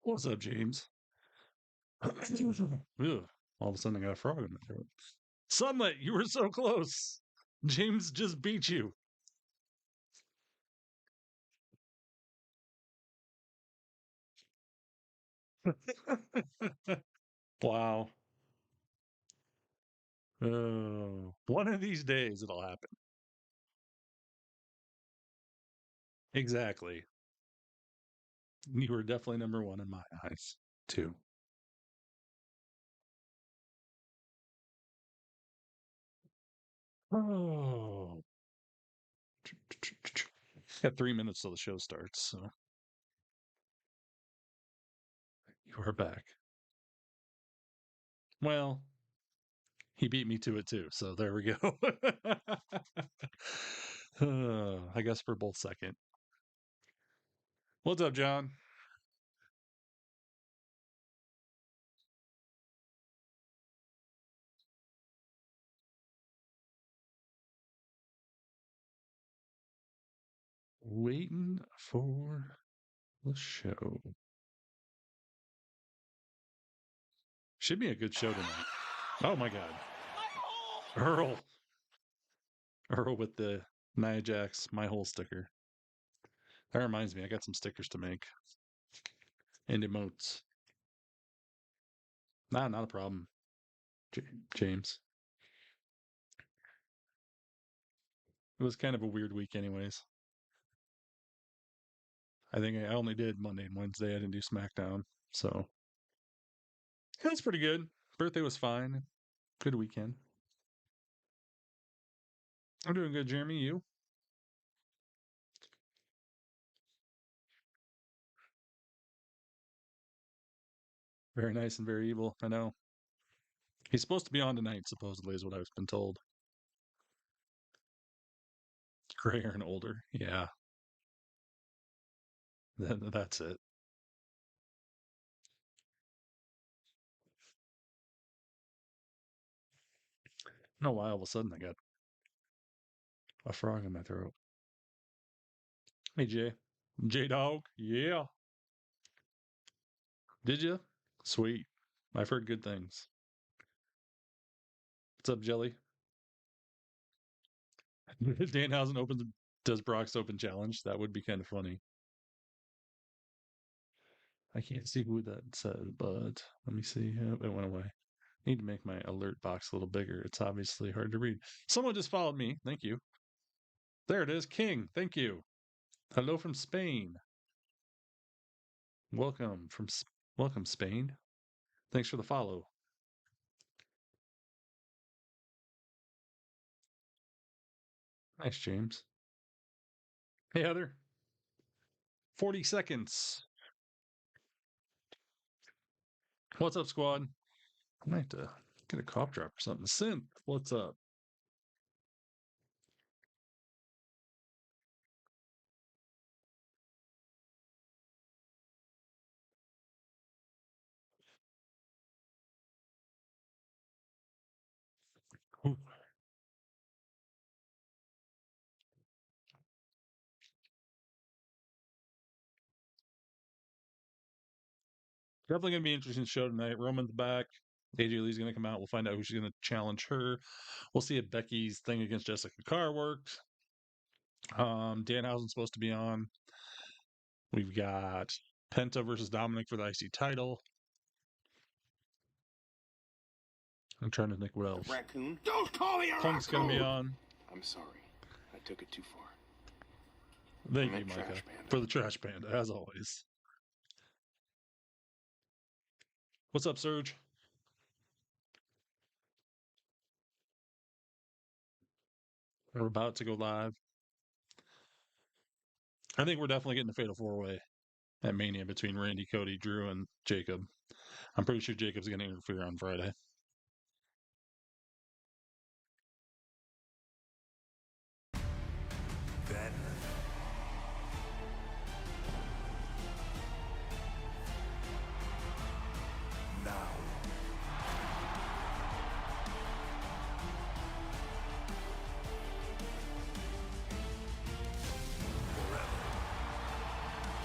What's up, James? Ugh, all of a sudden, I got a frog in my throat. Sunlit, you were so close. James just beat you. Wow. One of these days it'll happen. Exactly. You were definitely number one in my eyes, too. Oh. Got 3 minutes till the show starts, so you are back. Well, he beat me to it too, so there we go. I guess we're both second. What's up, John? Waiting for the show. Should be a good show tonight. Oh my God. Earl. Earl with the Nia Jax My Hole sticker. That reminds me, I got some stickers to make. And emotes. Not a problem, James. It was kind of a weird week, anyways. I think I only did Monday and Wednesday. I didn't do SmackDown. So it was pretty good. Birthday was fine. Good weekend. I'm doing good, Jeremy. You? Very nice and very evil. I know. He's supposed to be on tonight, supposedly, is what I've been told. Grayer and older. Yeah. That's it. I don't know why all of a sudden I got a frog in my throat. Hey, Jay. J Dog. Yeah. Did you? Sweet. I've heard good things. What's up, Jelly? If Danhausen does Brock's Open Challenge, that would be kind of funny. I can't see who that said, but let me see. Oh, it went away. I need to make my alert box a little bigger. It's obviously hard to read. Someone just followed me. Thank you. There it is. King. Thank you. Hello from Spain. Welcome welcome Spain. Thanks for the follow. Nice, James. Hey, Heather. 40 seconds. What's up, squad? I might have to get a cough drop or something. Synth, what's up? Ooh. Definitely going to be an interesting show tonight. Roman's back. AJ Lee's going to come out. We'll find out who she's going to challenge her. We'll see if Becky's thing against Jessica Carr works. Danhausen's supposed to be on. We've got Penta versus Dominic for the IC title. I'm trying to think what else. Raccoon. Don't call me a Punk's raccoon! going to be on. I'm sorry. I took it too far. Thank you, Micah, for the trash panda, as always. What's up, Serge? We're about to go live. I think we're definitely getting a fatal four-way at Mania between Randy, Cody, Drew, and Jacob. I'm pretty sure Jacob's going to interfere on Friday. Then now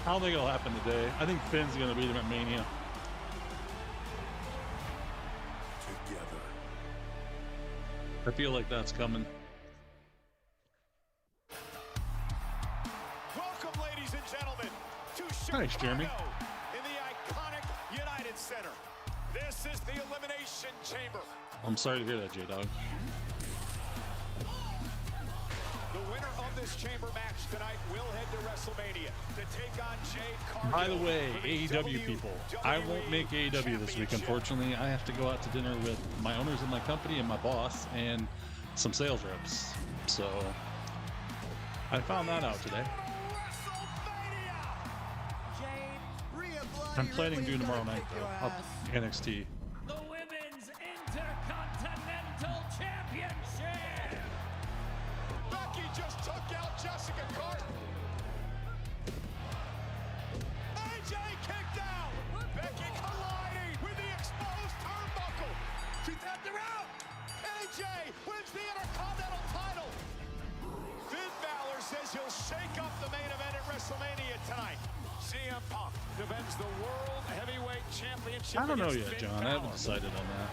I don't think it'll happen today. I think Finn's going to beat him at Mania. Together. I feel like that's coming. Welcome, ladies and gentlemen, to Thanks, Chicago Jeremy. in the iconic United Center. This is the Elimination Chamber. I'm sorry to hear that, J-Dog. The winner of this chamber match tonight will head to WrestleMania to take on Jade Cargill. By the way, for AEW people, I won't make AEW this week, unfortunately. I have to go out to dinner with my owners of my company and my boss and some sales reps. So I found that out today. I'm planning to do tomorrow night, though, up NXT. The Women's Intercontinental Championship. Becky just took out Jessica Carter. AJ kicked out. Becky colliding with the exposed turnbuckle. She tapped her out. AJ wins the Intercontinental title. Finn Balor says he'll shake up the main event at WrestleMania tonight. CM Punk defends the World Heavyweight Championship. I don't know against yet, Finn John. I Balor. haven't decided on that.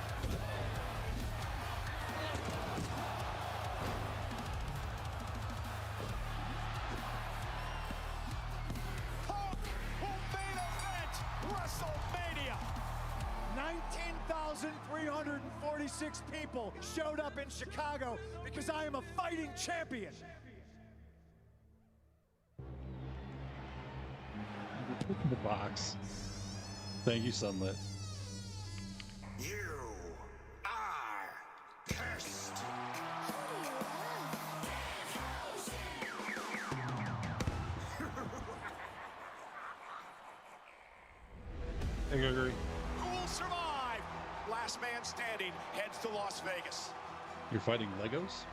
Punk will main event WrestleMania. 19,346 people showed up in Chicago because I am a fighting champion. The box. Thank you, Sunlit. You are cursed. Hey, Gregory. Who will survive? Last man standing heads to Las Vegas. You're fighting Legos?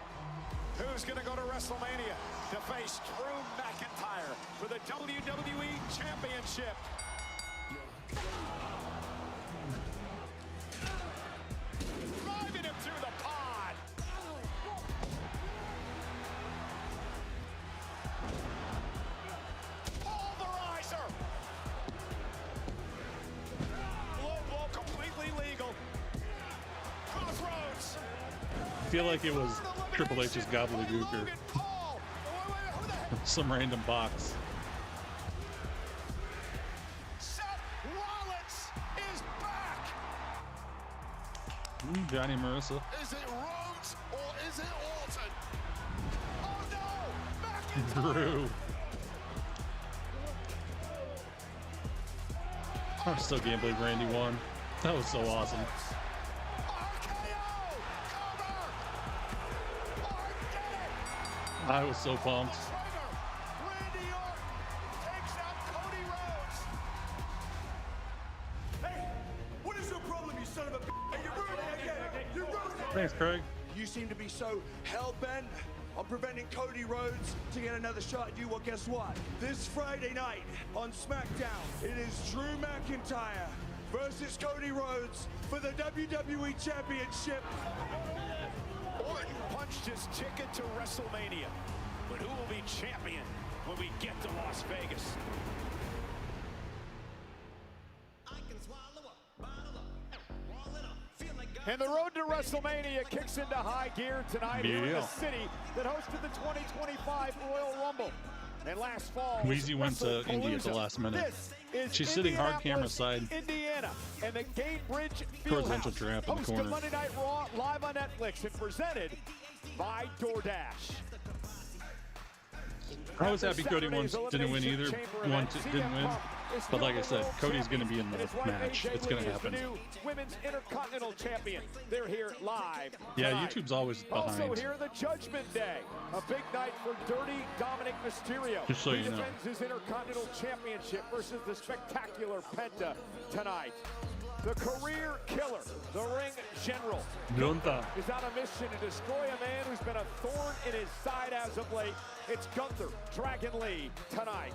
Who's going to go to WrestleMania to face Drew McIntyre for the WWE Championship? Driving him through the pod. Pulverizer. Low blow completely legal. Crossroads. I feel like it was Triple H's gobbledygook or Logan Paul. Who the heck? some random box. Seth Rollins is back. Johnny Marissa. Is it Rhodes or is it Orton? Oh no! McIntyre! Drew. I still can't believe Randy won. That was so awesome. RKO! Cover! Orton! I was so pumped. Randy Orton takes out Cody Rhodes. Hey, what is your problem, you son of a b****? Hey, you ruined it again. You ruined it. Thanks, Craig. You seem to be so hell-bent on preventing Cody Rhodes to get another shot at you. Well, guess what? This Friday night on SmackDown, it is Drew McIntyre versus Cody Rhodes for the WWE Championship. Orton punched his ticket to WrestleMania. But who will be champion when we get to Las Vegas? And the road to WrestleMania kicks into high gear tonight here in the Yeah. city that hosted the 2025 Royal Rumble. And last fall, Weezy went to India at the last minute. This is She's sitting hard camera Indianapolis, side. Indiana, and the Gatebridge Towards Angel Fieldhouse, Tramp in the hosted corner. Monday Night Raw live on Netflix and presented by DoorDash. I was happy Cody didn't win either. Didn't win. But like I said, Cody's going to be in the match. It's going to happen. Women's Intercontinental Champion. They're here live. Yeah, tonight. YouTube's always Also behind. here the Judgment Day, a big night for Dirty Dominic Mysterio. Just so He you know. defends his Intercontinental Championship versus the spectacular Penta tonight. The career killer, the ring general, Junta. is on a mission to destroy a man who's been a thorn in his side as of late. It's Gunther Dragon Lee tonight.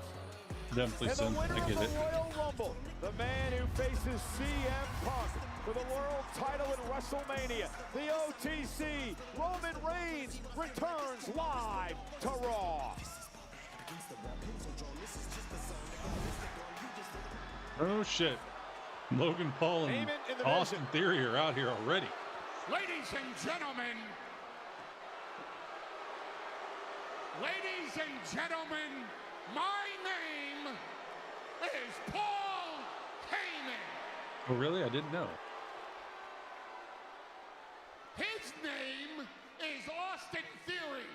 Definitely And the sin. winner I of get the it. Royal Rumble, the man who faces CM Punk for the world title in WrestleMania, the OTC, Roman Reigns, returns live to Raw. Oh, shit. Logan Paul and Heyman in the Austin vision. Theory are out here already. Ladies and gentlemen, my name is Paul Heyman. Oh, really? I didn't know. His name is Austin Theory.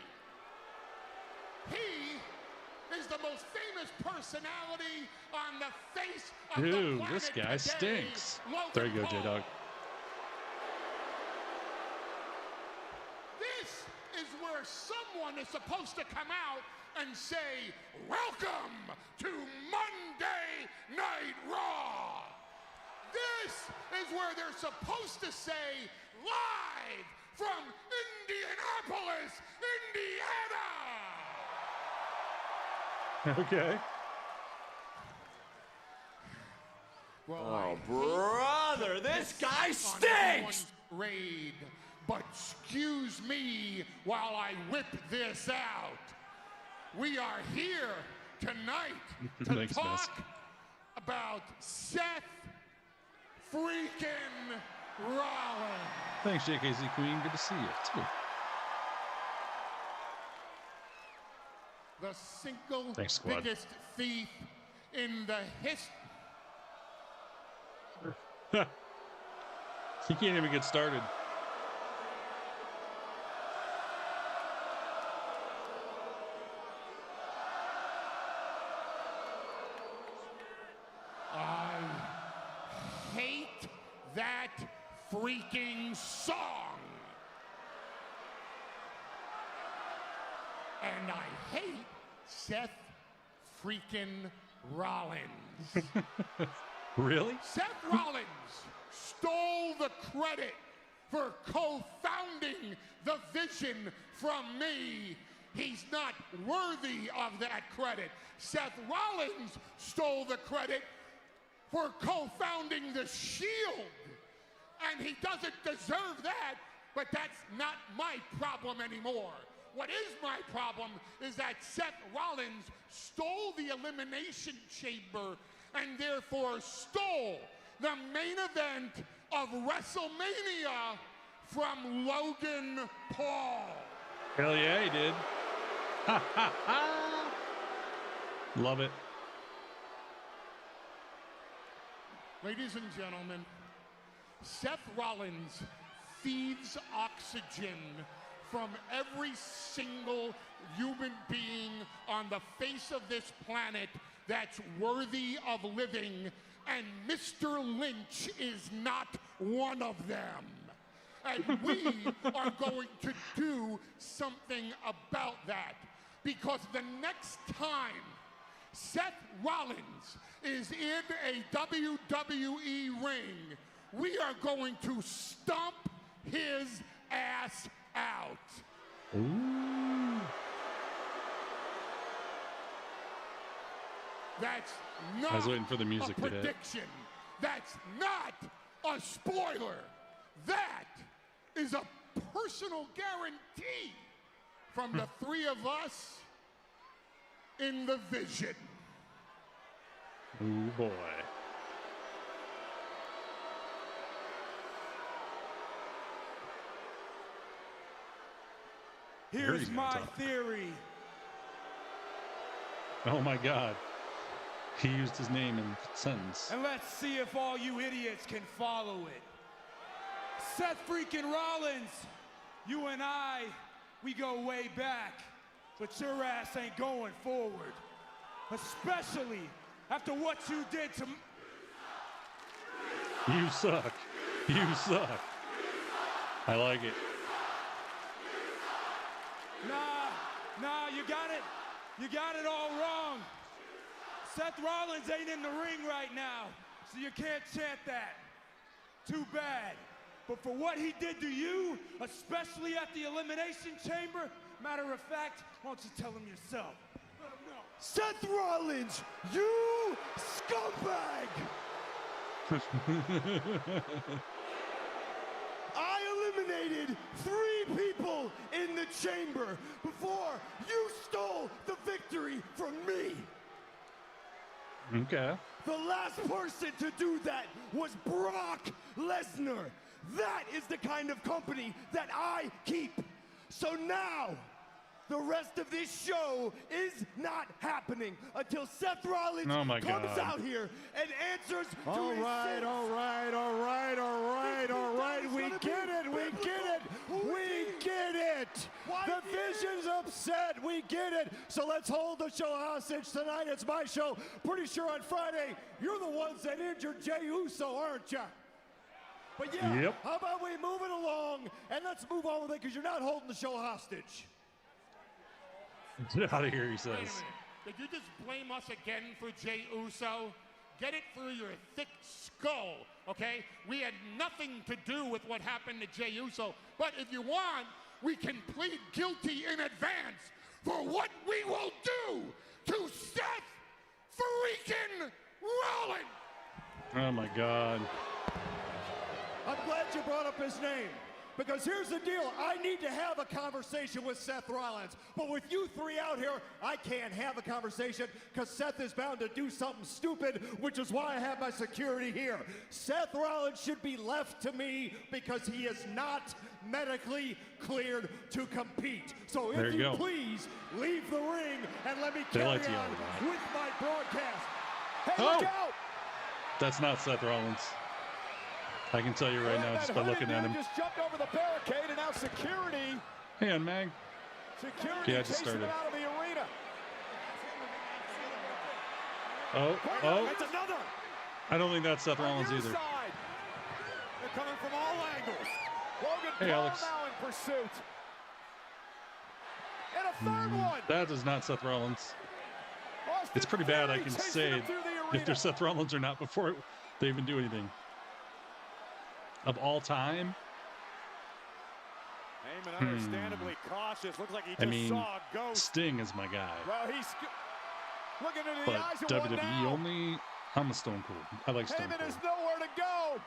He is the most famous personality on the face of the Dude, planet this guy today, stinks. Logan There you go, Paul. J-Dog. This is where someone is supposed to come out and say, "Welcome to Monday Night Raw." This is where they're supposed to say, "Live from Indianapolis, Indiana." Okay. Well, Oh, brother, this guy stinks! Raid, but excuse me while I whip this out. We are here tonight to Thanks, talk Miss. about Seth freaking Rollins. Thanks, JKZ Queen. Good to see you, too. The single Thanks, squad. biggest thief in the history. He can't even get started. I hate that freaking song. And I hate Seth freaking Rollins. Really? Seth Rollins stole the credit for co-founding the vision from me. He's not worthy of that credit. Seth Rollins stole the credit for co-founding the Shield. And he doesn't deserve that, but that's not my problem anymore. What is my problem is that Seth Rollins stole the Elimination Chamber and therefore stole the main event of WrestleMania from Logan Paul. Hell yeah, he did. Ha ha ha. Love it. Ladies and gentlemen, Seth Rollins feeds oxygen from every single human being on the face of this planet that's worthy of living, and Mr. Lynch is not one of them. And we are going to do something about that, because the next time Seth Rollins is in a WWE ring, we are going to stomp his ass out. Ooh. That's not I was waiting for the music a to hit. prediction. That's not a spoiler. That is a personal guarantee from the three of us in the vision. Ooh, boy. Here's gonna my talk. theory. Oh my God. He used his name in the sentence. And let's see if all you idiots can follow it. Seth freaking Rollins, you and I, we go way back, but your ass ain't going forward. Especially after what you did to... You suck. You suck. I like it. Nah, you got it. You got it all wrong. Seth Rollins ain't in the ring right now, so you can't chant that. Too bad. But for what he did to you, especially at the Elimination Chamber, matter of fact, why don't you tell him yourself? Let him know. Seth Rollins, you scumbag! I eliminated 3 people in the chamber before you stole the victory from me. Okay. The last person to do that was Brock Lesnar. That is the kind of company that I keep. So now, the rest of this show is not happening until Seth Rollins Oh my comes God. out here and answers to All his right, sins. all right, all right, all right, all right. We get it, we get it, we get it. The Vision's upset, we get it. So let's hold the show hostage tonight. It's my show. Pretty sure on Friday, you're the ones that injured Jey Uso, aren't you? But yeah, Yep. how about we move it along and let's move on with it because you're not holding the show hostage. Get out of here, he Wait a says. minute. Did you just blame us again for Jey Uso? Get it through your thick skull, okay? We had nothing to do with what happened to Jey Uso, but if you want, we can plead guilty in advance for what we will do to Seth freaking Rollins! Oh my God. I'm glad you brought up his name. Because here's the deal, I need to have a conversation with Seth Rollins. But with you three out here, I can't have a conversation because Seth is bound to do something stupid, which is why I have my security here. Seth Rollins should be left to me because he is not medically cleared to compete. So There if you you go. please, leave the ring and let me They carry like to yell on at that. with my broadcast. Hey, Oh! look out! That's not Seth Rollins. I can tell you right now just by looking at him. Just jumped over the barricade and now security. Hey, on Mag. Security Yeah, I just chasing him started. out of the arena. Oh. It's another. I don't think that's Seth Rollins On your either. side. They're coming from all angles. Logan Hey, Paul Alex. now in pursuit. And a third one. That is not Seth Rollins. Austin It's pretty bad, I Theory can chasing say him through the if arena. they're Seth Rollins or not before they even do anything. Of all time, Heyman understandably cautious. Looks like he just I mean, saw a ghost. Sting is my guy. Well, he's looking into the But eyes of one WWE now. only, I'm a Stone Cold. I like Stone Heyman Cold. is nowhere to go.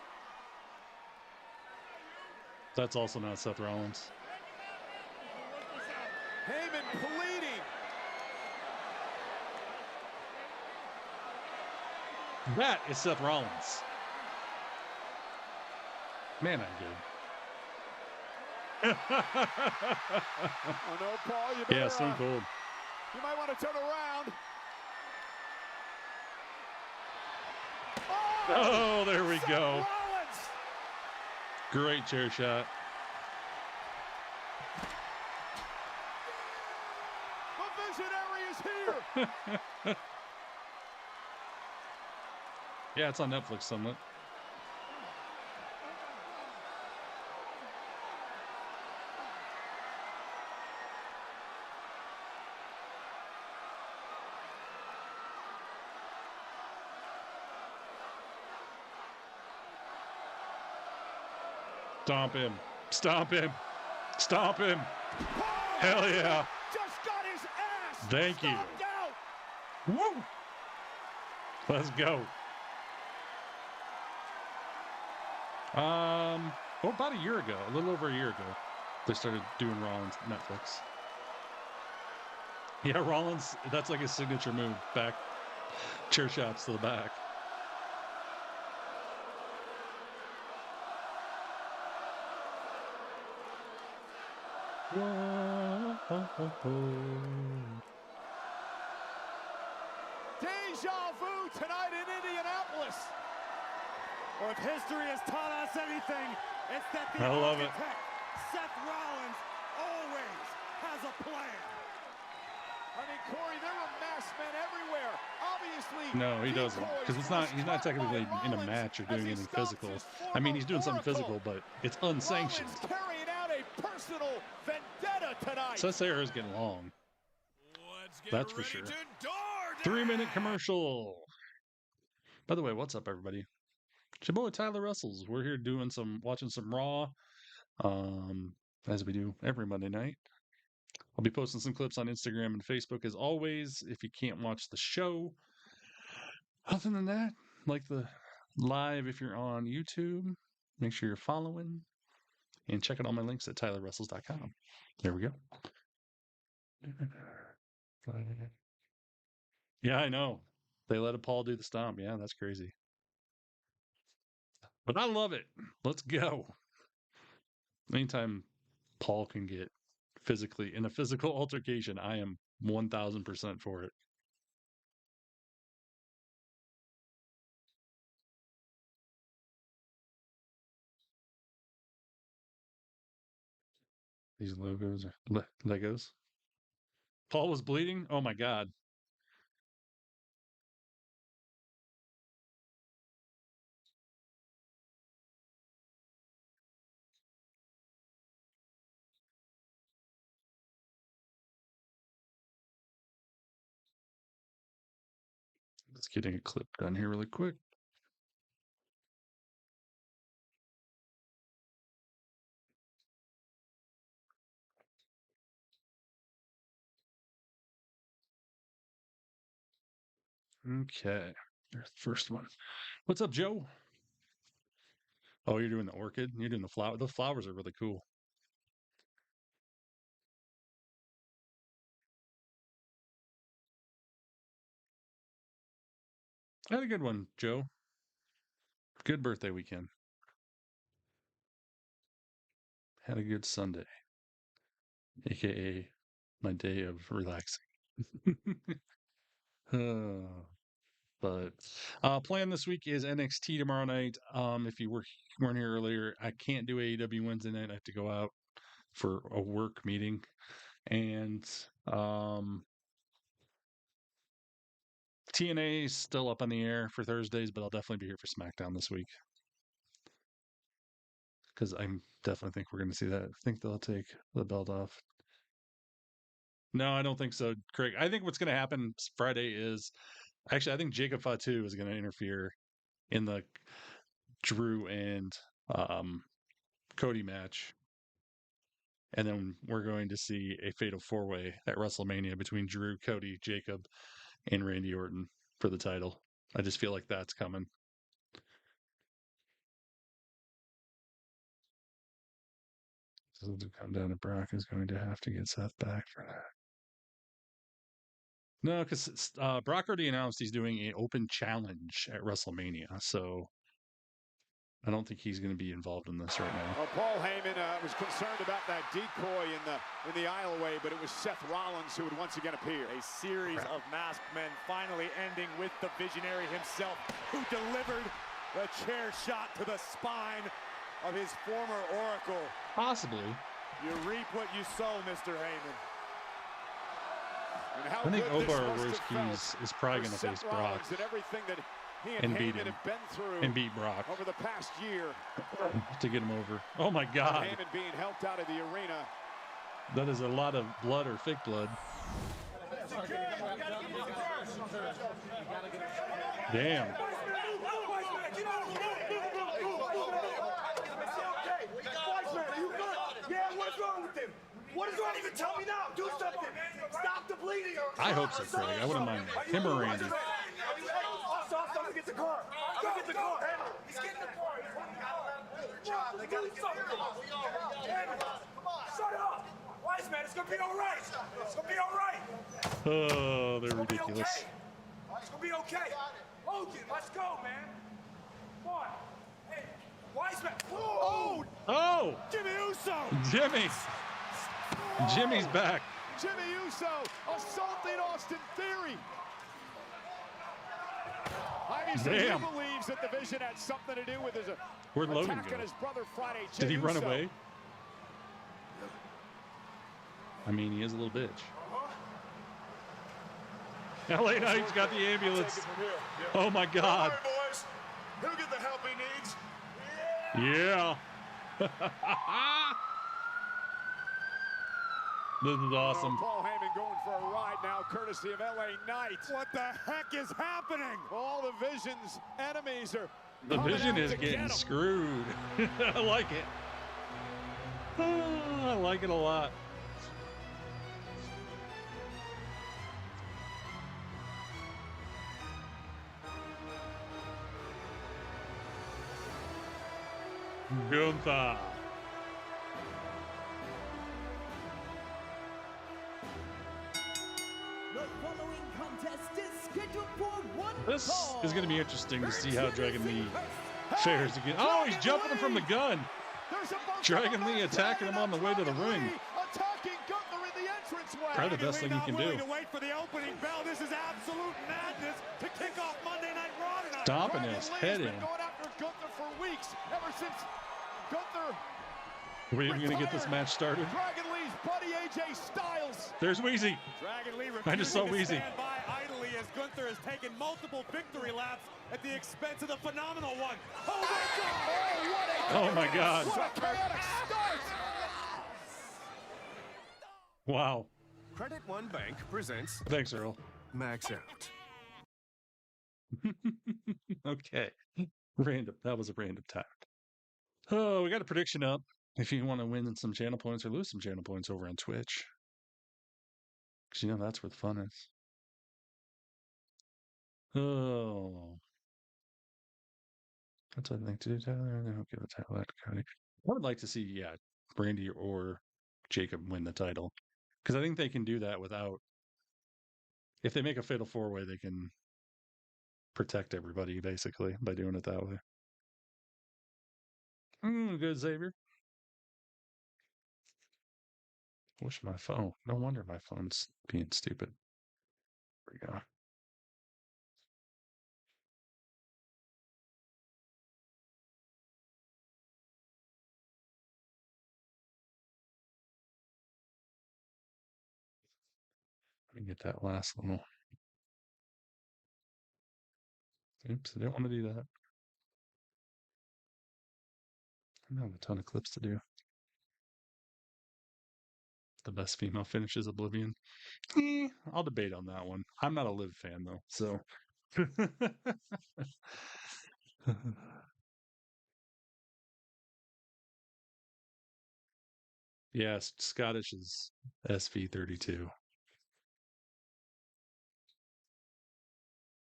That's also not Seth Rollins. Heyman pleading. That is Seth Rollins. Man, I'm good. Oh no, Paul, you better, Yeah, Stone Cold. you might want to turn around. Oh, there we Seth go. Rollins. Great chair shot. The visionary is here. Yeah, it's on Netflix somewhat. Stomp him. Stomp him. Stomp him. Hell yeah. Just got his ass. Thank you. stomped out. Woo! Let's go. About a year ago, a little over a year ago, they started doing Raw on Netflix. Yeah, Rollins, that's like his signature move, back chair shots to the back. Deja vu tonight in Indianapolis. Or if history has taught us anything, it's that the I love it. architect, Seth Rollins, always has a plan. I mean, Corey, there were masked men everywhere. Obviously, No, he doesn't, because decoys it's not. He's not were struck technically by in a Rollins match or as doing he anything stomps physical. his I mean, former he's doing something oracle. physical, but it's unsanctioned. Rollins carrying out a personal vendetta tonight. So this era is getting long. That's for sure. 3-minute commercial. By the way, what's up, everybody? It's your boy Tyler Wrestles. We're here watching some Raw, as we do every Monday night. I'll be posting some clips on Instagram and Facebook as always. If you can't watch the show, other than that, like the live, if you're on YouTube, make sure you're following and check out all my links at tylerwrestles.com. There we go. Yeah, I know. They let Paul do the stomp. Yeah, that's crazy. But I love it. Let's go. Anytime Paul can get physically in a physical altercation, I am 1000% for it. These logos are Legos. Paul was bleeding. Oh my God. Let's getting a clip done here really quick. Okay. There's the first one. What's up, Joe? Oh, you're doing the orchid? You're doing the flower. The flowers are really cool. I had a good one, Joe. Good birthday weekend. Had a good Sunday, aka my day of relaxing. But plan this week is NXT tomorrow night. If you weren't here earlier, I can't do AEW Wednesday night. I have to go out for a work meeting, and TNA is still up on the air for Thursdays, but I'll definitely be here for SmackDown this week because I definitely think we're going to see that. I think they'll take the belt off. No, I don't think so, Craig. I think what's going to happen Friday is actually I think Jacob Fatu is going to interfere in the Drew and Cody match. And then we're going to see a fatal four-way at WrestleMania between Drew, Cody, Jacob, and Randy Orton for the title. I just feel like that's coming. So to come down to Brock is going to have to get Seth back for that. No, because Brock already announced he's doing an open challenge at WrestleMania. So I don't think he's going to be involved in this right now. Paul Heyman was concerned about that decoy in the aisleway, but it was Seth Rollins who would once again appear. A series of masked men finally ending with the visionary himself, who delivered the chair shot to the spine of his former oracle. Possibly. You reap what you sow, Mr. Heyman. I think Obar Ortiz is probably going to face Brock and beat him and beat Brock over the past year to get him over. Oh my God! Heyman being helped out of the arena. That is a lot of blood or fake blood. Damn. What's wrong with him? What is wrong? Even tell me now. Do something. Stop the bleeding. I hope so, Craig. I wouldn't mind him or Randy. Officer, get the car. Get the car. He's getting the car. They got to do something. Shut up. Wise man, it's going to be all right. It's going to be all right. Oh, they're ridiculous. It's going to be okay. Hogan, let's go, man. Come on. Hey, Wise man. Oh! Oh! Jimmy Uso! Jimmy's back. Jimmy Uso assaulting Austin Theory. Obviously, he believes that the vision had something to do with his Where'd Logan attack go? on his brother Friday. Did he run away? I mean, he is a little bitch. LA Knight's got the ambulance. Oh my God. boys. He'll get the help he needs. Yeah. This is awesome. Paul Heyman going for a ride now, courtesy of LA Knight. What the heck is happening? All the Vision's enemies are. The Vision is to get getting him. screwed. I like it. Oh, I like it a lot. Gunther. The following contest is scheduled for one This is going to be interesting to see how Dragon Lee fares again. Oh, he's jumping him from the gun. Dragon Lee attacking him on the way to the ring. Attacking Gunther in the entranceway. Probably the best thing he can do. To wait for the opening bell. This is absolute madness to kick off Monday Night Raw tonight. Stomping his head in. Been going after Gunther for weeks, ever since Gunther. Are we even going to get this match started? Dragon Lee's buddy AJ Styles. There's Wheezy. Dragon Lee I just saw refusing to Wheezy. stand by idly as Gunther has taken multiple victory laps at the expense of the phenomenal one. Oh my God! Oh my God. What a chaotic start. Wow. Credit One Bank presents Thanks, Earl. Max Out. Okay. Random. That was a random tact. Oh, we got a prediction up. If you want to win some channel points or lose some channel points over on Twitch. Because you know that's where the fun is. Oh. That's what I think to do, Tyler. I'll give the title back to Cody. I would like to see, yeah, Brandy or Jacob win the title. Because I think they can do that without. If they make a fatal four-way, they can protect everybody, basically, by doing it that way. Good, Xavier. Wish my phone. No wonder my phone's being stupid. There we go. Let me get that last little. Oops, I didn't want to do that. I have a ton of clips to do. The best female finish is Oblivion. I'll debate on that one. I'm not a Liv fan though, so. Yes, Scottish is SV32.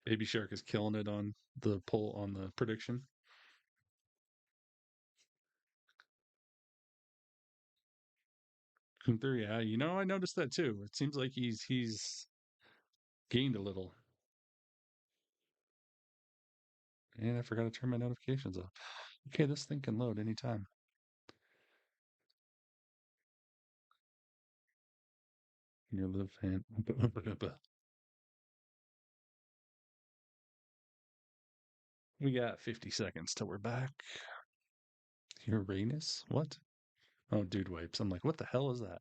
Baby Shark is killing it on the poll on the prediction. Gunther, yeah, you know, I noticed that too. It seems like he's gained a little. And I forgot to turn my notifications off. Okay, this thing can load anytime. Your Liv fan. We got 50 seconds till we're back. Uranus? What? Oh, dude wipes. I'm like, what the hell is that?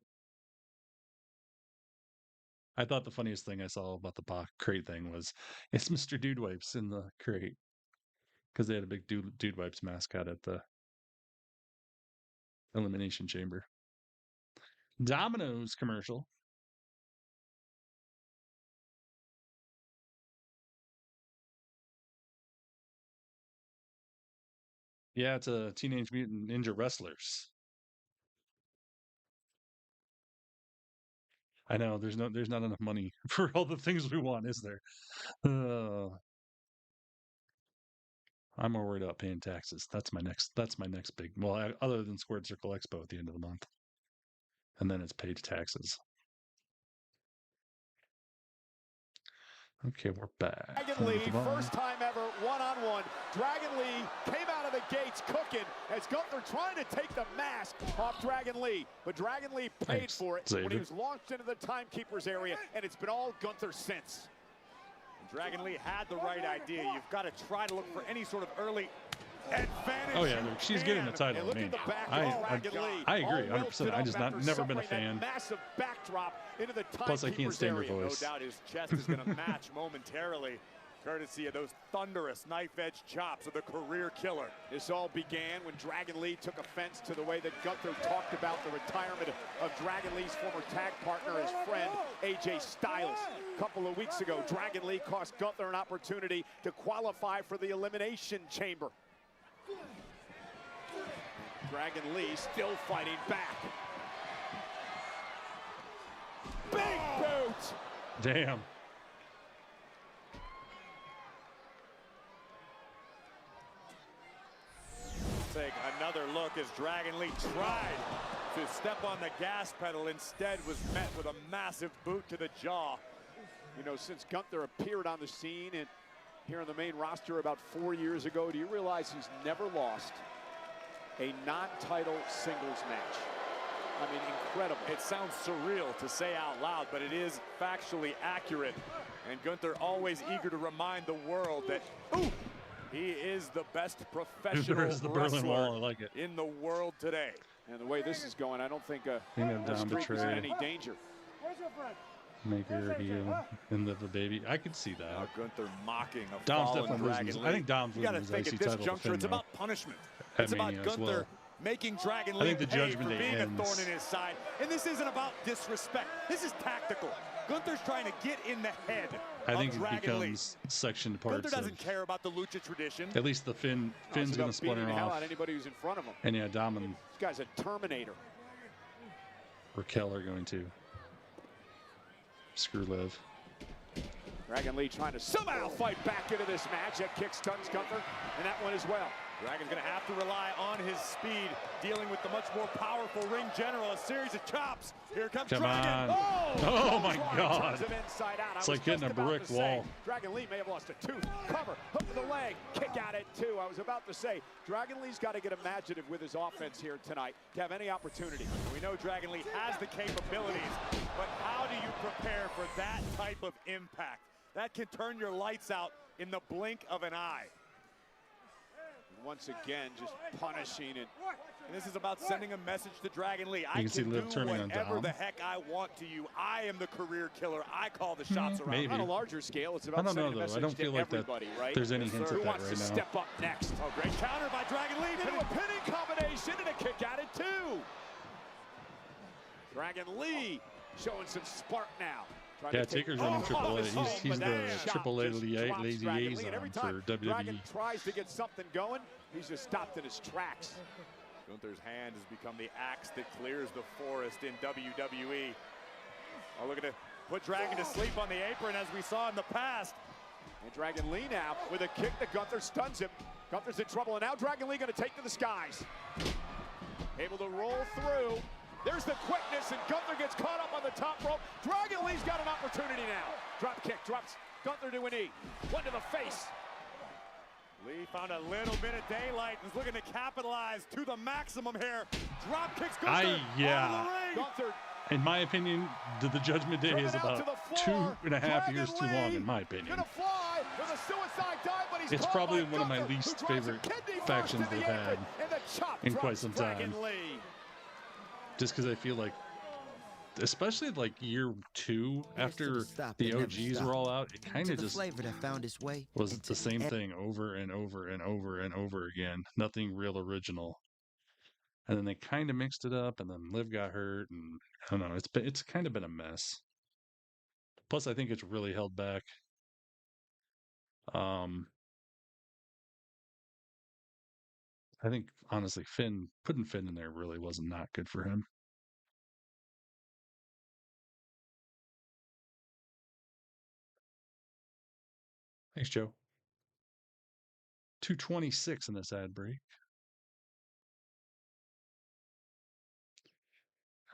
I thought the funniest thing I saw about the box crate thing was it's Mr. Dude Wipes in the crate. Because they had a big Dude Wipes mascot at the Elimination Chamber. Domino's commercial. Yeah, it's a Teenage Mutant Ninja Wrestlers. I know there's not enough money for all the things we want, is there? I'm more worried about paying taxes. That's my next big. Well, other than Squared Circle Expo at the end of the month, and then it's paid taxes. Okay, we're back. Dragon Lee, first time ever, one-on-one. Dragon Lee came out of the gates cooking as Gunther trying to take the mask off Dragon Lee. But Dragon Lee paid for it when he was launched into the timekeeper's area, and it's been all Gunther since. Dragon Lee had the right idea. You've got to try to look for any sort of early advantage. Oh yeah, she's getting the title. I mean, I agree 100%. I just never been a fan. Massive backdrop into the Plus, I can't stand her voice. No doubt his chest is going to match momentarily, courtesy of those thunderous knife-edge chops of the career killer. This all began when Dragon Lee took offense to the way that Gunther talked about the retirement of Dragon Lee's former tag partner, his friend, AJ Styles. A couple of weeks ago, Dragon Lee cost Gunther an opportunity to qualify for the Elimination Chamber. Dragon Lee still fighting back. Big boot! Damn. Take another look as Dragon Lee tried to step on the gas pedal, instead was met with a massive boot to the jaw. You know, since Gunther appeared on the scene in here on the main roster about 4 years ago. Do you realize he's never lost a non-title singles match? I mean, incredible. It sounds surreal to say out loud, but it is factually accurate. And Gunther always eager to remind the world that he is the best professional There's the Berlin Wall. I like it. in the world today. And the way this is going, I don't think Think of the down streak is in betray. any danger. Make her heel and live a baby. I could see that. Now Gunther mocking a Dom's fallen definitely Dragon losing. Lee. I think Dom's You got to losing his think IC at this title to juncture, Finn, it's though. about punishment. At It's about Mania as Gunther well. making Dragon I Lee think the pay Judgment for Day being ends. a thorn in his side. And this isn't about disrespect. This is tactical. Gunther's trying to get in the head I think of it Dragon Lee. becomes sectioned Gunther parts doesn't of care about the lucha tradition. at least the Finn's It's gonna about splinter beating the hell off. out of anybody who's in front of him. And yeah, Dom and This guy's a Terminator. Raquel are going to screw Liv. Dragon Lee trying to somehow fight back into this match. That kick stuns Gunther, and that one as well. Dragon's going to have to rely on his speed, dealing with the much more powerful ring general. A series of chops. Here comes Come Dragon. on. Oh my Clothesline God. turns him inside out. It's I like was hitting just a about brick to say, wall. Dragon Lee may have lost a tooth. Cover, hook to the leg, kick out at two. I was about to say, Dragon Lee's got to get imaginative with his offense here tonight to have any opportunity. We know Dragon Lee has the capabilities, but how do you prepare for that type of impact? That can turn your lights out in the blink of an eye. Once again, just punishing it. And this is about sending a message to Dragon Lee. I can see can Liv do turning on whatever Dom. the heck I want to you. I am the career killer. I call the shots around. maybe. On a larger scale, it's I about don't know sending a though. message I don't to feel like that everybody, right? there's any Yes, hints sir. at Who that wants right to now. step up next? Oh, great counter by Dragon Lee. Into a pinning combination and a kick out at two. Dragon Lee showing some spark now. Trying Yeah, to take Taker's running off AAA. his home, He's but the that shot AAA just drops liaison Dragon Lee, and every for time WWE. Dragon tries to get something going, he's just stopped in his tracks. Gunther's hand has become the axe that clears the forest in WWE. Oh, looking to put Dragon to sleep on the apron as we saw in the past. And Dragon Lee now with a kick that Gunther stuns him. Gunther's in trouble, and now Dragon Lee going to take to the skies. Able to roll through. There's the quickness, and Gunther gets caught up on the top rope. Dragon Lee's got an opportunity now. Drop kick, drops Gunther to a knee. One to the face. Lee found a little bit of daylight and is looking to capitalize to the maximum here. Drop kicks Gunther yeah. on the ring. Gunther In my opinion, the Judgment Day is driven out to about the floor. 2.5 Dragon years too Lee long, in my opinion. gonna fly with a suicide dive, but he's It's caught probably by one of my Gunther, least who drives him favorite kidney first factions to the they've had apron, and the chop in quite drops some Dragon time. Lee. Just because I feel like, especially like year 2 after the OGs were all out, it kind of just flavor that found its way was into the same the thing over and over and over and over again. Nothing real original. And then they kind of mixed it up, and then Liv got hurt, and I don't know. It's kind of been a mess. Plus, I think it's really held back. I think honestly, putting Finn in there really was not good for him. Thanks, Joe. 2:26 in this ad break.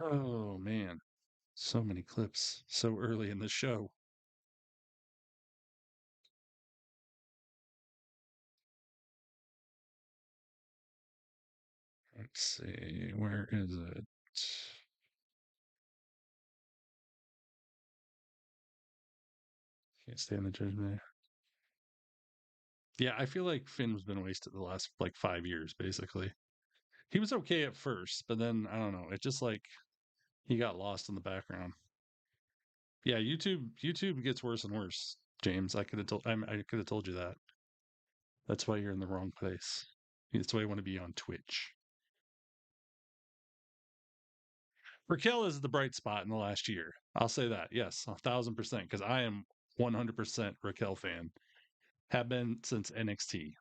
Oh man, so many clips so early in the show. Let's see, where is it? Can't stay in the Judgment. Yeah, I feel like Finn's been wasted the last like 5 years, basically. He was okay at first, but then I don't know. It just like he got lost in the background. Yeah, YouTube gets worse and worse. James, I could have told you that. That's why you're in the wrong place. That's why you want to be on Twitch. Raquel is the bright spot in the last year. I'll say that. Yes, 1,000%, because I am 100% Raquel fan. Have been since NXT.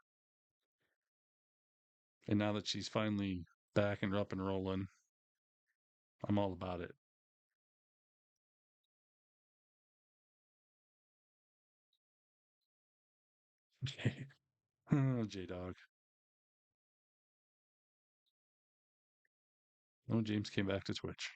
And now that she's finally back and up and rolling, I'm all about it. Oh, J-Dog. Oh, James came back to Twitch.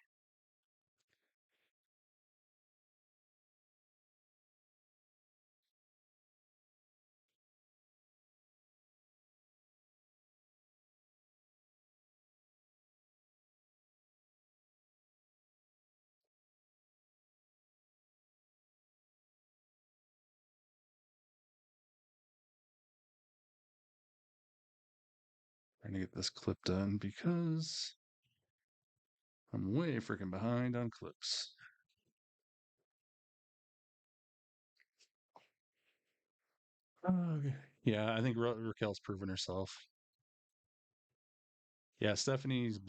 Trying to get this clip done because I'm way freaking behind on clips. Okay. Yeah, I think Raquel's proven herself. Yeah, Stephanie's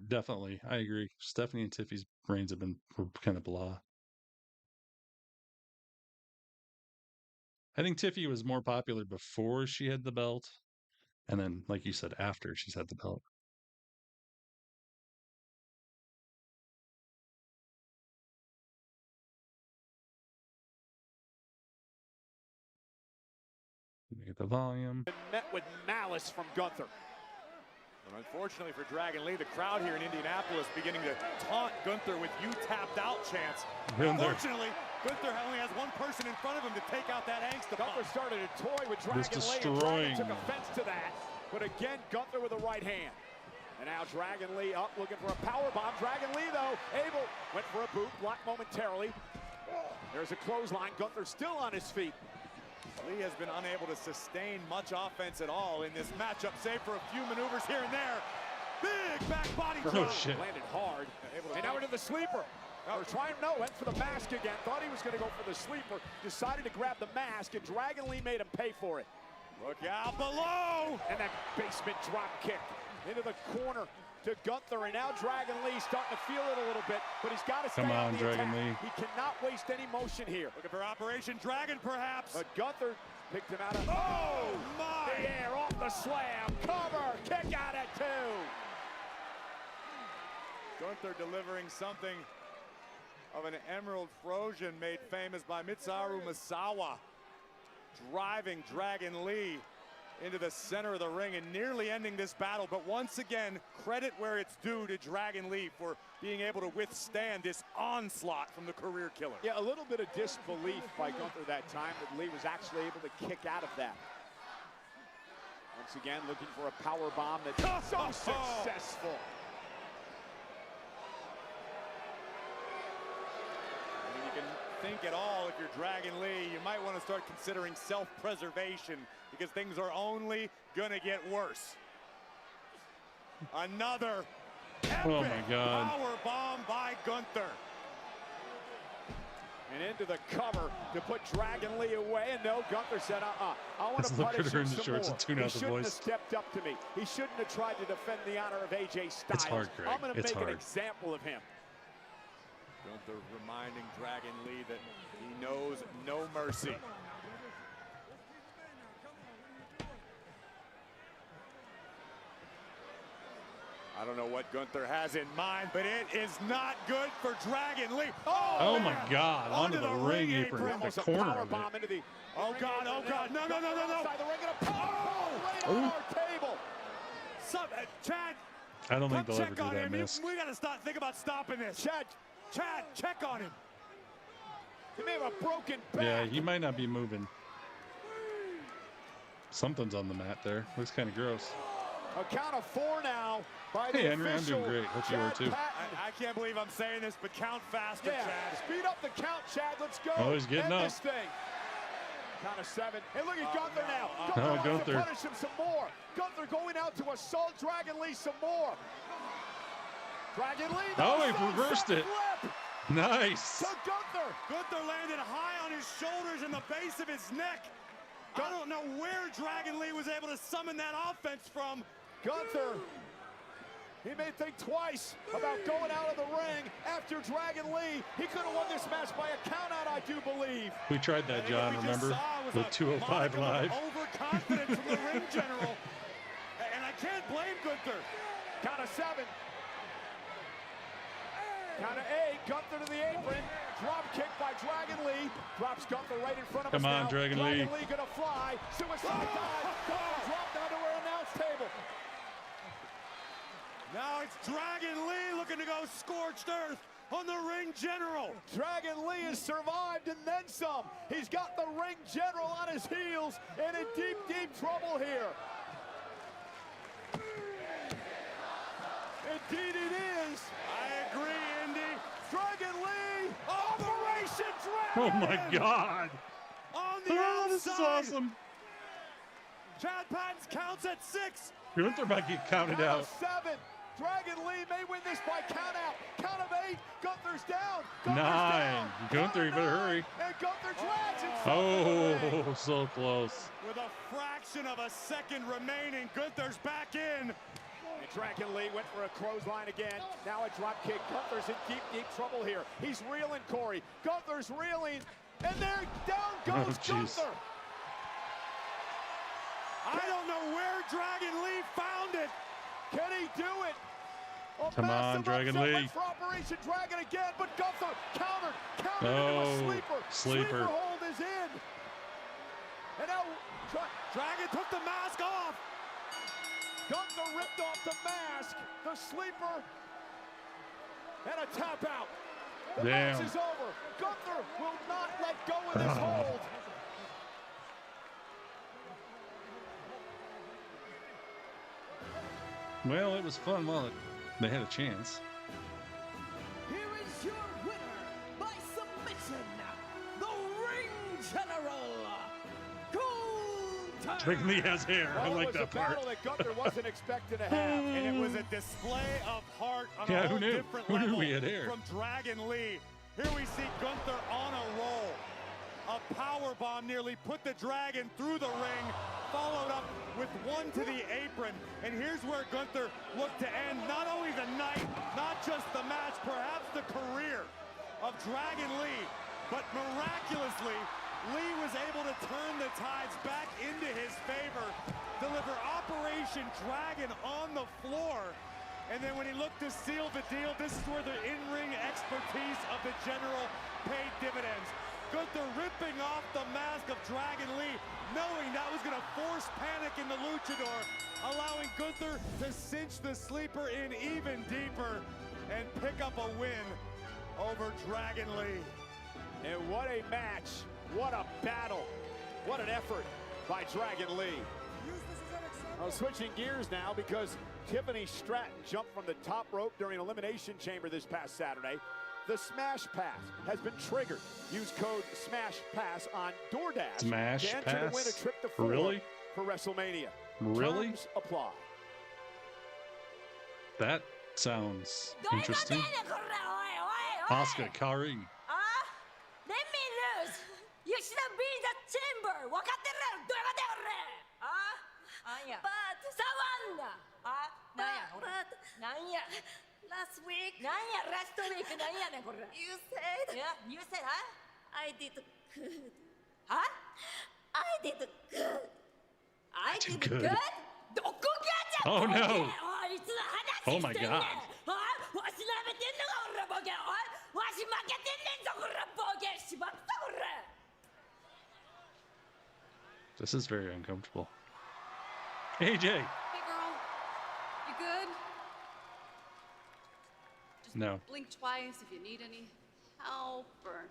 definitely. I agree. Stephanie and Tiffy's reigns have been kind of blah. I think Tiffy was more popular before she had the belt, and then, like you said, after she's had the belt. Get the volume. Met with malice from Gunther. But unfortunately for Dragon Lee, the crowd here in Indianapolis beginning to taunt Gunther with "you tapped out" chants. Unfortunately, Gunther only has one person in front of him to take out that angst. Gunther started a toy with Dragon Lee, and Dragon took offense to that. But again, Gunther with the right hand. And now Dragon Lee up, looking for a power bomb. Dragon Lee, though, went for a boot, blocked momentarily. There's a clothesline. Gunther still on his feet. Lee has been unable to sustain much offense at all in this matchup, save for a few maneuvers here and there. Big back body drop. Landed hard. And now into the sleeper. Went for the mask again. Thought he was going to go for the sleeper. Decided to grab the mask, and Dragon Lee made him pay for it. Look out below! And that basement drop kick into the corner to Gunther, and now Dragon Lee starting to feel it a little bit, but he's got to stay on the Dragon attack. Lee. He cannot waste any motion here. Looking for Operation Dragon, perhaps. But Gunther picked him out of my! The air, off the slam, cover, kick out at 2. Gunther delivering something of an Emerald Frozen made famous by Mitsuharu Misawa, driving Dragon Lee into the center of the ring and nearly ending this battle. But once again, credit where it's due to Dragon Lee for being able to withstand this onslaught from the career killer. Yeah, a little bit of disbelief by Gunther that time that Lee was actually able to kick out of that. Once again, looking for a power bomb that's so successful. You can think at all if you're Dragon Lee, you might want to start considering self-preservation because things are only gonna get worse. Another epic power bomb by Gunther. And into the cover to put Dragon Lee away, and no, Gunther said, I want to punish him some more. He shouldn't have stepped up to me. He shouldn't have tried to defend the honor of AJ Styles. It's hard, Greg. I'm going to make an example of him. Gunther reminding Dragon Lee that he knows no mercy. I don't know what Gunther has in mind, but it is not good for Dragon Lee. Oh my God, onto the ring apron, the corner of it. Oh God, no. Inside the ring and a power right on our table. Chad, I don't think they'll ever do that, miss. We got to think about stopping this. Chad, check on him. He may have a broken back. Yeah, he might not be moving. Something's on the mat there. Looks kind of gross. A count of 4 now by the Henry, I'm doing great. Hope you are too. I can't believe I'm saying this, but count faster, Chad. Speed up the count, Chad. Let's go. Oh, he's getting up. This thing. Count of 7. Hey, look at Gunther now. Gunther wants to punish him some more. Gunther going out to assault Dragon Lee some more. Dragon Lee. Oh, he reversed it. Flip. Nice. To Gunther. Gunther landed high on his shoulders and the base of his neck. I don't know where Dragon Lee was able to summon that offense from. Gunther, he may think twice about going out of the ring after Dragon Lee. He could have won this match by a countout, I do believe. We tried that, John, remember? With 205 Live. Overconfidence from the ring general. And I can't blame Gunther. Count of 7. Count of 8. Gunther to the apron. Drop kick by Dragon Lee. Drops Gunther right in front of us now. Come on, Dragon Lee. Dragon Lee gonna fly. Suicide dive. Gunther dropped down to our announce table. Now it's Dragon Lee looking to go scorched earth on the ring general. Dragon Lee has survived and then some. He's got the ring general on his heels and in deep, deep trouble here. Indeed it is. I agree, Indy. Dragon Lee, Operation Dragon. Oh my God. On the outside. This is awesome. Chad Patton counts at 6. Gunther might get counted Count out. of 7. Dragon Lee may win this by count out. Count of 8. Gunther's down. 9. Down. Gunther, you better 9. hurry. And Gunther drags himself to the ring. Oh, so close. With a fraction of a second remaining, Gunther's back in. And Dragon Lee went for a clothesline again. Now a drop kick. Gunther's in deep, deep trouble here. He's reeling, Corey. Gunther's reeling. And there, down goes jeez. Gunther. I don't know where Dragon Lee found it. Can he do it? A Come on, massive Dragon upset Lee. For Operation Dragon again, but Gunther countered into Oh, a sleeper. sleeper. Hold is in. And now Dragon took the mask off. Gunther ripped off the mask, the sleeper, and a tap out. The Damn. match is over. Gunther will not let go of this hold. Well, it was fun while they had a chance. Here is your winner by submission, the Ring General, Gunther. Dragon Lee has hair. I Well, like it was that a battle part. that Gunther wasn't expecting to have. And it was a display of heart on Yeah, a who whole knew? different Who knew level he had hair? from Dragon Lee. Here we see Gunther on a roll. A power bomb nearly put the Dragon through the ring, followed up with one to the apron. And here's where Gunther looked to end not only the night, not just the match, perhaps the career of Dragon Lee, but miraculously, Lee was able to turn the tides back into his favor, deliver Operation Dragon on the floor. And then when he looked to seal the deal, this is where the in-ring expertise of the General paid dividends. Gunther ripping off the mask of Dragon Lee, knowing that was going to force panic in the luchador, allowing Gunther to cinch the sleeper in even deeper and pick up a win over Dragon Lee. And what a match. What a battle. What an effort by Dragon Lee. Well, switching gears now because Tiffany Stratton jumped from the top rope during Elimination Chamber this past Saturday. The Smash Pass has been triggered. Use code SMASHPASS on DoorDash Smash to enter to win a Pass? trip to Florida Really? for WrestleMania. Really? Terms apply. That sounds interesting. Asuka, Kari. Let me lose. You should have been in the chamber. 分かってるやろ。どうやっておれ。But Savannah. なんや。Last week. なんや last week なんやねんこれ。You said. Yeah, you said, huh? I did good. Huh? I did good. I did good? どこがじゃ Oh, no. おい、いつの話 Oh, my してんねん。 God. おい、わし舐めてんのか、俺ボケ。おい、わし負けてんねんぞ、これボケ。しまった、これ。 This is very uncomfortable. AJ. Hey, girl. You good? Just No. blink twice if you need any help or...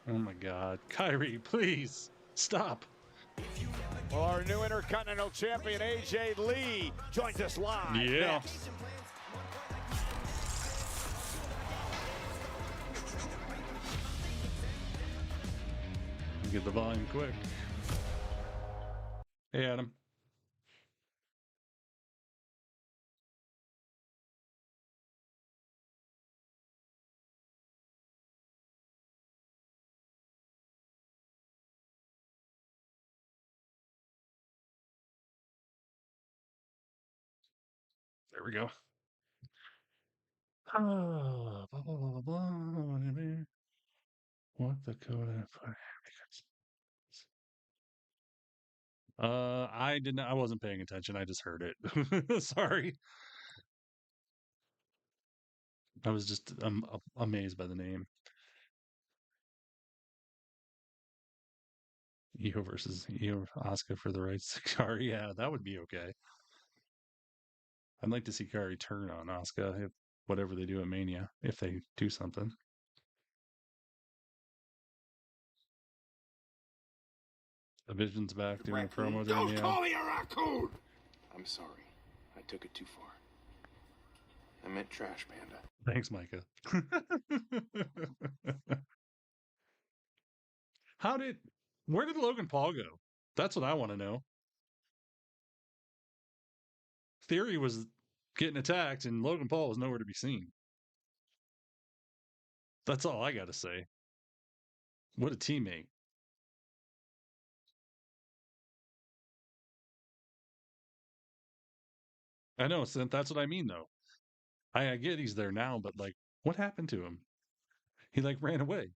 Oh my God. Kyrie, please stop. Well, our new Intercontinental Champion, AJ Lee, joins us live. Yeah. Next. Get the volume quick. Hey, Adam. There we go. Blah, blah, blah, blah, blah. What the code? I did not. I wasn't paying attention. I just heard it. Sorry. I was just amazed by the name. Io versus Io Asuka for the rights to Kari. Yeah, that would be okay. I'd like to see Kari turn on Asuka if whatever they do at Mania, if they do something. The Vision's back doing a promo there. Don't call me a raccoon! I'm sorry. I took it too far. I meant trash panda. Thanks, Micah. Where did Logan Paul go? That's what I want to know. Theory was getting attacked, and Logan Paul was nowhere to be seen. That's all I got to say. What a teammate. I know, so that's what I mean, though. I get he's there now, but like, what happened to him? He like ran away.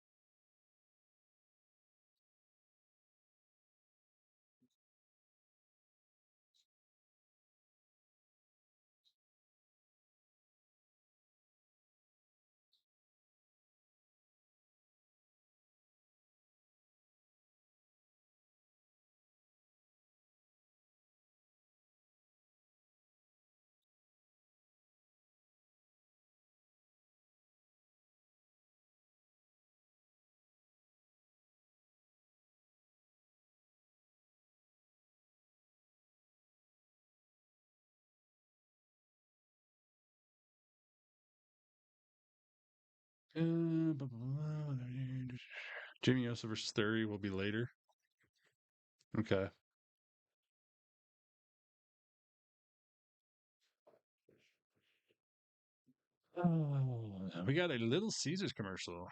Jimmy Uso versus Theory will be later. Okay. Oh, we got a Little Caesars commercial.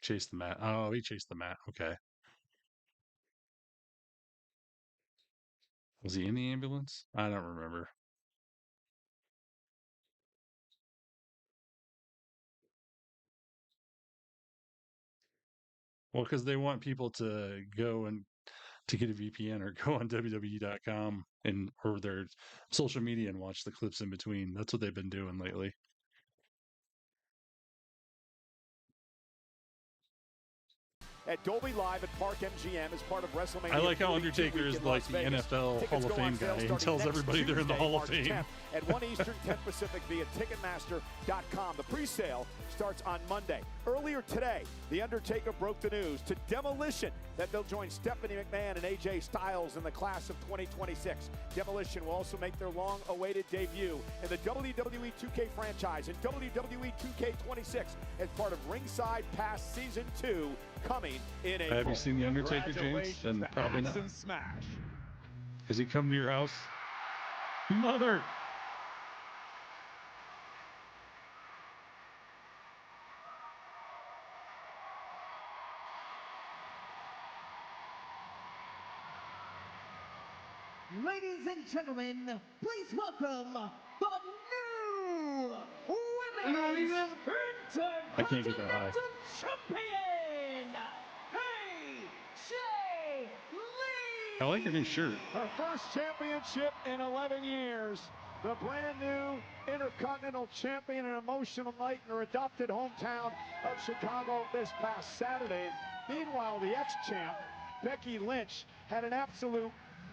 Chase the mat. Oh, he chased the mat. Okay. Was he in the ambulance? I don't remember. Well, because they want people to go and to get a VPN or go on WWE.com and or their social media and watch the clips in between. That's what they've been doing lately. At Dolby Live at Park MGM as part of WrestleMania. I like how Undertaker is like the NFL Hall of Fame guy and tells everybody they're in the Hall of Fame. At 1 Eastern, 10 Pacific via Ticketmaster.com. The pre-sale starts on Monday. Earlier today, The Undertaker broke the news to Demolition that they'll join Stephanie McMahon and AJ Styles in the class of 2026. Demolition will also make their long-awaited debut in the WWE 2K franchise and WWE 2K26 as part of Ringside Pass Season 2 coming in April. Have you seen The Undertaker, James? And probably not. Smash. Has he come to your house? Mother! Ladies and gentlemen, please welcome the new Women's I can't get that high. Champion, AJ Lee! I like your new shirt. Her first championship in 11 years. The brand new Intercontinental Champion, an emotional night in her adopted hometown of Chicago this past Saturday. Meanwhile, the ex-champ, Becky Lynch, had an absolute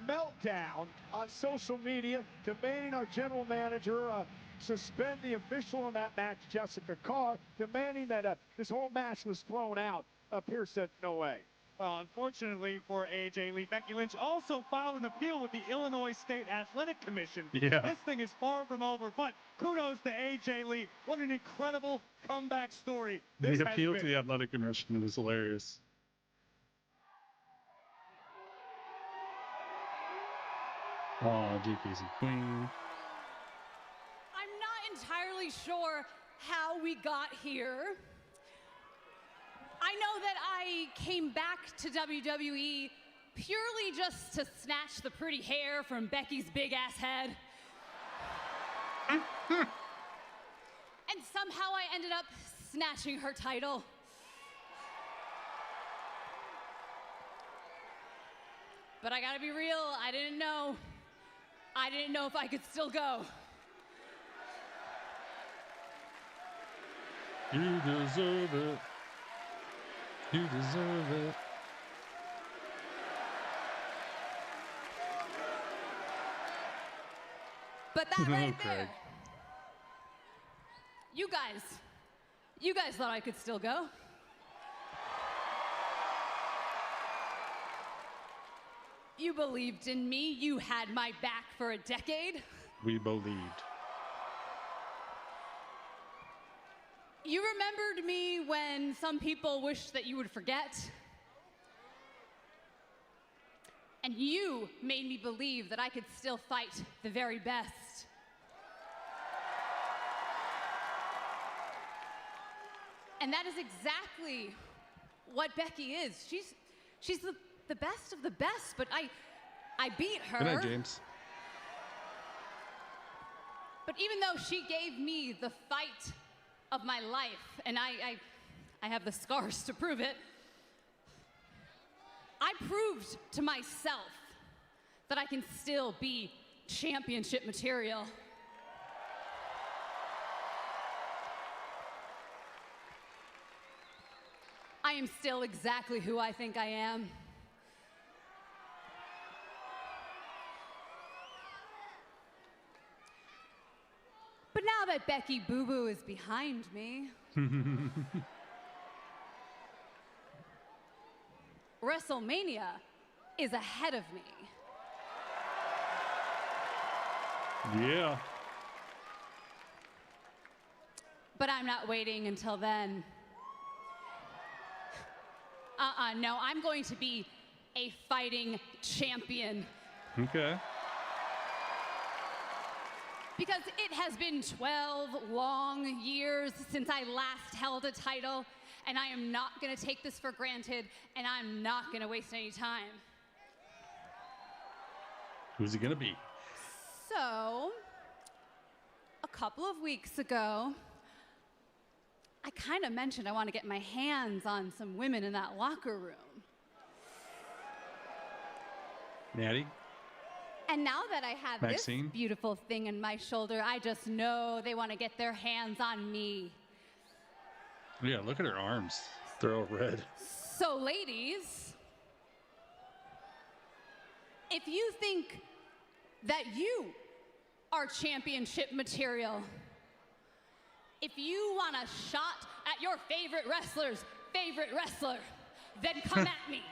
meltdown on social media, demanding our general manager suspend the official in that match, Jessica Carr, demanding that this whole match was thrown out. Pierce said, no way. Well, unfortunately for AJ Lee, Becky Lynch also filed an appeal with the Illinois State Athletic Commission. Yeah. This thing is far from over, but kudos to AJ Lee. What an incredible comeback story. The appeal to the Athletic Commission is hilarious. Oh, GP's queen. I'm not entirely sure how we got here. I know that I came back to WWE purely just to snatch the pretty hair from Becky's big ass head. And somehow I ended up snatching her title. But I gotta be real, I didn't know if I could still go. You deserve it. You deserve it. But that right there, you guys thought I could still go. You believed in me. You had my back for a decade. We believed. You remembered me when some people wished that you would forget. And you made me believe that I could still fight the very best. And that is exactly what Becky is. She's the best of the best, but I beat her. Good night, James. But even though she gave me the fight of my life, and I have the scars to prove it, I proved to myself that I can still be championship material. I am still exactly who I think I am. But now that Becky Boo Boo is behind me, WrestleMania is ahead of me. Yeah. But I'm not waiting until then. No, I'm going to be a fighting champion. Okay. Because it has been 12 long years since I last held a title, and I am not going to take this for granted, and I'm not going to waste any time. Who's it going to be? So, a couple of weeks ago, I kind of mentioned I want to get my hands on some women in that locker room. Natty? And now that I have Maxine? this beautiful thing in my shoulder, I just know they want to get their hands on me. Yeah, look at her arms. They're all red. So, ladies, if you think that you are championship material, if you want a shot at your favorite wrestler's favorite wrestler, then come at me.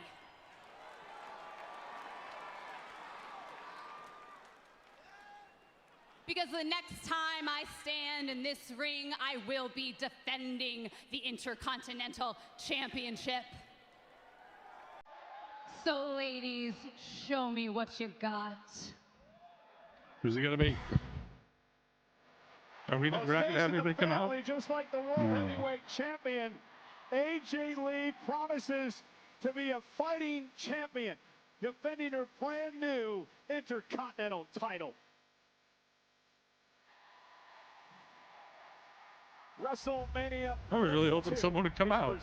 Because the next time I stand in this ring, I will be defending the Intercontinental Championship. So, ladies, show me what you got. Who's it going to be? Are we not going to have anybody come out? Just like the World Heavyweight Champion, AJ Lee promises to be a fighting champion, defending her brand new Intercontinental title. WrestleMania. I was really hoping someone would come out.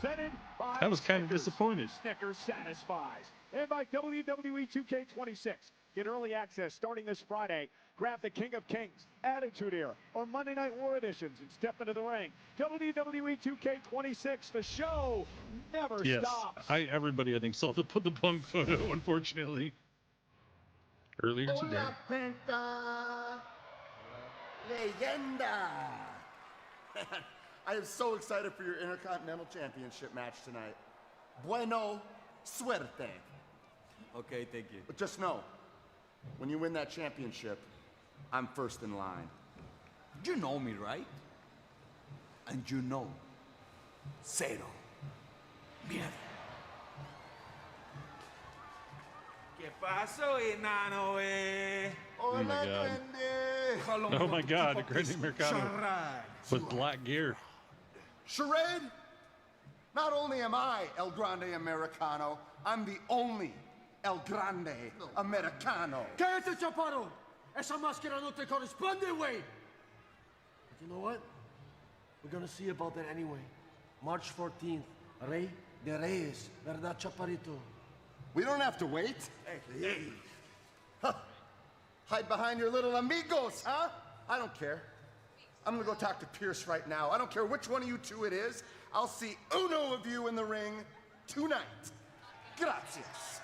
I was kind of disappointed. Snickers satisfies. And by WWE 2K26. Get early access starting this Friday. Grab the King of Kings, Attitude Era, or Monday Night War editions and step into the ring. WWE 2K26, the show never stops. Everybody, I think, saw the Put the Punk photo, unfortunately, earlier today. Leyenda! I am so excited for your Intercontinental Championship match tonight. Bueno suerte. Okay, thank you. But just know, when you win that championship, I'm first in line. You know me, right? And you know, cero miedo. ¿Qué pasó, enano, eh? Oh my God. Oh my God, Grande Americano with black gear. Charade? Not only am I El Grande Americano, I'm the only El Grande Americano. ¡Cállate, chaparro! Esa máscara no te corresponde, güey! But you know what? We're gonna see about that anyway. March 14th, Rey de Reyes, ¿verdad, chaparrito? We don't have to wait. Hey. Huh. Hide behind your little amigos, huh? I don't care. I'm gonna go talk to Pierce right now. I don't care which one of you two it is. I'll see uno of you in the ring tonight. Gracias.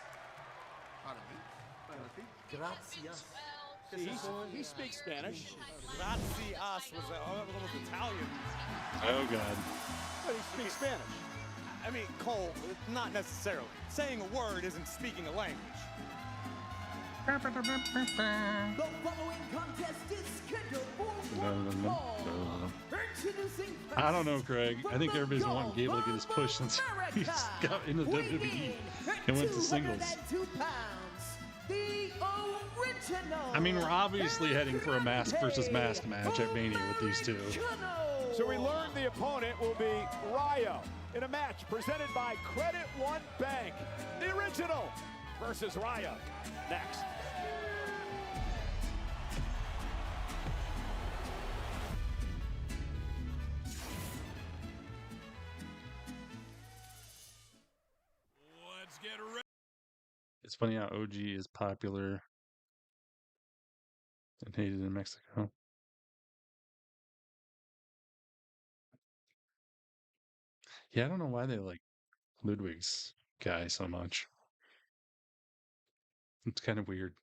Gracias. He speaks Spanish. Gracias was almost Italian. Oh God. But he speaks Spanish. I mean, Cole, not necessarily. Saying a word isn't speaking a language. The following contest is scheduled for one fall. Introducing I don't know, Craig. I think everybody's wanting Gable to get his push since he's got into WWE and went to singles. 202 pounds, the original. I mean, we're obviously heading for a mask versus mask match at Mania with these two. So we learned the opponent will be Ryo in a match presented by Credit One Bank. The original versus Ryo. Next. Let's get ready. It's funny how OG is popular and hated in Mexico. Yeah, I don't know why they like Ludwig's guy so much. It's kind of weird.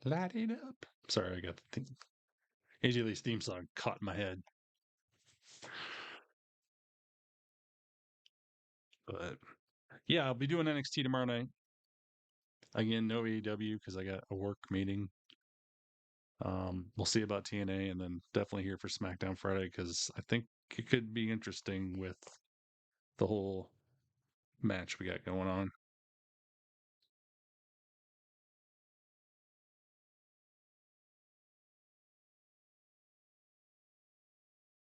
Light it up. Sorry, I got the theme. AJ Lee's theme song caught in my head. But yeah, I'll be doing NXT tomorrow night. Again, no AEW because I got a work meeting. We'll see about TNA, and then definitely here for SmackDown Friday because I think it could be interesting with the whole match we got going on.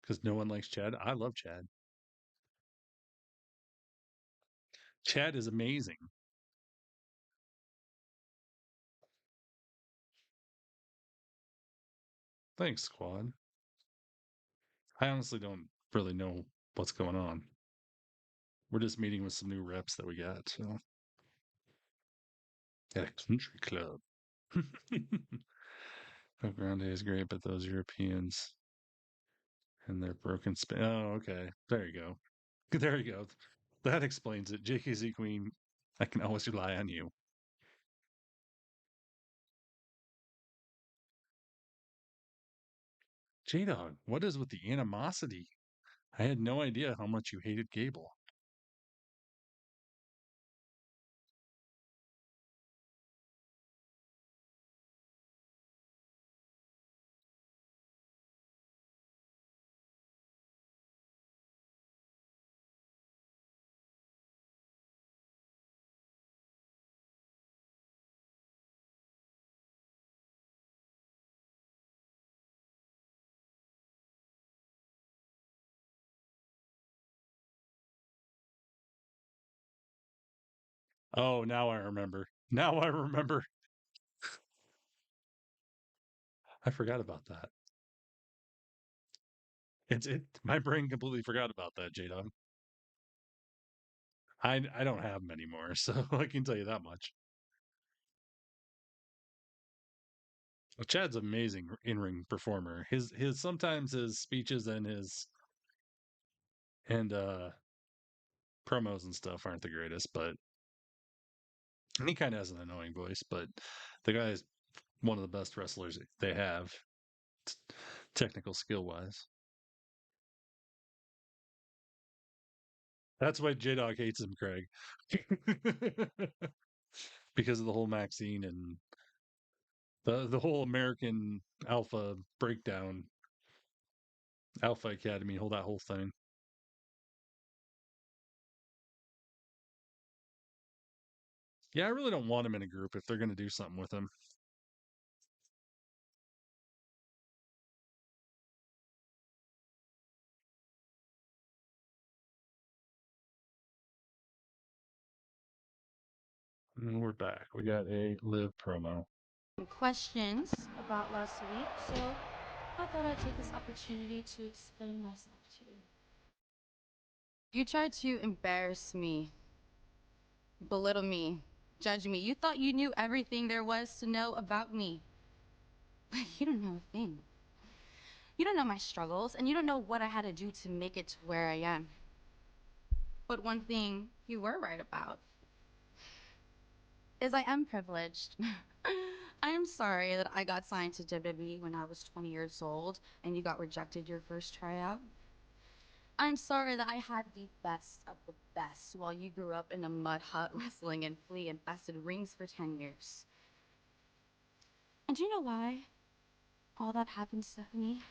Because no one likes Chad. I love Chad. Chad is amazing. Thanks, squad. I honestly don't really know what's going on. We're just meeting with some new reps that we got, so at a country club. Grande is great, but those Europeans and their broken spin. Oh, okay. There you go. There you go. That explains it. JKZ Queen, I can always rely on you. J-Dog, what is with the animosity? I had no idea how much you hated Gable. Oh, now I remember. Now I remember. I forgot about that. My brain completely forgot about that, J-Dog. I don't have them anymore, so I can tell you that much. Well, Chad's amazing in-ring performer. His sometimes his speeches and his promos and stuff aren't the greatest, but he kind of has an annoying voice. But the guy is one of the best wrestlers they have, technical skill wise. That's why J Dog hates him, Craig, because of the whole Maxine and the whole American Alpha breakdown, Alpha Academy, that whole thing. Yeah, I really don't want him in a group if they're going to do something with him. And we're back. We got a live promo. Questions about last week, so I thought I'd take this opportunity to explain myself to you. You tried to embarrass me, belittle me, judge me. You thought you knew everything there was to know about me. But you don't know a thing. You don't know my struggles, and you don't know what I had to do to make it to where I am. But one thing you were right about is I am privileged. I am sorry that I got signed to WWE when I was 20 years old and you got rejected your first tryout. I'm sorry that I had the best of the best while you grew up in a mud hut wrestling in flea-infested rings for 10 years. And do you know why all that happened, Stephanie?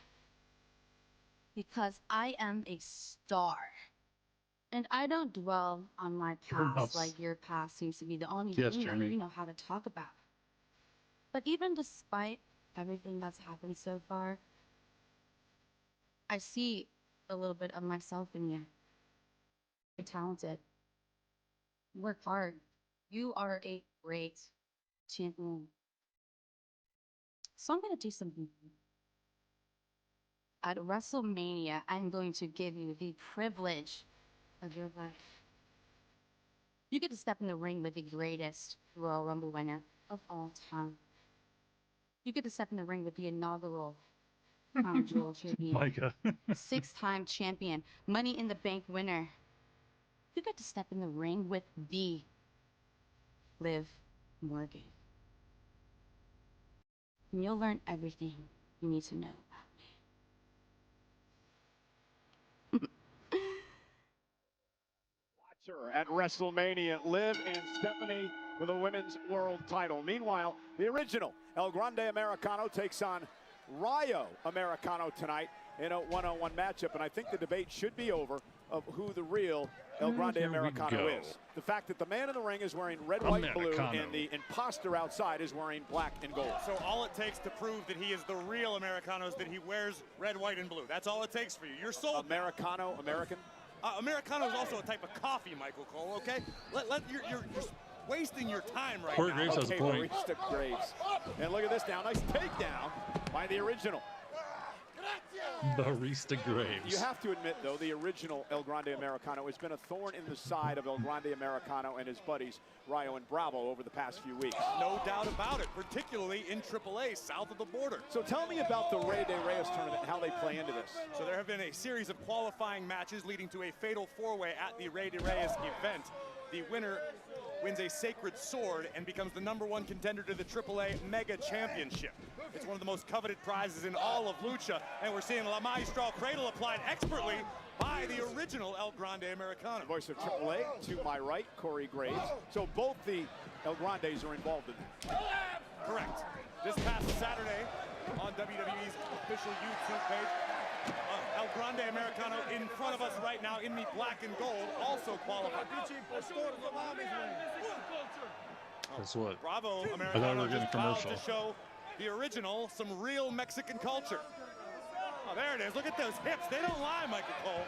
Because I am a star. And I don't dwell on my past like your past seems to be the only thing that you know how to talk about. But even despite everything that's happened so far, I see a little bit of myself in you. You're talented. Work hard. You are a great champion. So I'm going to do something. At WrestleMania, I'm going to give you the privilege of your life. You get to step in the ring with the greatest Royal Rumble winner of all time. You get to step in the ring with the inaugural Crown Jewel champion. Micah. 6-time champion, Money in the Bank winner. You get to step in the ring with the Liv Morgan. And you'll learn everything you need to know about me. Watcher at WrestleMania, Liv and Stephanie with a women's world title. Meanwhile, the original El Grande Americano takes on Rayo Americano tonight in a one-on-one matchup, and I think the debate should be over of who the real El Grande Americano is. The fact that the man in the ring is wearing red, white, blue, and the imposter outside is wearing black and gold. So all it takes to prove that he is the real Americano is that he wears red, white, and blue. That's all it takes for you. You're sold. Americano, American? Americano is also a type of coffee, Michael Cole, okay? You're just wasting your time right Poor now. Graves has a point. Barista Graves. And look at this now. Nice takedown by the original. Barista Graves. You have to admit, though, the original El Grande Americano has been a thorn in the side of El Grande Americano and his buddies, Rayo and Bravo, over the past few weeks. No doubt about it, particularly in AAA, south of the border. So tell me about the Rey de Reyes tournament and how they play into this. So there have been a series of qualifying matches leading to a fatal four-way at the Rey de Reyes event. The winner wins a sacred sword and becomes the #1 contender to the AAA Mega Championship. It's one of the most coveted prizes in all of Lucha, and we're seeing La Maestral Cradle applied expertly by the original El Grande Americano. Voice of AAA, to my right, Corey Graves. So both the El Grandes are involved in that. Correct. This past Saturday on WWE's official YouTube page, El Grande Americano in front of us right now in the black and gold also qualified. That's what? Bravo I thought we Americano were getting just vowed commercial. to show the original some real Mexican culture. Oh, there it is. Look at those hips. They don't lie, Michael Cole.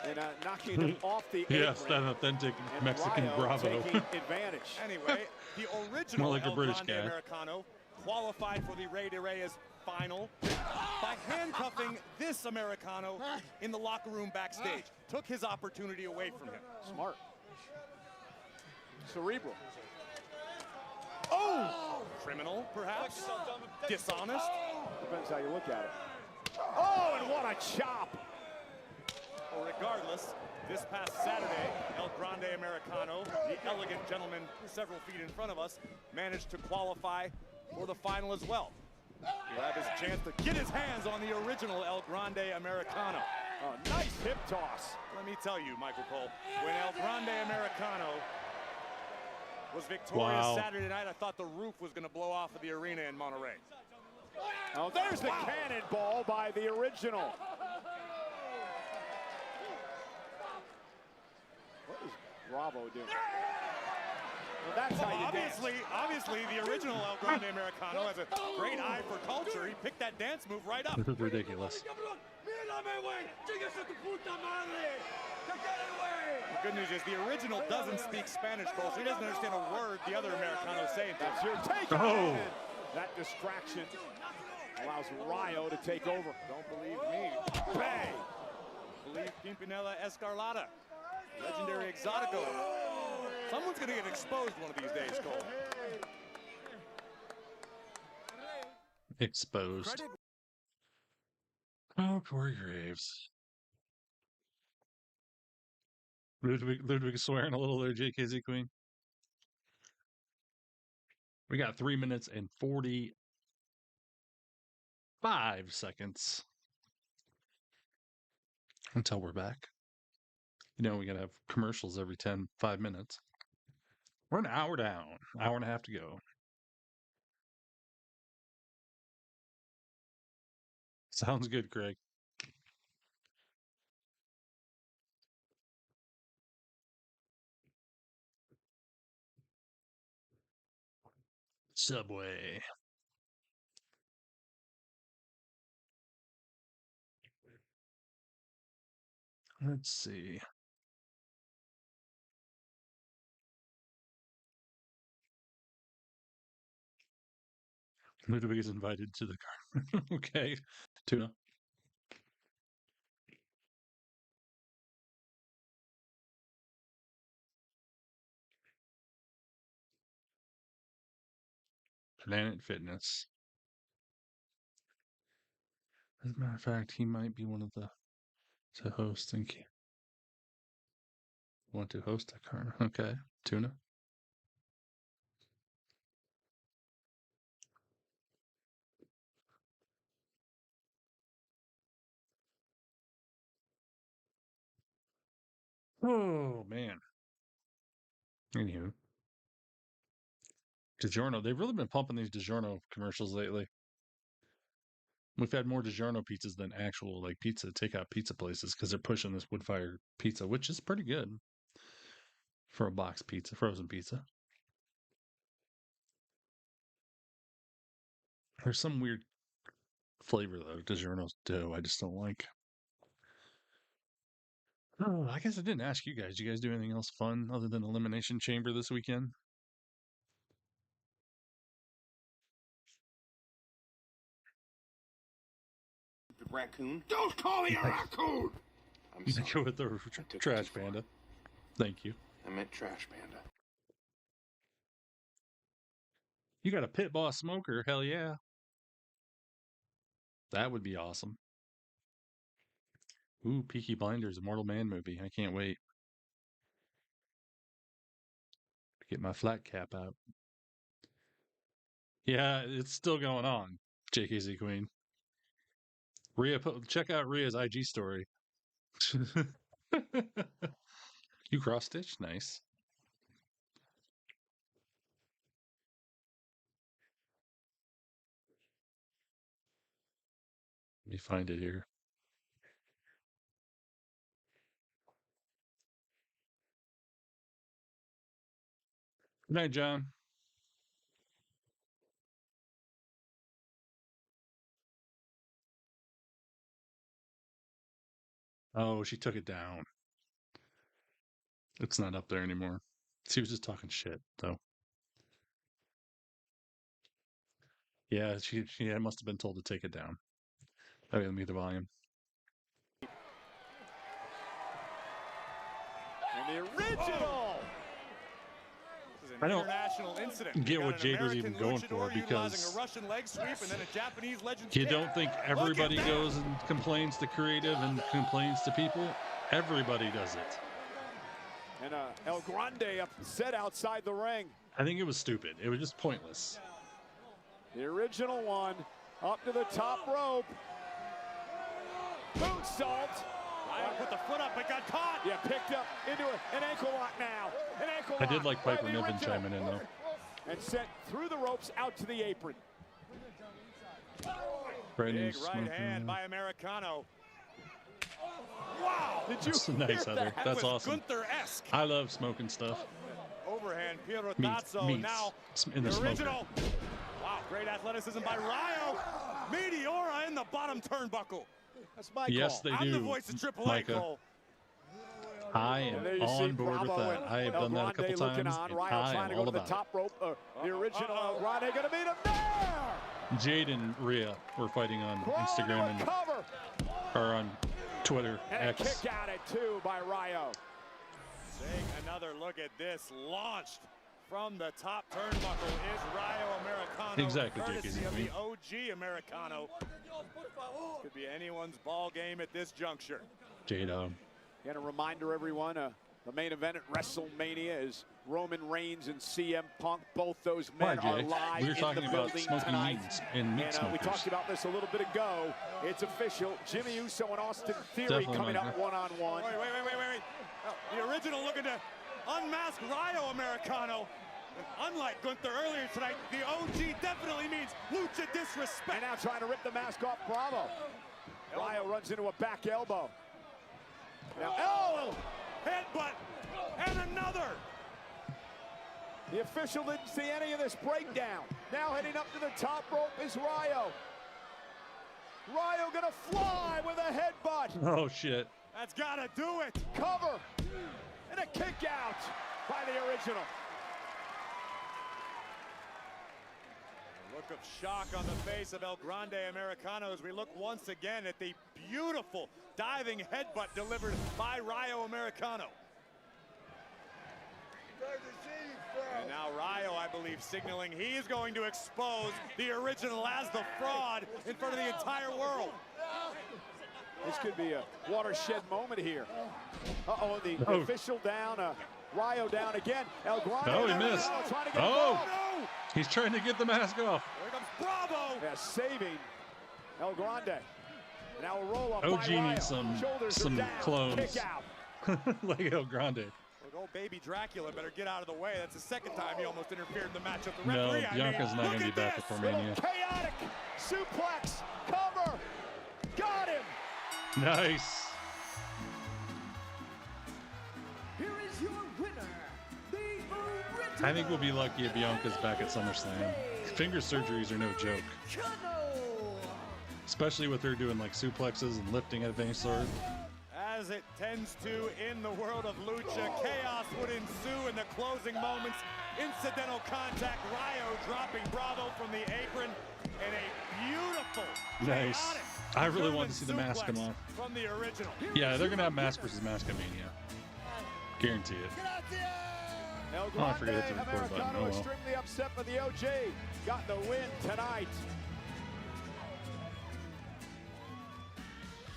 And knocking him off the Yes, apron. that authentic And Mexican Rayo Bravo. taking advantage. Anyway, the original More like a El British Grande guy. Americano qualified for the Rey de Reyes final by handcuffing this Americano in the locker room backstage. Took his opportunity away from him. Smart. Cerebral. Oh! Criminal, perhaps? Dishonest? Depends how you look at it. Oh, and what a chop! Well, regardless, this past Saturday, El Grande Americano, the elegant gentleman several feet in front of us, managed to qualify for the final as well. He'll have his chance to get his hands on the original El Grande Americano. Oh, nice hip toss. Let me tell you, Michael Cole, when El Grande Americano was victorious Saturday night, I thought the roof was going to blow off of the arena in Monterrey. Oh, there's the cannonball by the original. What is Bravo doing? Well, that's how you obviously, the original El Grande Americano has a great eye for culture. He picked that dance move right up. This is ridiculous. The good news is the original doesn't speak Spanish, Cole, so he doesn't understand a word the other Americano is saying. That's your take. Oh. That distraction allows Rayo to take over. Don't believe me. Bang! Believe Pimpinela Escarlata. Legendary Exotico. Someone's going to get exposed one of these days, Cole. Exposed. Oh, Corey Graves. Ludwig swearing a little there, JKZ Queen. We got 3 minutes and 45 seconds until we're back. You know, we got to have commercials every 5 minutes. We're an hour down, hour and a half to go. Sounds good, Craig. Subway. Let's see. Ludwig is invited to the car. Okay. Tuna. Planet Fitness. As a matter of fact, he might be one of the to host. Want to host a car? Okay. Tuna. Oh man. Anywho. DiGiorno. They've really been pumping these DiGiorno commercials lately. We've had more DiGiorno pizzas than actual like pizza takeout pizza places because they're pushing this wood fire pizza, which is pretty good for a box pizza, frozen pizza. There's some weird flavor though DiGiorno's do. I just don't like. Oh, I guess I didn't ask you guys. Did you guys do anything else fun other than Elimination Chamber this weekend? Raccoon. Don't call me a raccoon! I'm You sorry. go with the trash panda. Thank you. I meant trash panda. You got a pit boss smoker. Hell yeah. That would be awesome. Ooh, Peaky Blinders, a Mortal Man movie. I can't wait. Get my flat cap out. Yeah, it's still going on. JKZ Queen. Rhea, check out Rhea's IG story. You cross stitch? Nice. Let me find it here. Good night, John. Oh, she took it down. It's not up there anymore. She was just talking shit, though. Yeah, she must have been told to take it down. Okay, let me the volume. And the original. This is I an don't international incident. get You what got an Jade was even American going for luchador utilizing because a Russian leg sweep and then a Japanese legend's you kick. don't think everybody goes and complains to creative and complains to people? Everybody does it. And El Grande upset outside the ring. I think it was stupid. It was just pointless. The original one up to the top rope. Moonsault. Ryan put the foot up, but got caught. Yeah, picked up into an ankle lock now. An ankle I lock. did like Piper by the Niven original. chiming in, though. And sent through the ropes out to the apron. Brandon's Big right smoking. hand by Americano. Wow! Did you That's nice, hear Heather. that? That's was awesome. Gunther-esque. I love smoking stuff. Overhand, Piero Meats Tazzo now. in the smoker. Original. Wow, great athleticism by Ryo. Meteora in the bottom turnbuckle. That's my Yes, call. they I'm do, the voice of Triple A, Micah. Cole. I And there am you see on board with Bravo that. and I have El done that a couple Grande looking times, on. and Ryo I trying am to go all to the about top rope. The original El Grande going to beat him there. it. Jade and Rhea were fighting on Crawl Instagram into a and cover. or on Twitter And a X. kick at it too by Ryo. Take another look at this. Launched from the top turnbuckle is Ryo Americano. Exactly, courtesy JKZ. of the OG Americano. Could be anyone's ball game at this juncture. Jade, And a reminder, everyone, the main event at WrestleMania is Roman Reigns and CM Punk. Both those Why, men are Jay? live We were in talking the about building smoking tonight. meats and meat And we smokers. talked about this a little bit ago. It's official. Jimmy Uso and Austin Theory Definitely coming like up that. one-on-one. Wait. The original looking to unmask Rayo Americano. Unlike Gunther earlier tonight, the OG definitely means lucha disrespect. And now trying to rip the mask off Bravo. Rayo runs into a back elbow. Now, oh! Headbutt, and another. The official didn't see any of this breakdown. Now heading up to the top rope is Rayo. Rayo gonna fly with a headbutt. Oh, shit. That's gotta do it. Cover. And a kick out by the original. A look of shock on the face of El Grande Americano as we look once again at the beautiful diving headbutt delivered by Rayo Americano. And now Rayo, I believe, signaling he is going to expose the original as the fraud in front of the entire world. This could be a watershed moment here. Uh-oh, the Oh. official down, Rayo down again. El Grande. Oh, he missed. Trying to get Oh, involved. he's trying to get the mask off. Here comes Bravo. Yeah, saving El Grande. Now a roll up OG by Rayo. needs some Shoulders are down. clones. Kick out. Like El Grande. Look, old baby Dracula better get out of the way. That's the second time he almost interfered in the match with the No, referee. Bianca's not going to be back before Mania. Chaotic suplex. Cover. Got him. Nice. Here is your winner, the original. I think we'll be lucky if Bianca's back at SummerSlam. Finger surgeries are no joke. Especially with her doing like suplexes and lifting of any sort. As it tends to in the world of lucha, chaos would ensue in the closing moments. Incidental contact, Rayo dropping Bravo from the apron, and a beautiful, Nice. chaotic I really German want to see the mask come suplex off. from the original. Yeah, they're gonna have mask versus mask at Mania. Guarantee it. El Oh, I forgot to hit the record button. Americano Oh, well. extremely upset for the OG. Got the win tonight.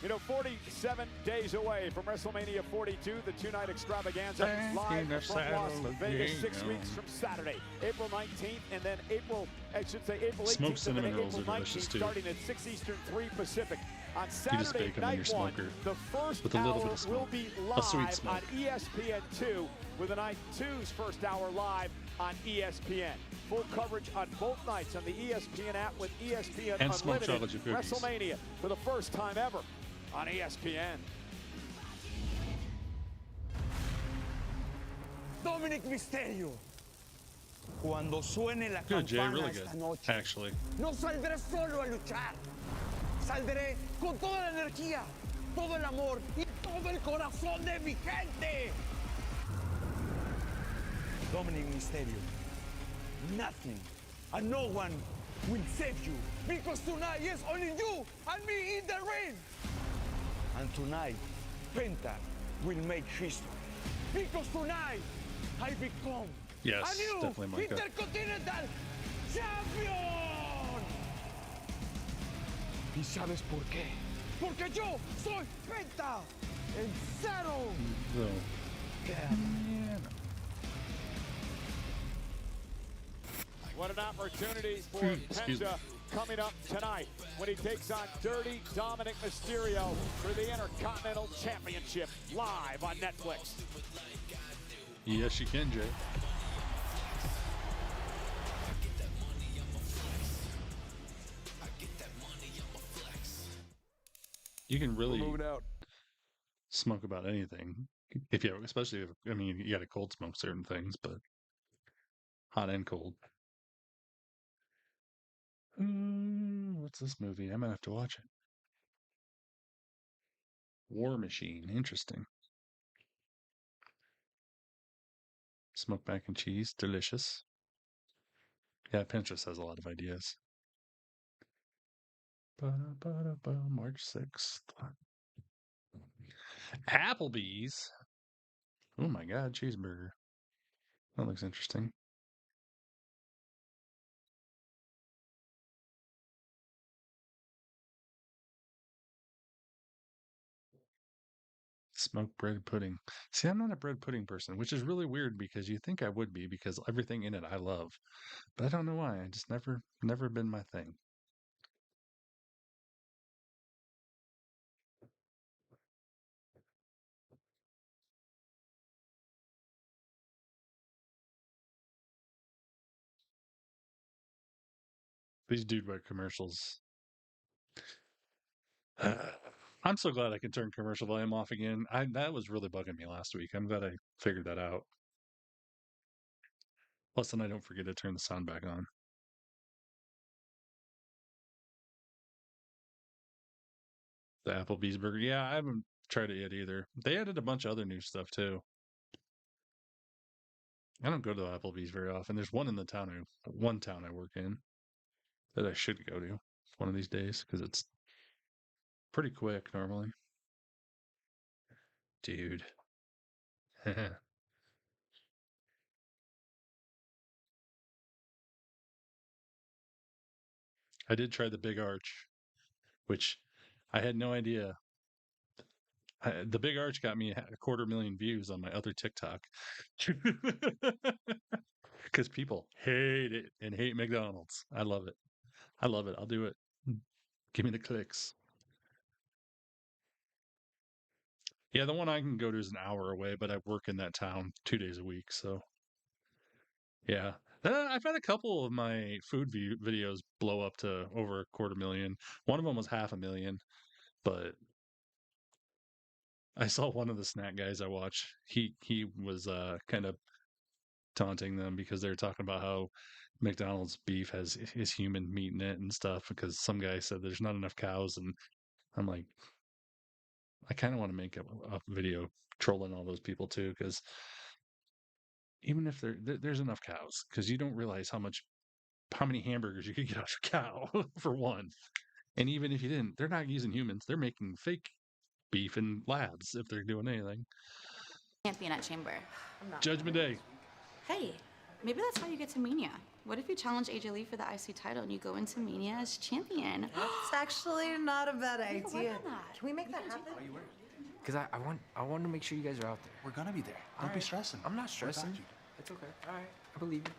You know, 47 days away from WrestleMania 42, the two-night extravaganza, live in the from Las saddle Vegas, 6 again. weeks from Saturday, April 19th, and then April 18th, Smoked cinnamon and then rolls April are delicious, 19th, too. starting at 6 Eastern, 3 Pacific. On You just Saturday, bake them in your night one, smoker the first with a little hour bit of will smoke. be A sweet live smoke. on ESPN2, with the night two's first hour live on ESPN. Full coverage on both nights on the ESPN app with ESPN And smoked Unlimited. chocolate chip cookies. WrestleMania for the first time ever on ESPN. Dominic Mysterio. Cuando suene la Good, Jay. campana Really esta good. noche, Actually. no saldré solo a luchar. Saldré con toda la energía, todo el amor y todo el corazón de mi gente. Dominic Mysterio, nothing and no one will save you because tonight is only you and me in the ring. And tonight, Penta will make history because tonight I become Yes, a new definitely Micah. Intercontinental Champion. ¿Y sabes por qué? Porque yo soy Penta, el cero. So, What an opportunity for Excuse me. Penta coming up tonight when he takes on Dirty Dominic Mysterio for the Intercontinental Championship live on Netflix. yes, you can, Jay. You can really smoke about anything if you, especially if, I mean, you got to cold smoke certain things, but hot and cold. What's this movie? I might have to watch it. War Machine. Interesting. Smoked mac and cheese. Delicious. Yeah, Pinterest has a lot of ideas. March 6th. Applebee's. Oh my God, cheeseburger. That looks interesting. Smoked bread pudding. See, I'm not a bread pudding person, which is really weird because you think I would be because everything in it I love. But I don't know why. I just never been my thing. These dude web commercials. I'm so glad I can turn commercial volume off again. That was really bugging me last week. I'm glad I figured that out. Plus, then I don't forget to turn the sound back on. The Applebee's burger. Yeah, I haven't tried it yet either. They added a bunch of other new stuff too. I don't go to the Applebee's very often. There's one town I work in that I should go to one of these days because it's pretty quick normally. Dude. I did try the Big Arch, which I had no idea. The Big Arch got me 250,000 views on my other TikTok. Because people hate it and hate McDonald's. I love it. I love it. I'll do it. Give me the clicks. Yeah, the one I can go to is an hour away, but I work in that town 2 days a week. So, yeah. I've had a couple of my food videos blow up to over 250,000. One of them was 500,000, but I saw one of the snack guys I watch. He was kind of taunting them because they were talking about how McDonald's beef is human meat in it and stuff because some guy said there's not enough cows, and I'm like, I kind of want to make a video trolling all those people too, because even if there's enough cows, because you don't realize how many hamburgers you could get off a cow for one, and even if you didn't, they're not using humans; they're making fake beef in labs if they're doing anything. Champion at Chamber. Judgment Day. Hey, maybe that's how you get to Mania. What if you challenge AJ Lee for the IC title and you go into Mania as champion? It's actually not a bad idea. Can we make that happen? Because I want to make sure you guys are out there. We're gonna be there. Don't be stressing. I'm not stressing. It's okay. All right, I believe you.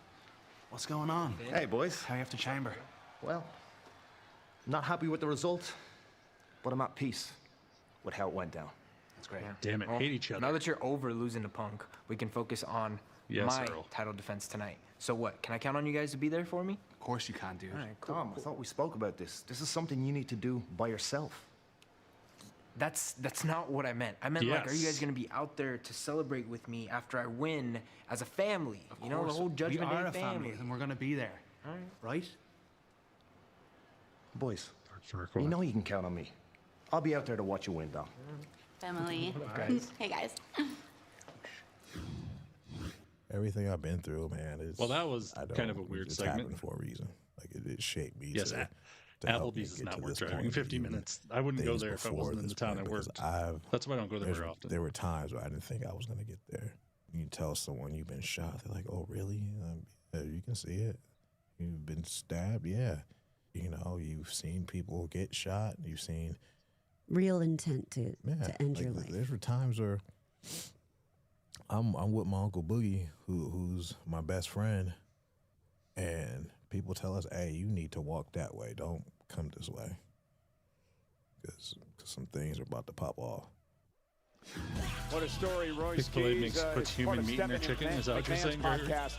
What's going on? Hey, boys. How you after Chamber? Well, not happy with the result, but I'm at peace with how it went down. That's great. Damn it, hate each other. Now that you're over losing to Punk, we can focus on my title defense tonight. So what? Can I count on you guys to be there for me? Of course you can, dude. All right, cool. Tom, I thought we spoke about this. This is something you need to do by yourself. That's not what I meant. I meant like, are you guys gonna be out there to celebrate with me after I win as a family? You know, the whole Judgment we are Day a family, and we're gonna be there. All right. Right? Boys, you know you can count on me. I'll be out there to watch you win, Dom. Family. Guys. Hey, guys. Everything I've been through, man, is that was kind of a weird segment happened for a reason. Like it shaped me. Yes, Applebee's is not worth driving 50 minutes. I wouldn't go there if I wasn't in the town I worked. That's why I don't go there very often. There were times where I didn't think I was going to get there. You tell someone you've been shot, they're like, "Oh, really?" Yeah, you can see it. You've been stabbed, yeah. You know, you've seen people get shot. You've seen real intent to end your life. There were times where I'm with my Uncle Boogie, who's my best friend, and people tell us, "Hey, you need to walk that way. Don't come this way, because some things are about to pop off." What a story, Royce Chick-fil-A Keys, puts human meat in their chicken. Is that what you're saying, Gregor? podcast.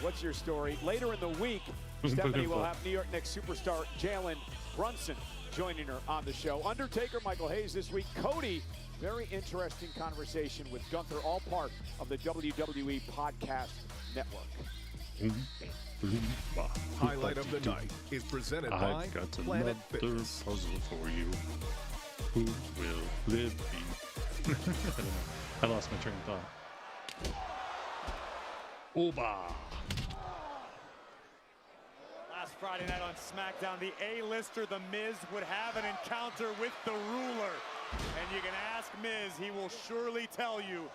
What's your story? Later in the week, Stephanie will have New York Knicks superstar Jalen Brunson joining her on the show. Undertaker, Michael Hayes this week. Cody, very interesting conversation with Gunther, all part of the WWE Podcast Network. Highlight of the night is presented by I've got Planet another Fitness. puzzle for you. Who will live be? I don't know. I lost my train of thought. Oba! Last Friday night on SmackDown, the A-lister, The Miz, would have an encounter with the Ruler. And you can ask Miz, he will surely tell you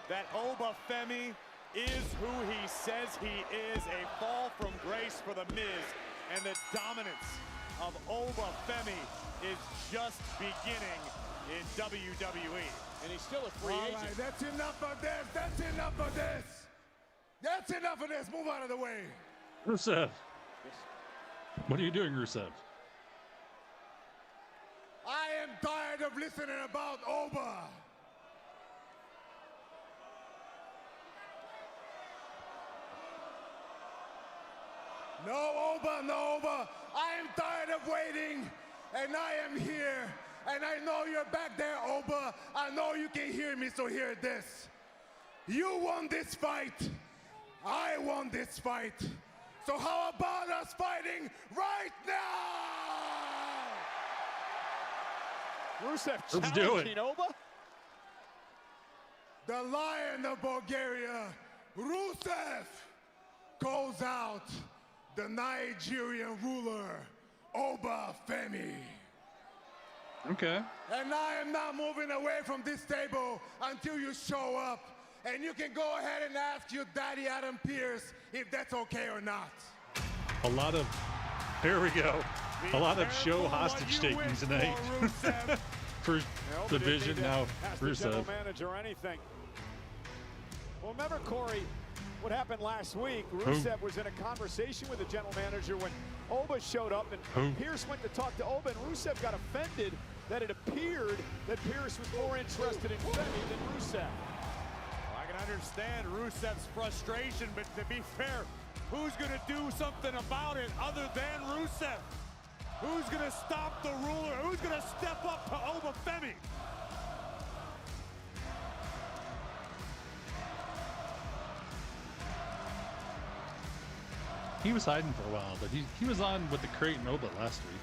that Oba Femi is who he says he is. A fall from grace for The Miz. And the dominance of Oba Femi is is just beginning in WWE. And he's still a free agent. All right, that's enough of this. That's enough of this. That's enough of this. Move out of the way. Rusev. What are you doing, Rusev? I am tired of listening about Oba. No Oba, no Oba. I am tired of waiting, and I am here. And I know you're back there, Oba. I know you can hear me, so hear this. You won this fight. I won this fight. So how about us fighting right now? Rusev Let's do it. Oba. The Lion of Bulgaria, Rusev, calls out the Nigerian ruler, Oba Femi. Okay. And I am not moving away from this table until you show up. And you can go ahead and ask your daddy, Adam Pearce, if that's okay or not. A lot of, here we go. A lot of show hostage taking tonight. For Division, now Rusev. Rusev. Manager or anything. Well, remember, Corey, what happened last week? Rusev was in a conversation with the general manager when Oba showed up, and Pearce went to talk to Oba, and Rusev got offended that it appeared that Pearce was more interested in Femi than Rusev. Well, I can understand Rusev's frustration, but to be fair, who's going to do something about it other than Rusev? Who's going to stop the ruler? Who's going to step up to Oba Femi? He was hiding for a while, but he was on with the Crate and Oba last week.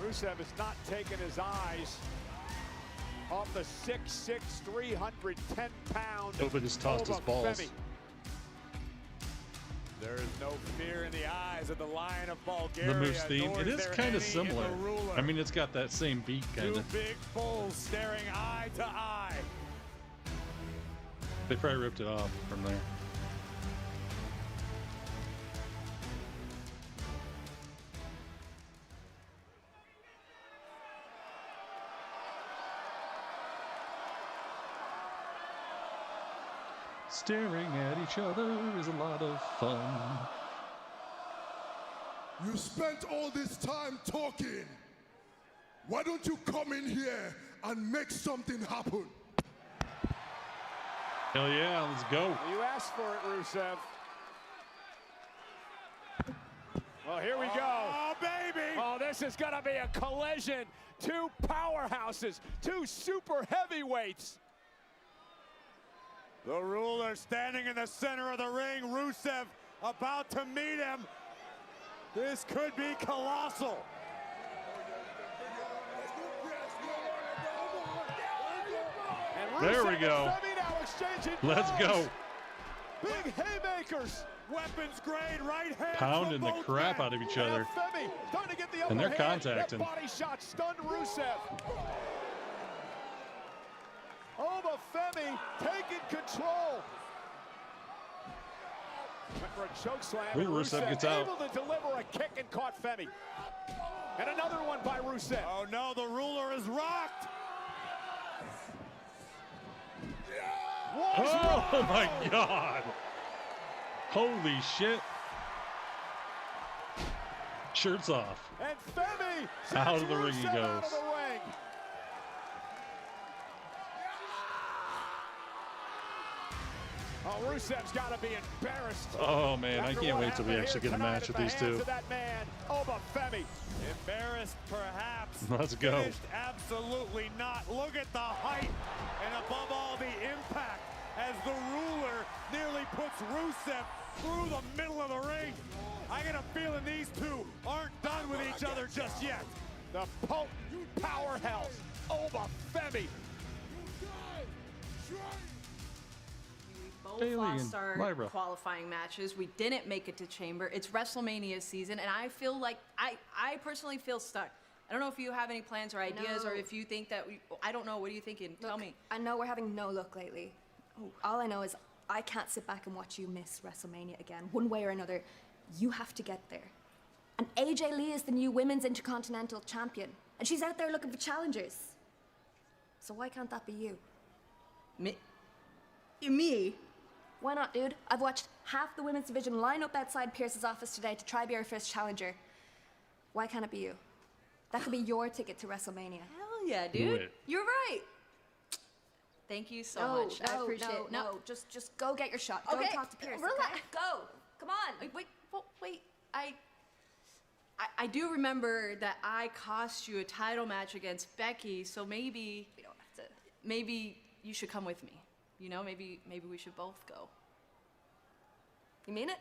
Rusev has not taken his eyes off the 6'6", 310-pound Oba just tossed his balls. Femi. There is no fear in the eyes of the Lion of Bulgaria. The Moose theme, nor it is there kind any of in similar. the ruler. I mean, it's got that same beat, kind Two of. big bulls staring eye to eye. They probably ripped it off from there. Staring at each other is a lot of fun. You spent all this time talking. Why don't you come in here and make something happen? Hell yeah, let's go. You asked for it, Rusev. Well, here we go. Oh, baby! Oh, this is going to be a collision. Two powerhouses, two super heavyweights. The ruler standing in the center of the ring. Rusev about to meet him. This could be colossal. And There Rusev we go. and Femi now exchanging Let's blows. go. Big haymakers. Weapons grade right hand. Pounding the crap out of each other. Femi starting to get the upper And they're hand. contacting. That body shot stunned Rusev. Oba Femi taking control. Went for a choke slam. Ooh, and Rusev gets out. able to deliver a kick and caught Femi. And another one by Rusev. Oh no, the ruler is rocked. Oh my God. Holy shit. Shirts off. And Femi Out of the ring he Rusev goes. out of the ring. Oh, Rusev's got to be embarrassed. Oh man, I After can't what wait till we happened actually here get a tonight match at with the these hands two. of that man, Oba Femi. Embarrassed, perhaps. Let's go. Finished, absolutely not. Look at the height and above all the impact as the ruler nearly puts Rusev through the middle of the ring. I get a feeling these two aren't done with each other just yet. The potent powerhouse, Oba Femi. Both Bailey lost and our Lyra. qualifying matches. We didn't make it to Chamber. It's WrestleMania season, and I feel like I personally feel stuck. I don't know if you have any plans or ideas, or No. if you think that I don't know. What are you thinking? Tell me. I know we're having no luck lately. All I know is I can't sit back and watch you miss WrestleMania again. One way or another, you have to get there. And AJ Lee is the new Women's Intercontinental Champion. And she's out there looking for challengers. So why can't that be you? Me? Why not, dude? I've watched half the women's division line up outside Pierce's office today to try be our first challenger. Why can't it be you? That could be your ticket to WrestleMania. Hell yeah, dude. You're right. Thank you so much. I appreciate it. No, just go get your shot. Go Okay, talk to Pierce. relax. Okay? Go. Come on. Wait. I do remember that I cost you a title match against Becky, so maybe We don't have to. maybe you should come with me. You know, maybe we should both go. You mean it?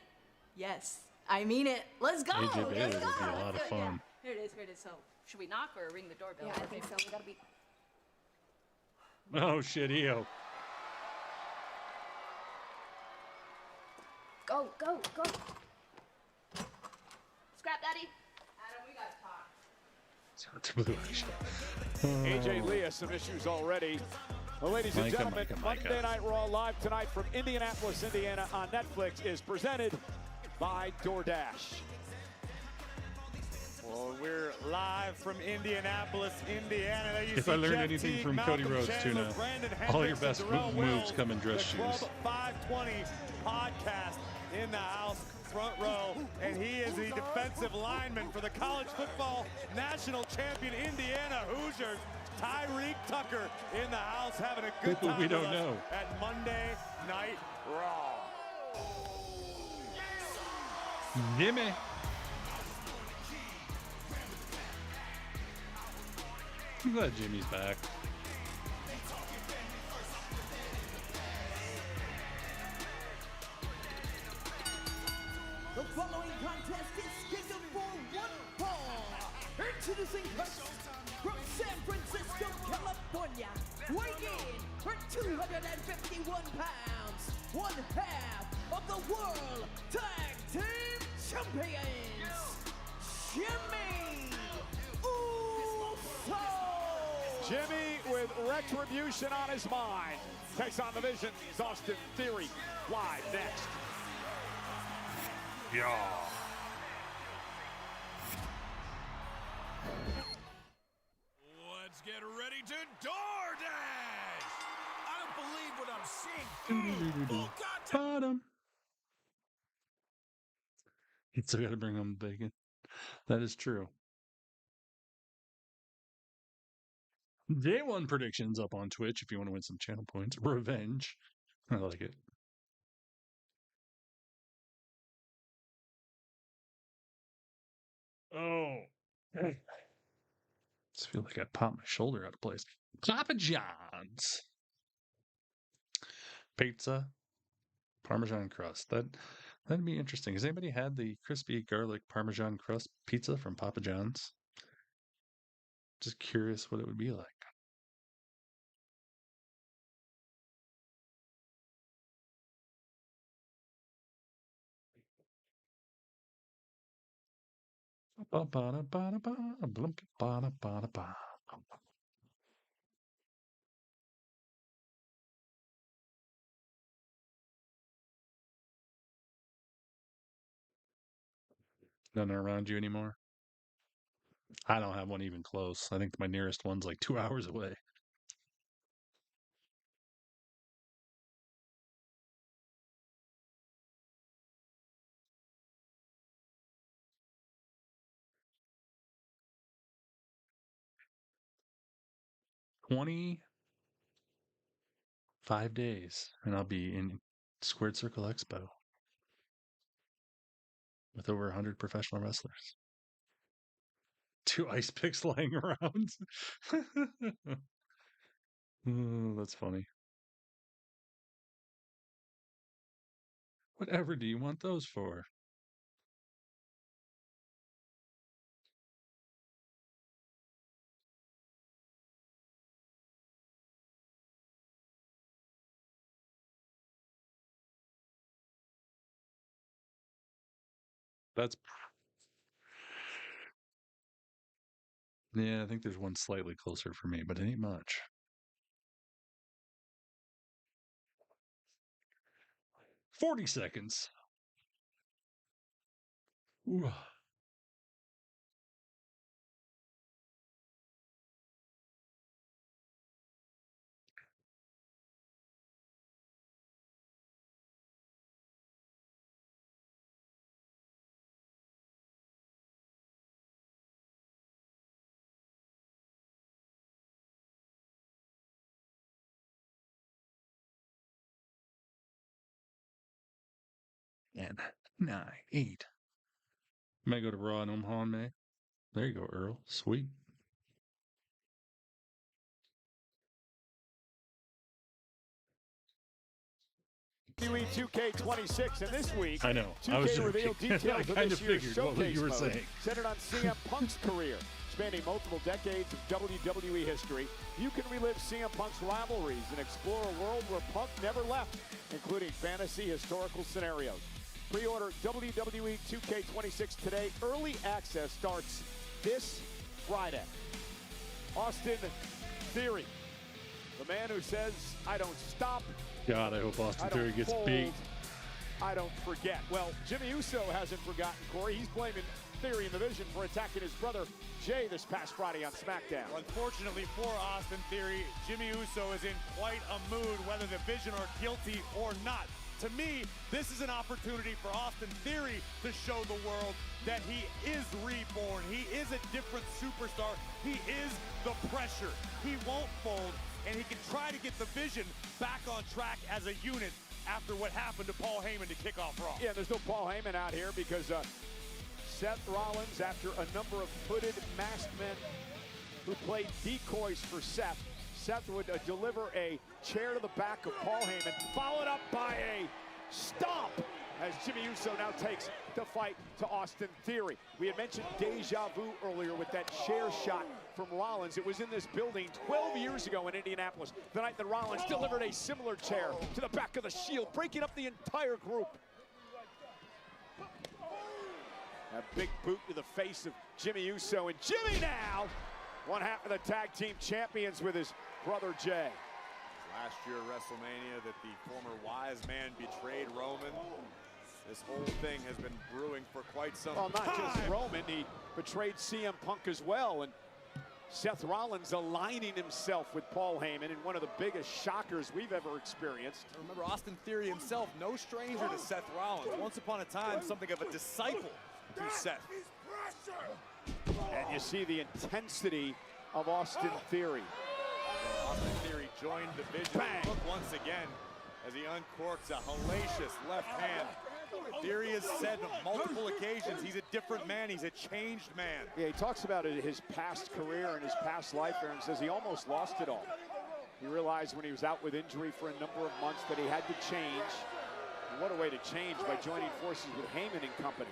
Yes, I mean it. Let's go. AJ Bailey Let's would go. be a lot of Yeah. fun. Here it is. So, should we knock or ring the doorbell? Yeah, I think so. We gotta be. Oh shit, EO. Go. Scrap Daddy. Adam, we gotta talk. AJ Lee has some issues already. Well, ladies and gentlemen, Monday Night Raw live tonight from Indianapolis, Indiana on Netflix is presented by DoorDash. Well, we're live from Indianapolis, Indiana. There you If see I learned Jeff anything Teague, from Cody Malcolm Rhodes, Chandler, Tuna, Brandon all your Hendricks, best and Darrell moves Wells. come in dress The shoes. Club 520 podcast in the house, front row, and he is the defensive lineman for the college football national champion Indiana Hoosiers. Tyreek Tucker in the house having a good People time we don't with us know. at Monday Night Raw. Gimme. I'm glad Jimmy's back. The following contest is scheduled for one fall. Introducing first, from San Francisco, California, weighing in for 251 pounds, one half of the World Tag Team Champions, Jimmy Uso. Jimmy with retribution on his mind takes on the Vision's Austin Theory. Live next. Yeah. Let's get ready to DoorDash! I don't believe what I'm seeing. Full contact. Bottom. He's still got to bring home bacon. That is true. Day one predictions up on Twitch if you want to win some channel points. Revenge. I like it. Oh. I just feel like I popped my shoulder out of place. Papa John's. Pizza. Parmesan crust. That'd be interesting. Has anybody had the crispy garlic Parmesan crust pizza from Papa John's? Just curious what it would be like. None around you anymore? I don't have one even close. I think my nearest one's like 2 hours away. $25 days, and I'll be in Squared Circle Expo with over 100 professional wrestlers. 2 ice picks lying around. Oh, that's funny. Whatever do you want those for? That's yeah, I think there's one slightly closer for me, but it ain't much. 40 seconds. Ooh. 10, 9, 8. May go to Raw in Omaha in May. There you go, Earl. Sweet. WWE 2K26, and this week, I know. 2K I was revealed joking. details I of kind this of year's figured what showcase you were mode, saying. centered on CM Punk's career. Spanning multiple decades of WWE history, you can relive CM Punk's rivalries and explore a world where Punk never left, including fantasy historical scenarios. Pre-order WWE 2K26 today. Early access starts this Friday. Austin Theory, the man who says, I don't stop. God, I hope Austin I don't Theory gets fold, beat. I don't forget. Well, Jimmy Uso hasn't forgotten, Corey. He's blaming Theory in the Vision for attacking his brother Jay this past Friday on SmackDown. Unfortunately for Austin Theory, Jimmy Uso is in quite a mood, whether the Vision are guilty or not. To me, this is an opportunity for Austin Theory to show the world that he is reborn. He is a different superstar. He is the pressure. He won't fold, and he can try to get the Vision back on track as a unit after what happened to Paul Heyman to kick off Raw. Yeah, there's no Paul Heyman out here because Seth Rollins, after a number of hooded masked men who played decoys for Seth, Seth would deliver a chair to the back of Paul Heyman, followed up by a stomp as Jimmy Uso now takes the fight to Austin Theory. We had mentioned deja vu earlier with that chair shot from Rollins. It was in this building 12 years ago in Indianapolis, the night that Rollins delivered a similar chair to the back of the Shield, breaking up the entire group. A big boot to the face of Jimmy Uso, and Jimmy now one half of the tag team champions with his brother Jay. Last year at WrestleMania that the former wise man betrayed Roman. This whole thing has been brewing for quite some time. Well, not just Roman, he betrayed CM Punk as well, and Seth Rollins aligning himself with Paul Heyman in one of the biggest shockers we've ever experienced. Remember, Austin Theory himself, no stranger to Seth Rollins. Once upon a time, something of a disciple to Seth. And you see the intensity of Austin Theory. Austin Theory joined the Vision once again as he uncorks a hellacious left hand. Theory has said on multiple occasions he's a different man, he's a changed man. Yeah, he talks about his past career and his past life there and says he almost lost it all. He realized when he was out with injury for a number of months that he had to change. And what a way to change by joining forces with Heyman and company.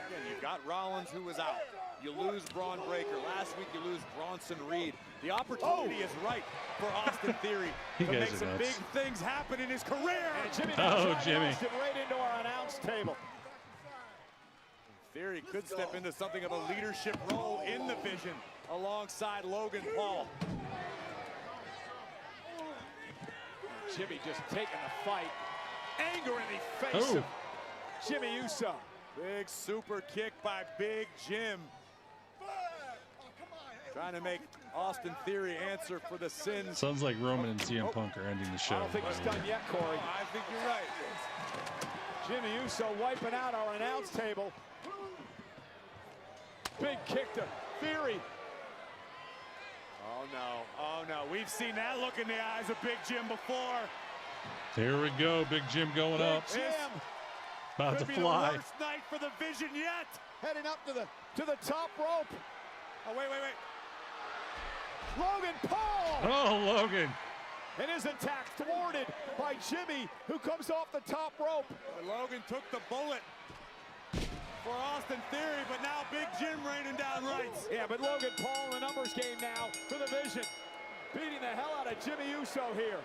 Again, you've got Rollins who was out. You lose Braun Breaker. Last week you lose Bronson Reed. The opportunity is right for Austin Theory to make some big things happen in his career. And Jimmy Jimmy. Right into our announce table. Theory could step into something of a leadership role in the Vision alongside Logan Paul. Jimmy just taking the fight. Anger in the face of Jimmy Uso. Big super kick by Big Jim. Trying to make Austin Theory answer for the sins. Sounds like Roman and CM Punk are ending the show. I don't think it's done yet, Corey. I think you're right. Jimmy Uso wiping out our announce table. Big kick to Theory. Oh no, oh no. We've seen that look in the eyes of Big Jim before. Here we go, Big Jim going up. Jim. About to Could be fly. the worst night for the Vision yet. Heading up to the top rope. Oh, wait. Logan Paul! Oh, Logan. And his attack thwarted by Jimmy, who comes off the top rope. But Logan took the bullet for Austin Theory, but now Big Jim raining down rights. Yeah, but Logan Paul in the numbers game now for the Vision. Beating the hell out of Jimmy Uso here.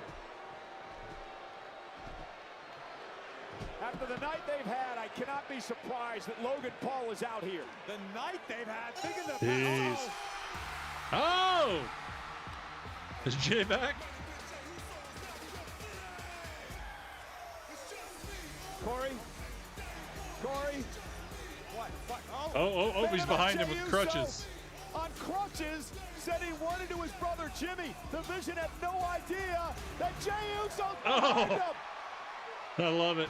After the night they've had, I cannot be surprised that Logan Paul is out here. The night they've had, think of the Jeez. Oh! Is Jay back? Corey? What? Oh, he's behind him with crutches. On crutches, said he wanted to his brother Jimmy. The Vision had no idea that Jey Uso behind him. I love it.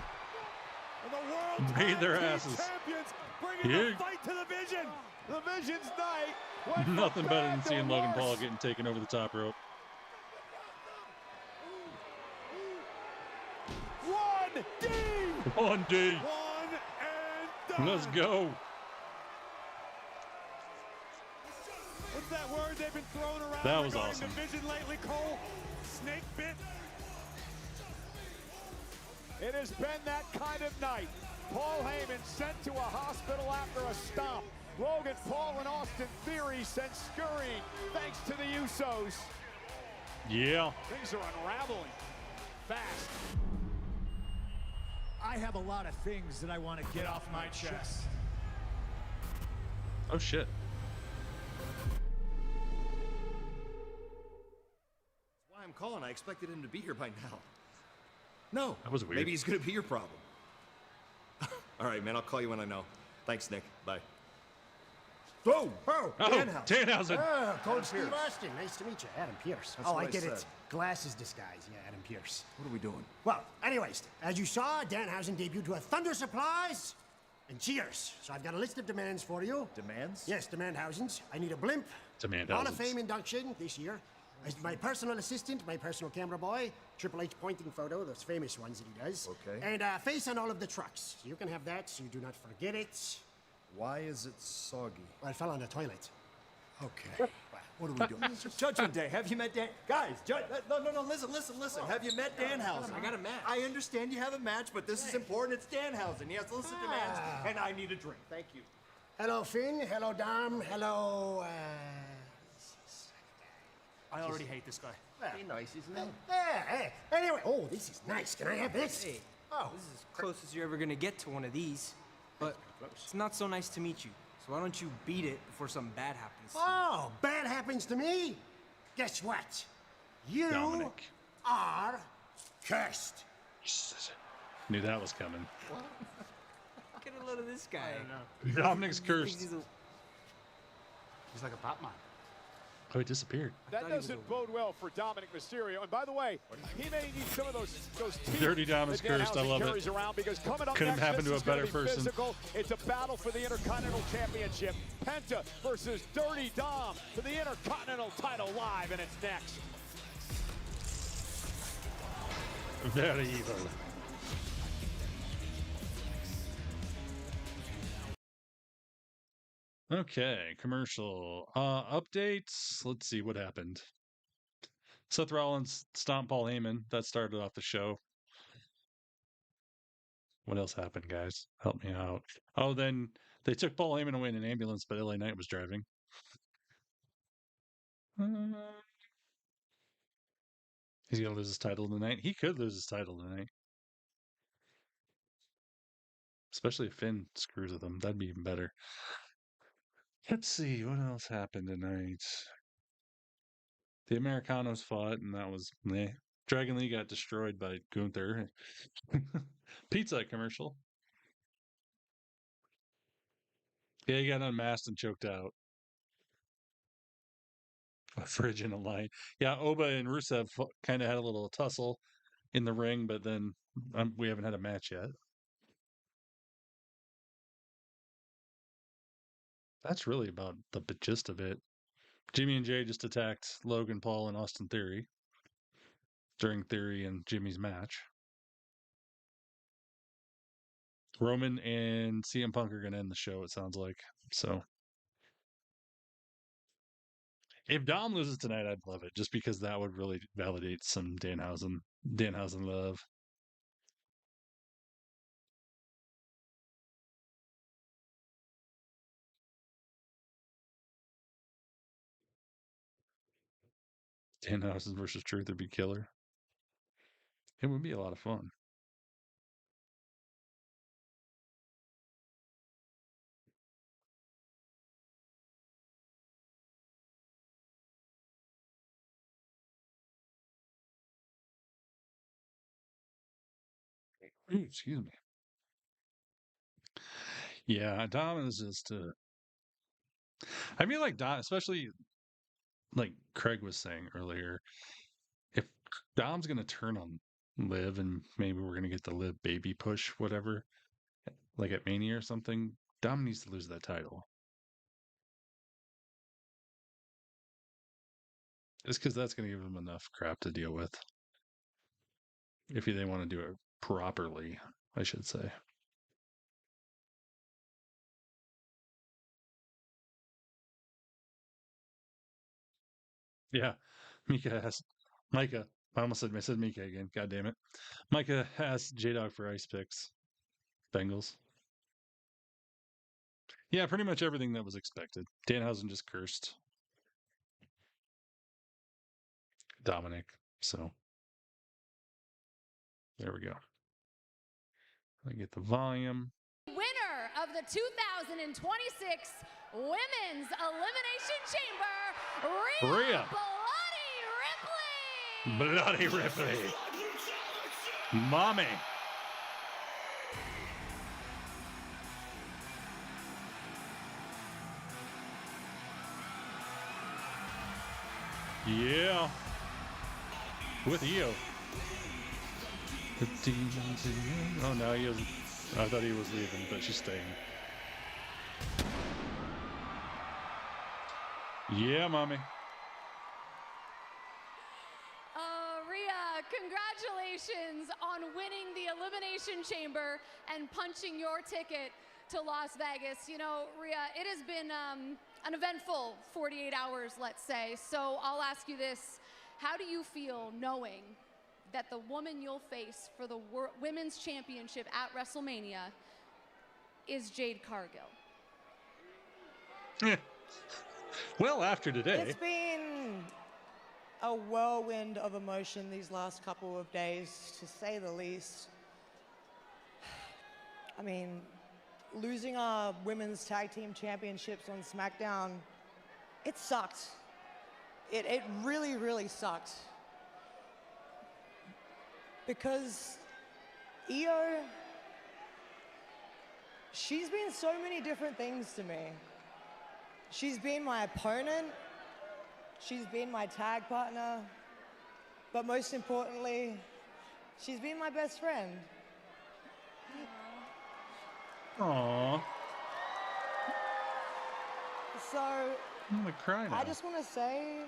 And the world Made their asses. champions bringing the fight to the Vision. The Vision's night went from Nothing better than bad to seeing Logan worse. Paul getting taken over the top rope. 1D! 1D. 1 Let's go. What's that word they've been throwing around That was regarding awesome. division lately, Cole? Snake bit? It has been that kind of night. Paul Heyman sent to a hospital after a stomp. Logan Paul and Austin Theory sent scurrying thanks to the Usos. Yeah. Things are unraveling fast. I have a lot of things that I want to get off my chest. Oh, shit. That's why I'm calling. I expected him to be here by now. No. That was weird. Maybe he's going to be your problem. All right, man. I'll call you when I know. Thanks, Nick. Bye. Oh, Danhausen. Danhausen. Coach Steve Austin. Nice to meet you. Adam Pierce. That's what I I get it. said. Glasses disguise. Yeah, Adam Pierce. What are we doing? Well, anyways, as you saw, Danhausen debuted to a thunderous applause and cheers. So I've got a list of demands for you. Demands? Yes, Demandhausens. I need a blimp. Hall of Fame induction this year. As my personal assistant, my personal camera boy, Triple H pointing photo, those famous ones that he does. Okay. And face on all of the trucks. You can have that so you do not forget it. Why is it soggy? Well, I fell on the toilet. Okay. What are we doing? Judgment Day. Have you met Dan? Guys, no, listen. Have you met Danhausen? I got a match. I understand you have a match, but this is important. It's Danhausen. He has to listen to demands, and I need a drink. Thank you. Hello, Finn. Hello, Dom. Hello, I already hate this guy. Be nice, isn't it? Yeah. Anyway, oh, this is nice. Can I have this? Hey, Oh, this is as close as you're ever gonna get to one of these. But it's not so nice to meet you. So why don't you beat it before something bad happens? Oh, bad happens to me? Guess what? You Dominic. are cursed. Knew that was coming. Get a load of this guy. Dominic's cursed. He's like a pop mine. Oh, he disappeared. That doesn't bode well for Dominic Mysterio. And by the way, he may need some of those teeth Dirty Dom is that cursed. I Danhausen love carries it. around, because coming up Couldn't next, happen this to a is gonna better be person. Physical. It's a battle for the Intercontinental Championship. Penta versus Dirty Dom for the Intercontinental title, live, and it's next. Very evil. Okay, commercial. Updates. Let's see what happened. Seth Rollins stomped Paul Heyman. That started off the show. What else happened, guys? Help me out. Oh, then they took Paul Heyman away in an ambulance, but LA Knight was driving. He's gonna lose his title tonight. He could lose his title tonight. Especially if Finn screws with him. That'd be even better. Let's see, what else happened tonight? The Americanos fought, and that was meh. Dragon Lee got destroyed by Gunther. Pizza commercial. Yeah, he got unmasked and choked out. A fridge in a line. Yeah, Oba and Rusev kind of had a little tussle in the ring, but then we haven't had a match yet. That's really about the gist of it. Jimmy and Jay just attacked Logan Paul and Austin Theory during Theory and Jimmy's match. Roman and CM Punk are going to end the show, it sounds like. So if Dom loses tonight, I'd love it, just because that would really validate some Danhausen love. Danhausen versus Truth would be killer. It would be a lot of fun. Ooh, excuse me. Yeah, Dom is just I mean, like Dom, especially like Craig was saying earlier, if Dom's gonna turn on Liv and maybe we're gonna get the Liv baby push, whatever, like at Mania or something, Dom needs to lose that title. Just because that's gonna give him enough crap to deal with. If they want to do it properly, I should say. Yeah. Micah. I almost said Mika again. God damn it. Micah has J-Dog for ice picks. Bengals. Yeah, pretty much everything that was expected. Danhausen just cursed Dominic. So there we go. I get the volume. Winner of the 2026 Women's Elimination Chamber, Rhea Bloody Ripley. Mommy. Yeah. With Io. The demons in you. Oh, no, he isn't. I thought he was leaving, but she's staying. Yeah, mommy. Rhea, congratulations on winning the Elimination Chamber and punching your ticket to Las Vegas. You know, Rhea, it has been an eventful 48 hours, let's say. So I'll ask you this. How do you feel knowing that the woman you'll face for the Women's Championship at WrestleMania is Jade Cargill? Well, after today. It's been a whirlwind of emotion these last couple of days, to say the least. I mean, losing our women's tag team championships on SmackDown, it sucked. It really, really sucked. Because Io, she's been so many different things to me. She's been my opponent, she's been my tag partner, but most importantly, she's been my best friend. Aww. So, I'm gonna cry now. I just want to say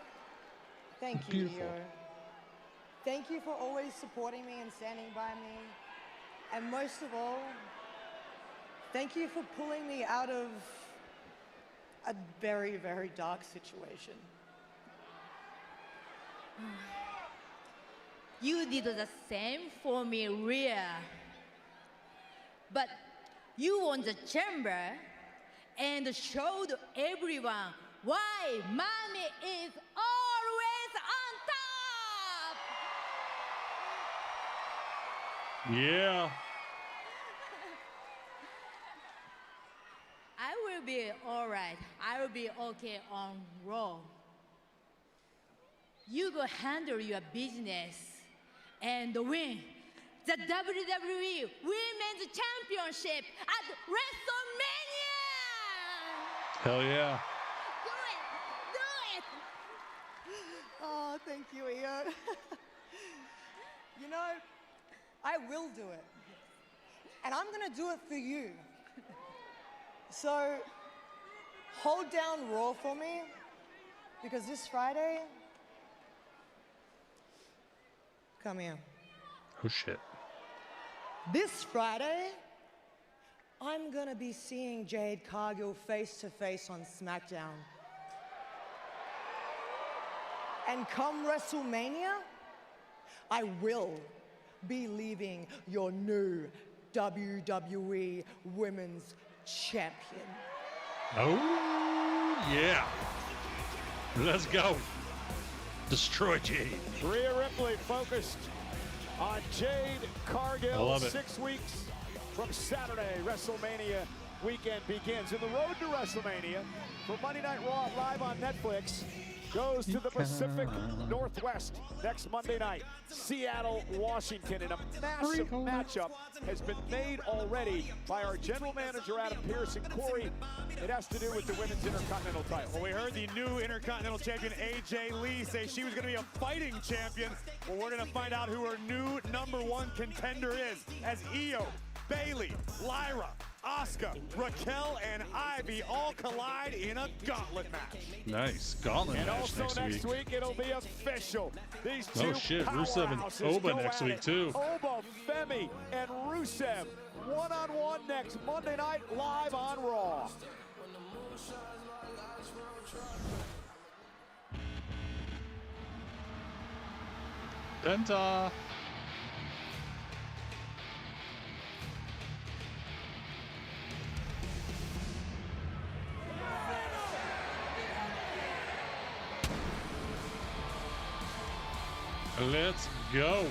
thank It's you, beautiful. Io. Thank you for always supporting me and standing by me. And most of all, thank you for pulling me out of a very, very dark situation. You did the same for me, Rhea. But you won the chamber and showed everyone why mommy is always on top. Yeah. I will be all right. I will be okay on Raw. You go handle your business and win the WWE Women's Championship at WrestleMania. Hell yeah. Do it! Oh, thank you, Io. You know, I will do it. And I'm gonna do it for you. So, hold down Raw for me, because this Friday, come here. Oh, shit. This Friday, I'm gonna be seeing Jade Cargill face to face on SmackDown. And come WrestleMania, I will be leaving your new WWE Women's Champion. Oh, yeah. Let's go. Destroy Jade. Rhea Ripley focused on Jade Cargill. I love it. 6 weeks from Saturday, WrestleMania weekend begins. And the road to WrestleMania for Monday Night Raw live on Netflix goes to the Pacific Northwest next Monday night. Seattle, Washington, and a massive matchup has been made already by our general manager, Adam Pearce, and Corey. It has to do with the Women's Intercontinental title. Well, we heard the new Intercontinental Champion, AJ Lee, say she was going to be a fighting champion. Well, we're going to find out who her new #1 contender is, as Io, Bayley, Lyra, Asuka, Raquel, and Ivy all collide in a gauntlet match. Nice. Gauntlet And match also next week. it'll be official. These two Oh, shit. Rusev and powerhouses Oba go next at week, it. too. Oba, Femi, and Rusev one-on-one next Monday night live on Raw. Penta. Let's go.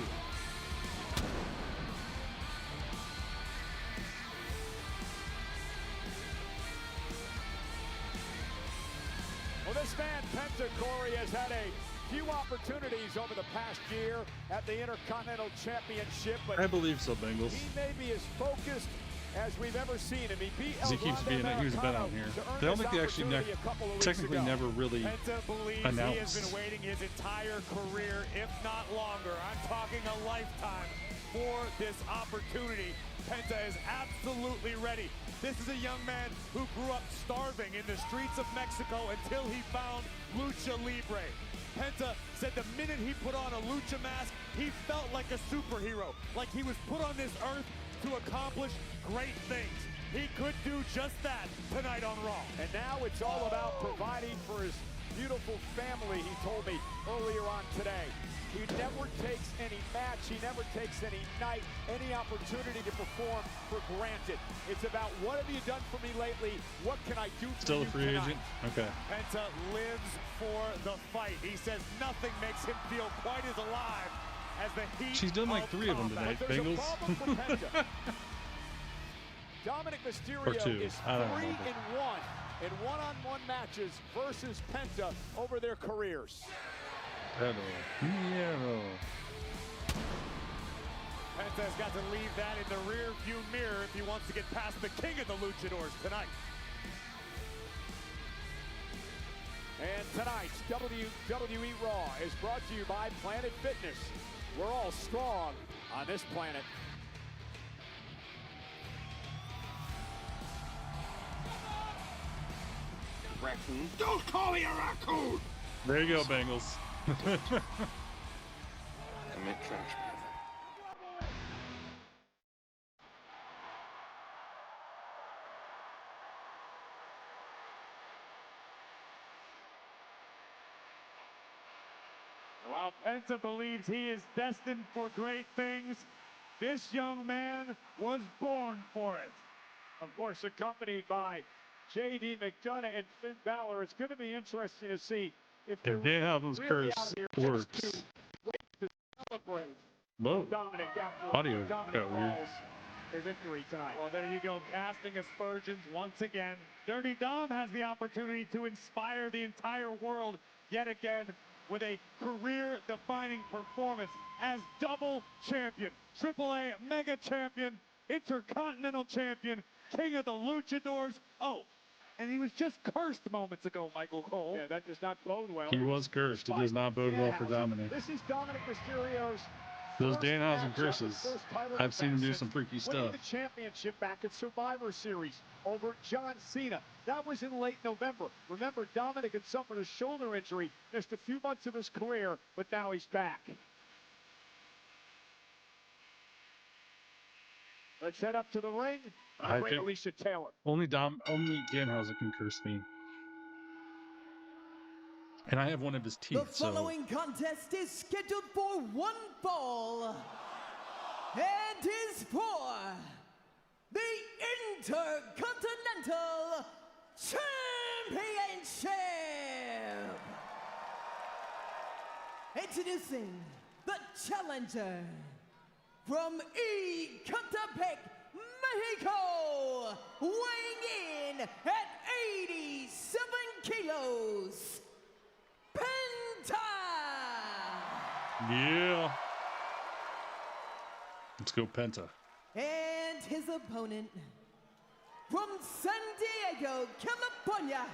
Well, this man, Penta, Corey, has had a few opportunities over the past year at the Intercontinental Championship, but I believe so, Bengals. he may be as focused as we've ever seen him. He beat He keeps being who's been on here. I don't think they actually technically never really Penta believes announced. he has been waiting his entire career, if not longer. I'm talking a lifetime for this opportunity. Penta is absolutely ready. This is a young man who grew up starving in the streets of Mexico until he found Lucha Libre. Penta said the minute he put on a lucha mask, he felt like a superhero, like he was put on this earth to accomplish great things. He could do just that tonight on Raw. And now it's all about providing for his beautiful family, he told me earlier on today. He never takes any match, he never takes any night, any opportunity to perform for granted. It's about what have you done for me lately? What can I do for Still you a free tonight? agent? Okay. Penta lives for the fight. He says nothing makes him feel quite as alive as the heat. She's done like 3 of them tonight, Bengals. Dominic Or Mysterio 2. is 3 I don't in remember. 1 in one-on-one matches versus Penta over their careers. Penta's got to leave that in the rear view mirror if he wants to get past the king of the luchadors tonight. And tonight's WWE RAW is brought to you by Planet Fitness. We're all strong on this planet. Raccoon. Don't call me a raccoon! There you go, Bengals. I meant trash. While Penta believes he is destined for great things, this young man was born for it. Of course, accompanied by J.D. McDonough and Finn Balor. It's going to be interesting to see if If Danhausen's really curse out here works. to celebrate Whoa. Dominic after Audio Dominic got weird. calls his victory tonight. Well, there you go, casting aspersions once again. Dirty Dom has the opportunity to inspire the entire world yet again with a career-defining performance as double champion, AAA Mega Champion, Intercontinental Champion, King of the Luchadors. Oh, and he was just cursed moments ago, Michael Cole. Yeah, that does not bode well. He was cursed. It does not bode well for Dominic. This is Dominic Mysterio's Those first Danhausen matchup, curses. his first title I've seen him do defense some freaky since winning stuff. the championship back at Survivor Series over John Cena. That was in late November. Remember, Dominic had suffered a shoulder injury, missed a few months of his career, but now he's back. Let's head up to the ring. I The great think Alicia Taylor. only Danhausen can curse me. And I have one of his The teeth, so following contest is scheduled for one fall and is for the Intercontinental Championship. Introducing the challenger from Ecatepec, Mexico, weighing in at 87 kilos, Penta! yeah. Let's go Penta. And his opponent from San Diego, California,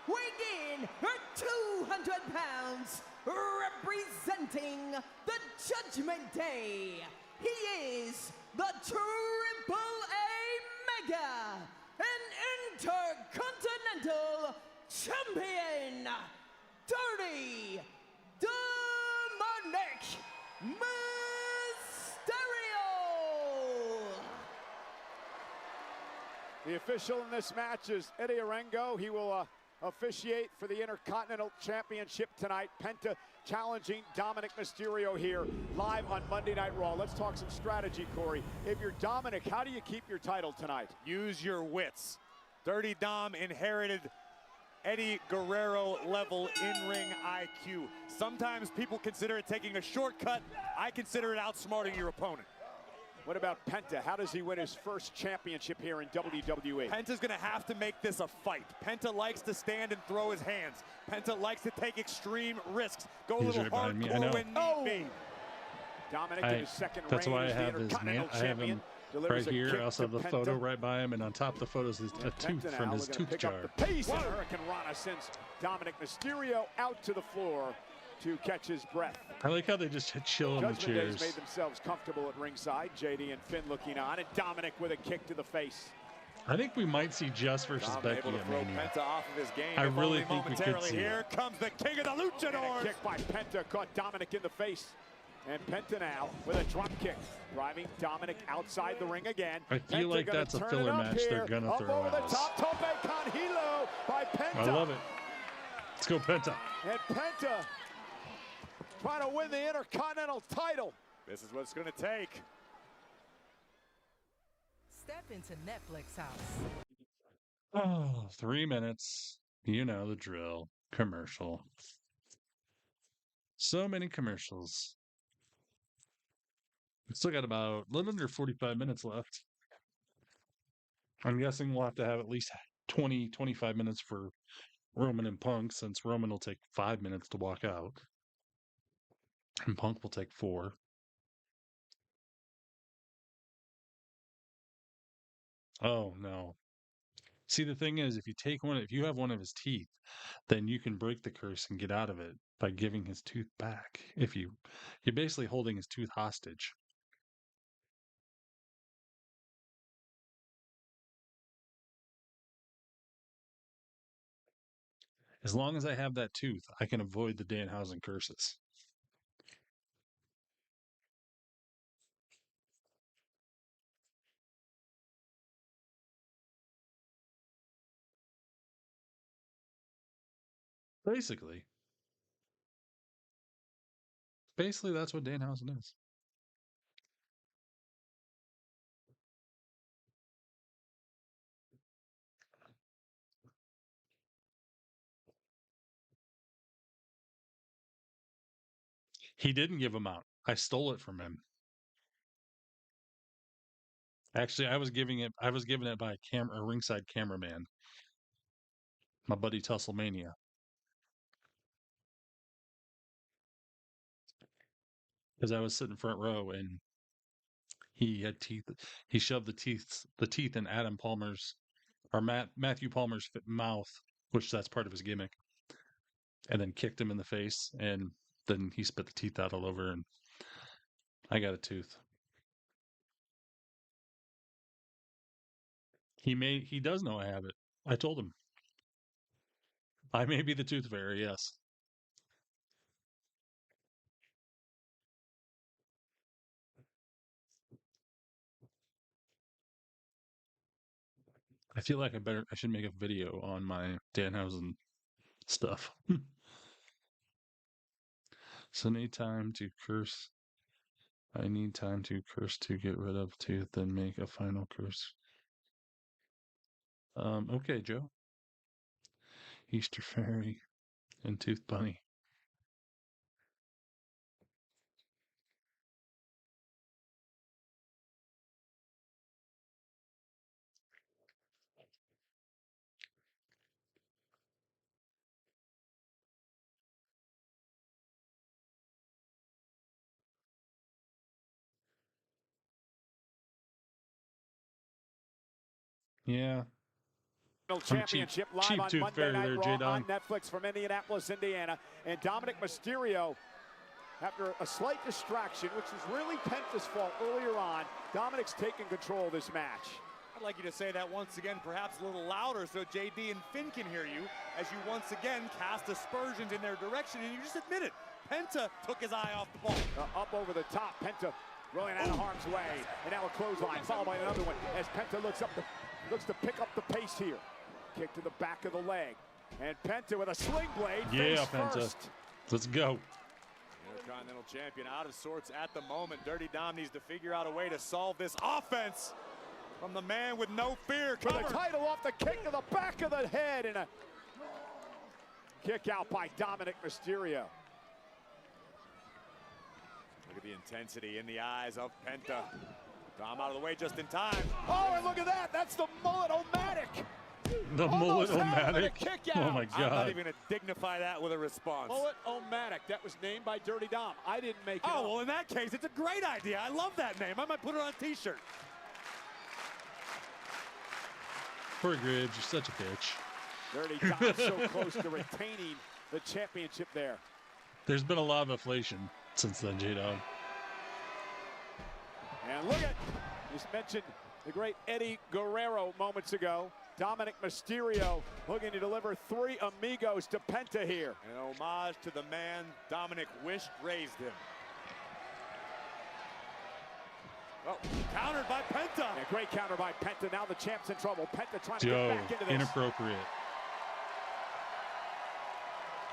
weighing in at 200 pounds, representing the Judgment Day. He is the Triple A Mega and Intercontinental Champion, Dirty Dominic Mysterio. The official in this match is Eddie Arango. He will officiate for the Intercontinental Championship tonight. Penta challenging Dominic Mysterio here live on Monday Night Raw. Let's talk some strategy, Corey. If you're Dominic, how do you keep your title tonight? Use your wits. Dirty Dom inherited Eddie Guerrero level in-ring IQ. Sometimes people consider it taking a shortcut. I consider it outsmarting your opponent. What about Penta? How does he win his first championship here in WWE? Penta's gonna have to make this a fight. Penta likes to stand and throw his hands. Penta likes to take extreme risks. Go a little hardcore when need be. Dominic in his second reign. That's why I as the have his Intercontinental I have him Champion. right Delivers a here. kick I also have to the Penta. photo right by him, and on top of the photo is a tooth from his tooth jar. Pick up the pace, and Hurricane Dominic Mysterio out to the floor to catch his breath. I like how they just chill on the Judgment Day's chairs. made themselves comfortable at ringside. JD and Finn looking on, and Dominic with a kick to the face. I think we might see Just versus Dom Becky able to at throw Mania. Penta off of his game. I if really only think we could momentarily. see Here it. comes the king of the luchadors. And a kick by Penta caught Dominic in the face. And Penta now with a drop kick, driving Dominic outside the ring again. I feel Penta like gonna that's a turn filler it up match they're here. gonna Up throw over the out. top, Tope con Hilo by Penta. I love it. Let's go Penta. And Penta trying to win the Intercontinental title. This is what it's going to take. Step into Netflix house. Oh, 3 minutes. You know the drill. Commercial. So many commercials. We still got about a little under 45 minutes left. I'm guessing we'll have to have at least 20, 25 minutes for Roman and Punk, since Roman will take 5 minutes to walk out. And Punk will take 4. Oh, no. See, the thing is, if you have one of his teeth, then you can break the curse and get out of it by giving his tooth back. You're basically holding his tooth hostage. As long as I have that tooth, I can avoid the Danhausen curses. Basically, that's what Danhausen is. He didn't give him out. I stole it from him. Actually, I was given it by a ringside cameraman. My buddy Tusslemania. Because I was sitting front row and he had teeth. He shoved the teeth in Adam Palmer's or Matthew Palmer's mouth, which that's part of his gimmick, and then kicked him in the face, and then he spit the teeth out all over, and I got a tooth. He does know I have it. I told him. I may be the tooth fairy, yes. I feel like I should make a video on my Danhausen stuff. So I need time to curse to get rid of tooth, then make a final curse. Okay, Joe. Easter Fairy and Tooth Bunny. Yeah. Championship live on Tooth Monday Fairy Night there, Raw J-Dog. on Netflix from Indianapolis, Indiana. And Dominic Mysterio, after a slight distraction, which was really Penta's fault earlier on, Dominic's taking control of this match. I'd like you to say that once again, perhaps a little louder, so JD and Finn can hear you, as you once again cast aspersions in their direction, and you just admit it. Penta took his eye off the ball. Up over the top, Penta rolling out of harm's way. And now a clothesline, followed by another one, as Penta looks to pick up the pace here. Kick to the back of the leg. And Penta with a sling blade. Yeah, face Penta. first. Let's go. Intercontinental champion out of sorts at the moment. Dirty Dom needs to figure out a way to solve this offense from the man with no fear. For the title off the kick to the back of the head and a kick out by Dominic Mysterio. Look at the intensity in the eyes of Penta. Dom out of the way just in time. Oh, and look at that. That's the mullet-o-matic. The mullet-o-matic. Oh my I'm not God. even going to dignify that with a response. Mullet-o-matic. That was named by Dirty Dom. I didn't make it up. Oh, well, in that case, it's a great idea. I love that name. I might put it on a t-shirt. Poor Gribbs, you're such a bitch. Dirty Dom so close to retaining the championship there. There's been a lot of inflation since then, J-Dog. And look at, just mentioned the great Eddie Guerrero moments ago. Dominic Mysterio looking to deliver 3 amigos to Penta here. An homage to the man Dominic wished raised him. Oh, countered by Penta. Yeah, great counter by Penta. Now the champ's in trouble. Penta trying to Joe, get back into this. inappropriate.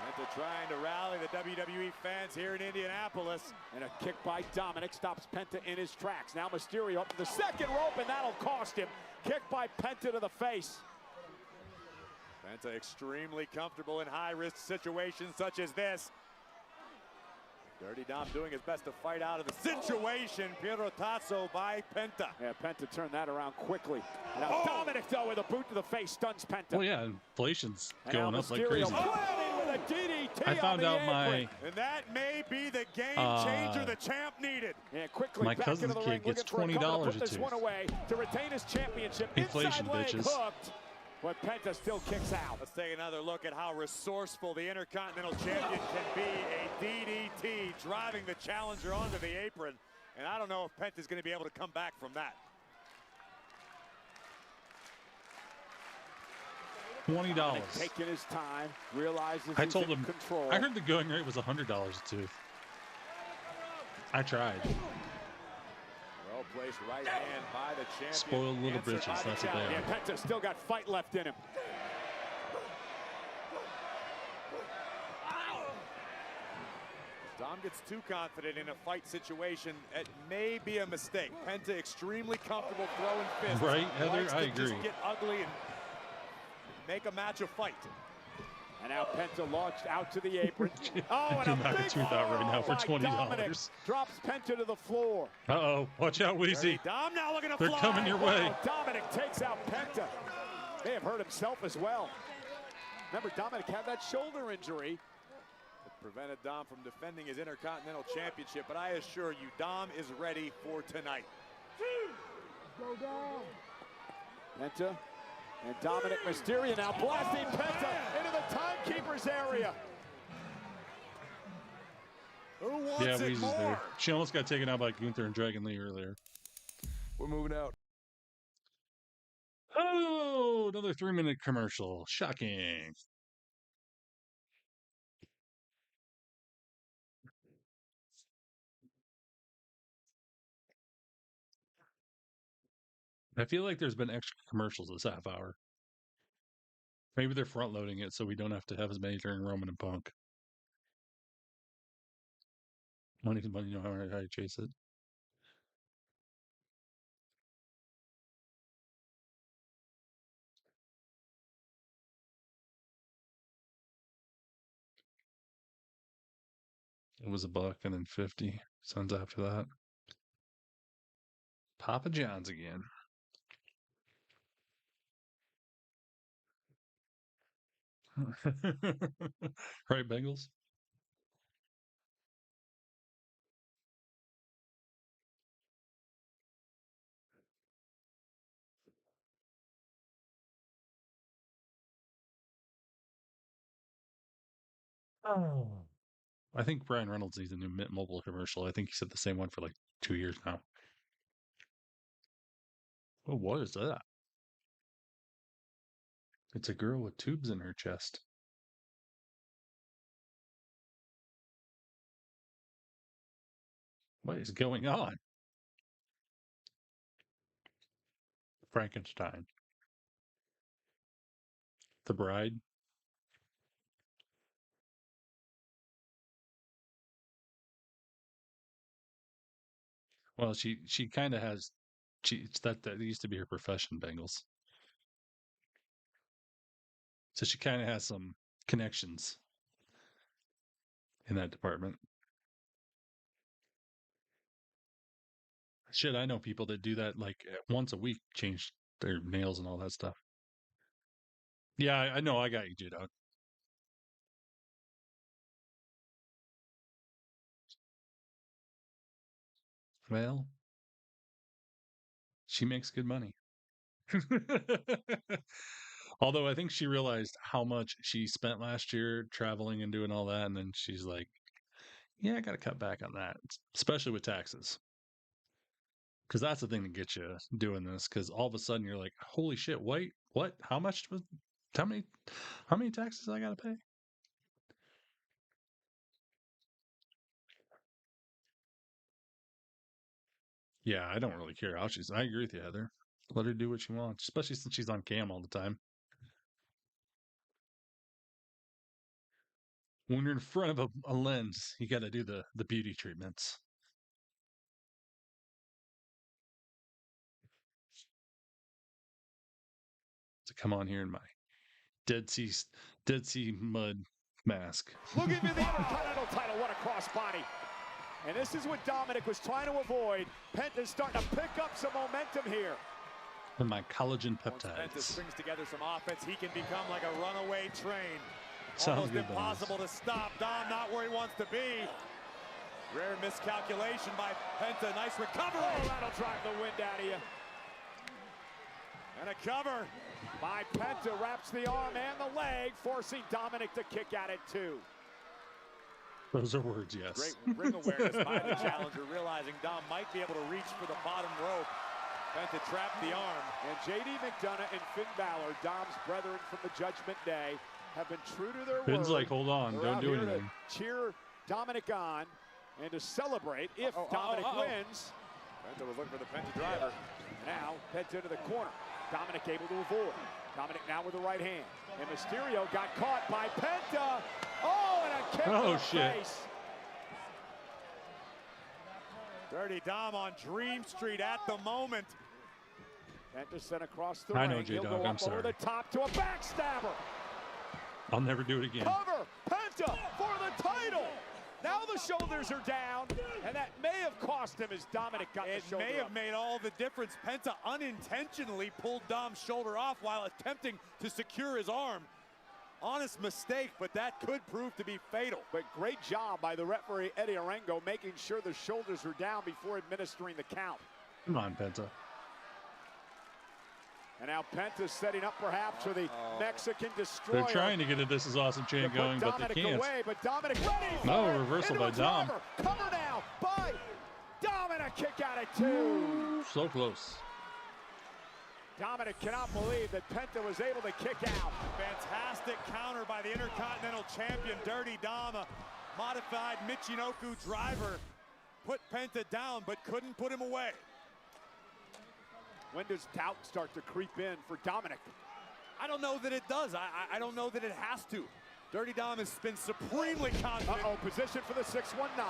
Penta trying to rally the WWE fans here in Indianapolis. And a kick by Dominic stops Penta in his tracks. Now Mysterio up to the second rope, and that'll cost him. Kick by Penta to the face. Penta extremely comfortable in high-risk situations such as this. Dirty Dom doing his best to fight out of the situation. Pierotazo by Penta. Yeah, Penta turned that around quickly. And now Dominic, though, with a boot to the face, stuns Penta. Oh yeah, inflation's And going now up like Mysterio crazy. planting with a DDT I found on out the my apron. And that may be the game changer the champ needed. And quickly My back cousin's into the kid ring, gets looking for a cover to $20 put a this tooth. one away to retain his championship. Inflation, Inside leg bitches. hooked, but Penta still kicks out. Let's take another look at how resourceful the Intercontinental Champion can be. A DDT driving the challenger onto the apron. And I don't know if Penta's going to be able to come back from that. $20. Taking his time, realizes I he's told in him. control. I heard the going rate was $100 a tooth. I tried. Well placed right hand by the champion. Spoiled little Answered bitches. by the That's what they challenger. are. Yeah, Penta still got fight left in him. Dom gets too confident in a fight situation. It may be a mistake. Penta extremely comfortable throwing fists. Right, Heather? Likes to I just agree. get ugly and make a match a fight. And now Penta launched out to the apron. Oh, I and can a knock a big tooth out right now for by $20. Dominic. Drops Penta to the floor. Uh-oh. Watch out, Weezy. Dom now looking to They're fly. coming your way. Wow, Dominic takes out Penta. May have hurt himself as well. Remember, Dominic had that shoulder injury. It prevented Dom from defending his Intercontinental Championship, but I assure you, Dom is ready for tonight. Penta and Dominic Mysterio now blasting Penta into the timekeeper's area. Who wants Yeah, it Weezy's more? there. She almost got taken out by Gunther and Dragon Lee earlier. We're moving out. Oh, another 3-minute commercial. Shocking. I feel like there's been extra commercials this half hour. Maybe they're front loading it so we don't have to have as many during Roman and Punk. Money's money, you know how I chase it. It was $1 and then 50 cents after that. Papa John's again. Right, Bengals? Oh. I think Brian Reynolds needs a new Mint Mobile commercial. I think he said the same one for like 2 years now. Oh, what is that? It's a girl with tubes in her chest. What is going on? Frankenstein. The Bride. Well, she kind of has. That used to be her profession, Bengals. So she kind of has some connections in that department. Shit, I know people that do that like once a week, change their nails and all that stuff. Yeah, I know. I got you, J-Dog. Well, she makes good money. Although I think she realized how much she spent last year traveling and doing all that, and then she's like, "Yeah, I got to cut back on that, especially with taxes." Because that's the thing that gets you doing this. Because all of a sudden you're like, "Holy shit! Wait, what? How much was? How many taxes I got to pay?" Yeah, I don't really care how she's. I agree with you, Heather. Let her do what she wants, especially since she's on cam all the time. When you're in front of a lens, you got to do the beauty treatments. To come on here in my Dead Sea mud mask. Looking for the Intercontinental title. What a crossbody. And this is what Dominic was trying to avoid. Penta's starting to pick up some momentum here. And my collagen Once peptides. Penta strings together some offense, he can become like a runaway train. Sounds Almost good, impossible to stop. Dom not where he wants to be. Rare miscalculation by Penta. Nice recovery. Oh, that'll drive the wind out of you. And a cover by Penta wraps the arm and the leg, forcing Dominic to kick at it too. Those are words, yes. Great ring awareness by the challenger, realizing Dom might be able to reach for the bottom rope. Penta trapped the arm. And J.D. McDonough and Finn Balor, Dom's brethren from the Judgment Day, have been true to their word. Finn's like, hold on, They're don't out do here anything. to cheer Dominic on and to celebrate if Dominic wins. Penta was looking for the Penta driver. Now, Penta to the corner. Dominic able to avoid. Dominic now with the right hand. And Mysterio got caught by Penta. Oh, and a kick to the face. Dirty Dom on Dream Street at the moment. Penta sent across the ring. I know, J-Dog, I'm sorry. Over the top to a backstabber. I'll never do it again. Cover, Penta for the title. Now the shoulders are down, and that may have cost him as Dominic got the shoulder It may have up. made all the difference. Penta unintentionally pulled Dom's shoulder off while attempting to secure his arm. Honest mistake, but that could prove to be fatal. But great job by the referee, Eddie Arango, making sure the shoulders were down before administering the count. Come on, Penta. And now Penta setting up perhaps for the Mexican Destroyer. They're trying to get a This Is Awesome chant going, but they can't. Away, but Dominic ready for No, it. reversal Into by a Dom. driver. Cover now by Dominic. Kick out at two. So close. Dominic cannot believe that Penta was able to kick out. Fantastic counter by the Intercontinental Champion, Dirty Dom. A modified Michinoku driver put Penta down, but couldn't put him away. When does doubt start to creep in for Dominic? I don't know that it does. I don't know that it has to. Dirty Dom has been supremely confident. Position for the 619.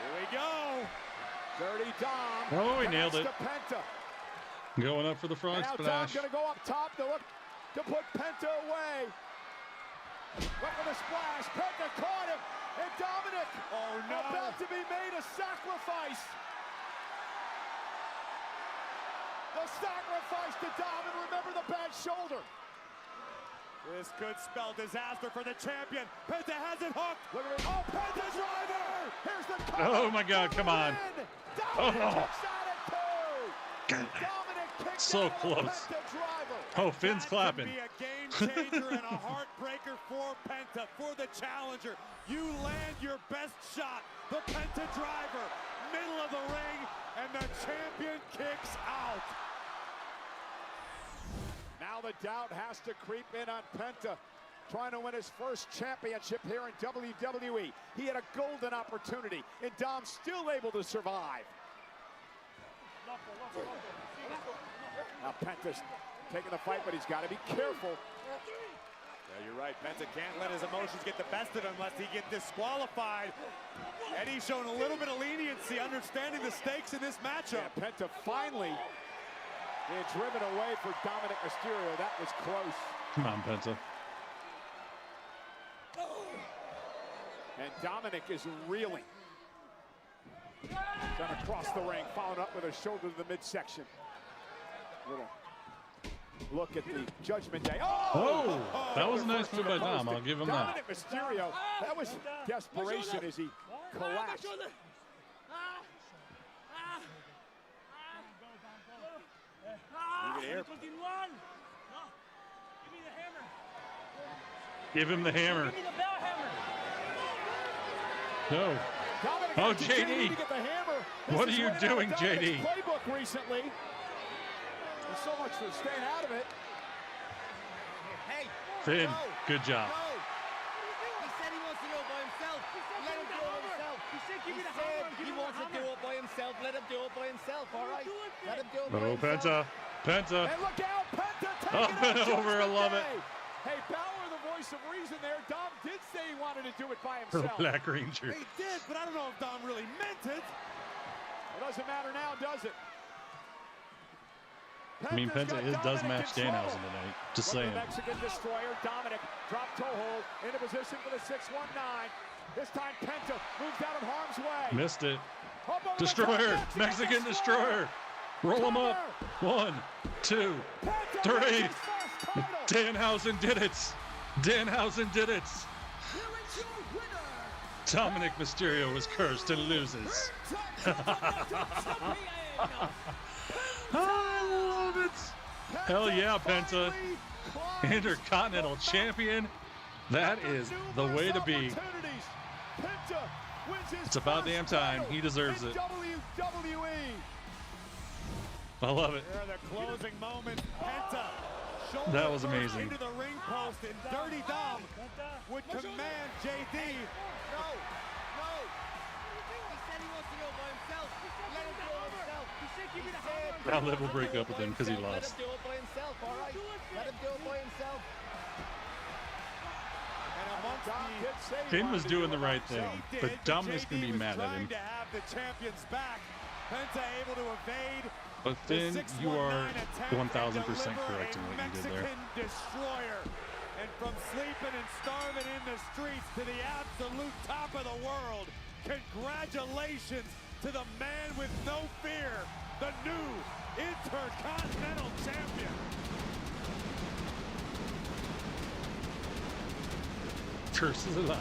Here we go. Dirty Dom. Oh, he nailed it. To Penta. Going up for the frog Now splash. Dom's gonna go up top to look to put Penta away. Went for the splash. Penta caught him. And Dominic about to be made a sacrifice. The sacrifice to Dom, and remember the bad shoulder. This could spell disaster for the champion. Penta has it hooked. Look at it. Oh, Penta driver. Here's the cover. Oh my God, come on. Dominic Oh. kicks out at two. Dominic kicks So out close. Penta driver. Oh, Finn's clapping. Be a game changer and a heartbreaker for Penta, for the challenger. You land your best shot. The Penta driver, middle of the ring, and the champion kicks out. Now the doubt has to creep in on Penta, trying to win his first championship here in WWE. He had a golden opportunity, and Dom's still able to survive. Now Penta's taking the fight, but he's got to be careful. Yeah, you're right. Penta can't let his emotions get the best of him lest he get disqualified. And he's shown a little bit of leniency, understanding the stakes in this matchup. Yeah, Penta finally being driven away for Dominic Mysterio. That was close. Come on, Penta. And Dominic is reeling. Gonna cross the ring, followed up with a shoulder to the midsection. Little look at the Judgment Day. Oh, that was a nice move by Dom. I'll give him that. Dominic Mysterio, that was desperation as he collapsed. Give him the hammer. No. Oh, JD. What are you doing, JD? Playbook recently. There's so much for staying out of it. Hey, Finn, good job. he said he wants to do it by himself. Let him do it himself. He said he wants to do it by himself. Let him do it by himself, all right? Let him do it by Oh, himself. Penta. And look out, Penta taking Up and out over, I love it. Hey, Balor, the voice of reason there. Dom did say he wanted to do it by For himself. Black Ranger. He did, but I don't know if Dom really meant it. It doesn't matter now, does it? I mean, Penta does match Danhausen tonight. Just Look at saying. the Mexican destroyer, Dominic, drop toe hold, into position for the 619. This time Penta moves out of harm's way. Missed it. Up over the Destroyer. top, Mexican Destroyer. Roll him up. 1, 2, 3. Danhausen did it. Danhausen did it. Dominic Mysterio is cursed and loses. I love it. Hell yeah, Penta. Intercontinental Champion. That is the way to be. It's about damn time. He deserves it. I love it. Here are the closing moments. Penta. That was amazing. Into the ring post, and Dirty Dom would command JD. No. He said he wants to do it by himself. Let him do it himself. He said, Now Liv will break up with him because he let lost. him do it by himself, all right? Let him do it by himself. Finn was doing the right thing, but Dominic's going to be mad at him. To have the champions back. Penta able to evade. But Finn, you are 1,000% correct in what you did there. Mexican Destroyer. And from sleeping and starving in the streets to the absolute top of the world, congratulations to the man with no fear, the new Intercontinental Champion. Curse is alive.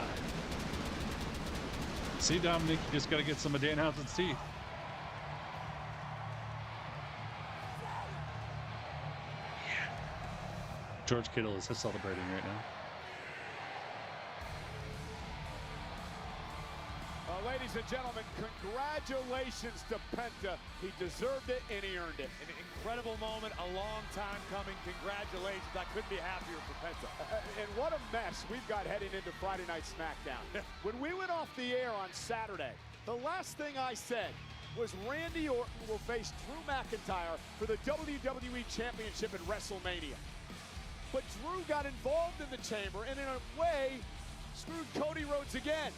See, Dominic, you just got to get some of Danhausen's teeth. George Kittle is celebrating right now. Ladies and gentlemen, congratulations to Penta. He deserved it and he earned it. An incredible moment, a long time coming. Congratulations. I couldn't be happier for Penta. And what a mess we've got heading into Friday Night SmackDown. When we went off the air on Saturday, the last thing I said was Randy Orton will face Drew McIntyre for the WWE Championship at WrestleMania. But Drew got involved in the chamber and in a way screwed Cody Rhodes again.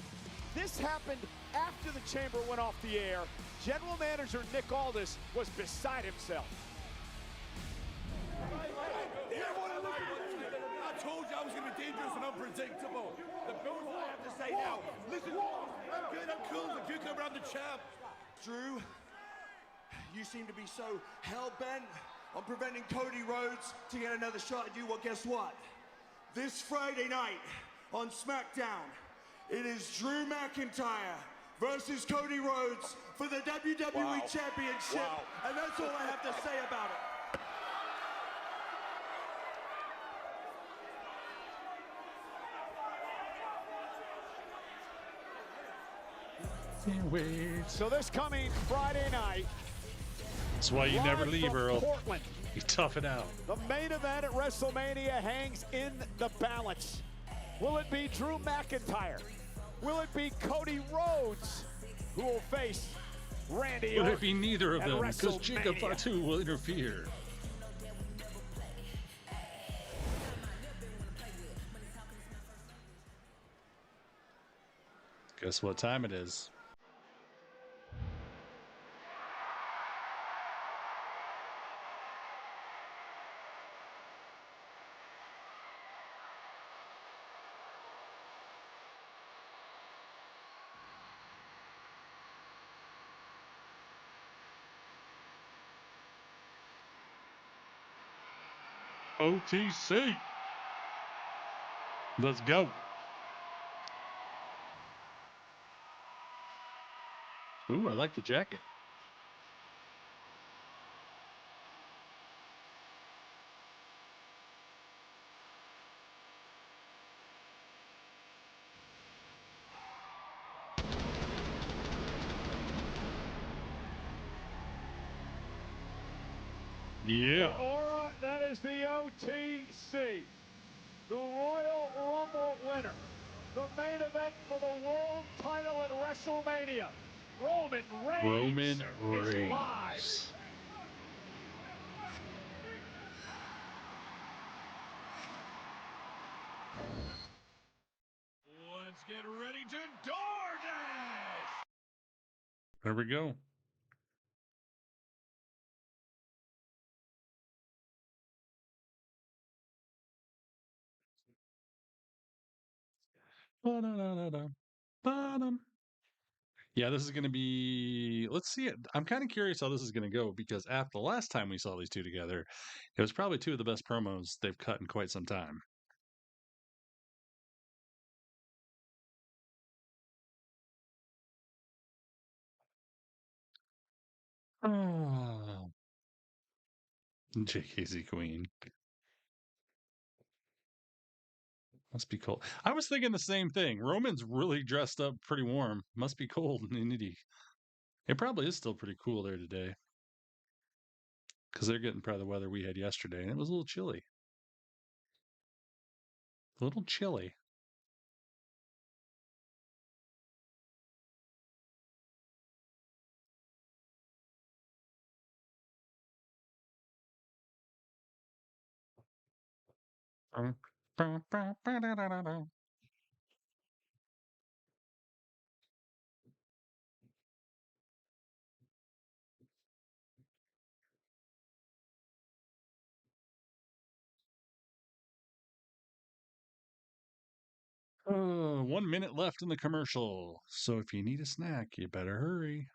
This happened after the chamber went off the air. General Manager Nick Aldis was beside himself. I told you I was going to be dangerous and unpredictable. The build I have to say now. Listen, I'm good, I'm cool. The cucumber, I'm the champ. Drew, you seem to be so hell-bent on preventing Cody Rhodes to get another shot at you. Well, guess what? This Friday night on SmackDown, it is Drew McIntyre versus Cody Rhodes for the WWE Championship. Wow. And that's all I have to say about it. So this coming Friday night, That's why you never live leave, from Earl. Portland, You tough it out. the main event at WrestleMania hangs in the balance. Will it be Drew McIntyre? Will it be Cody Rhodes who will face Randy Will Orton it be neither of at them? Because Chica WrestleMania? Fatu will interfere. Guess what time it is? OTC. Let's go. Ooh, I like the jacket. Yeah. All right, that is the OTC, the Royal Rumble winner, the main event for the world title at WrestleMania. Roman Reigns is live. Let's get ready to DoorDash! There we go. Bottom. Yeah, this is going to be. Let's see it. I'm kind of curious how this is going to go because after the last time we saw these two together, it was probably two of the best promos they've cut in quite some time. Oh. JKZ Queen. Must be cold. I was thinking the same thing. Roman's really dressed up pretty warm. Must be cold in Indy. It probably is still pretty cool there today. Because they're getting probably the weather we had yesterday, and it was a little chilly. A little chilly. Oh, 1 minute left in the commercial. So if you need a snack, you better hurry.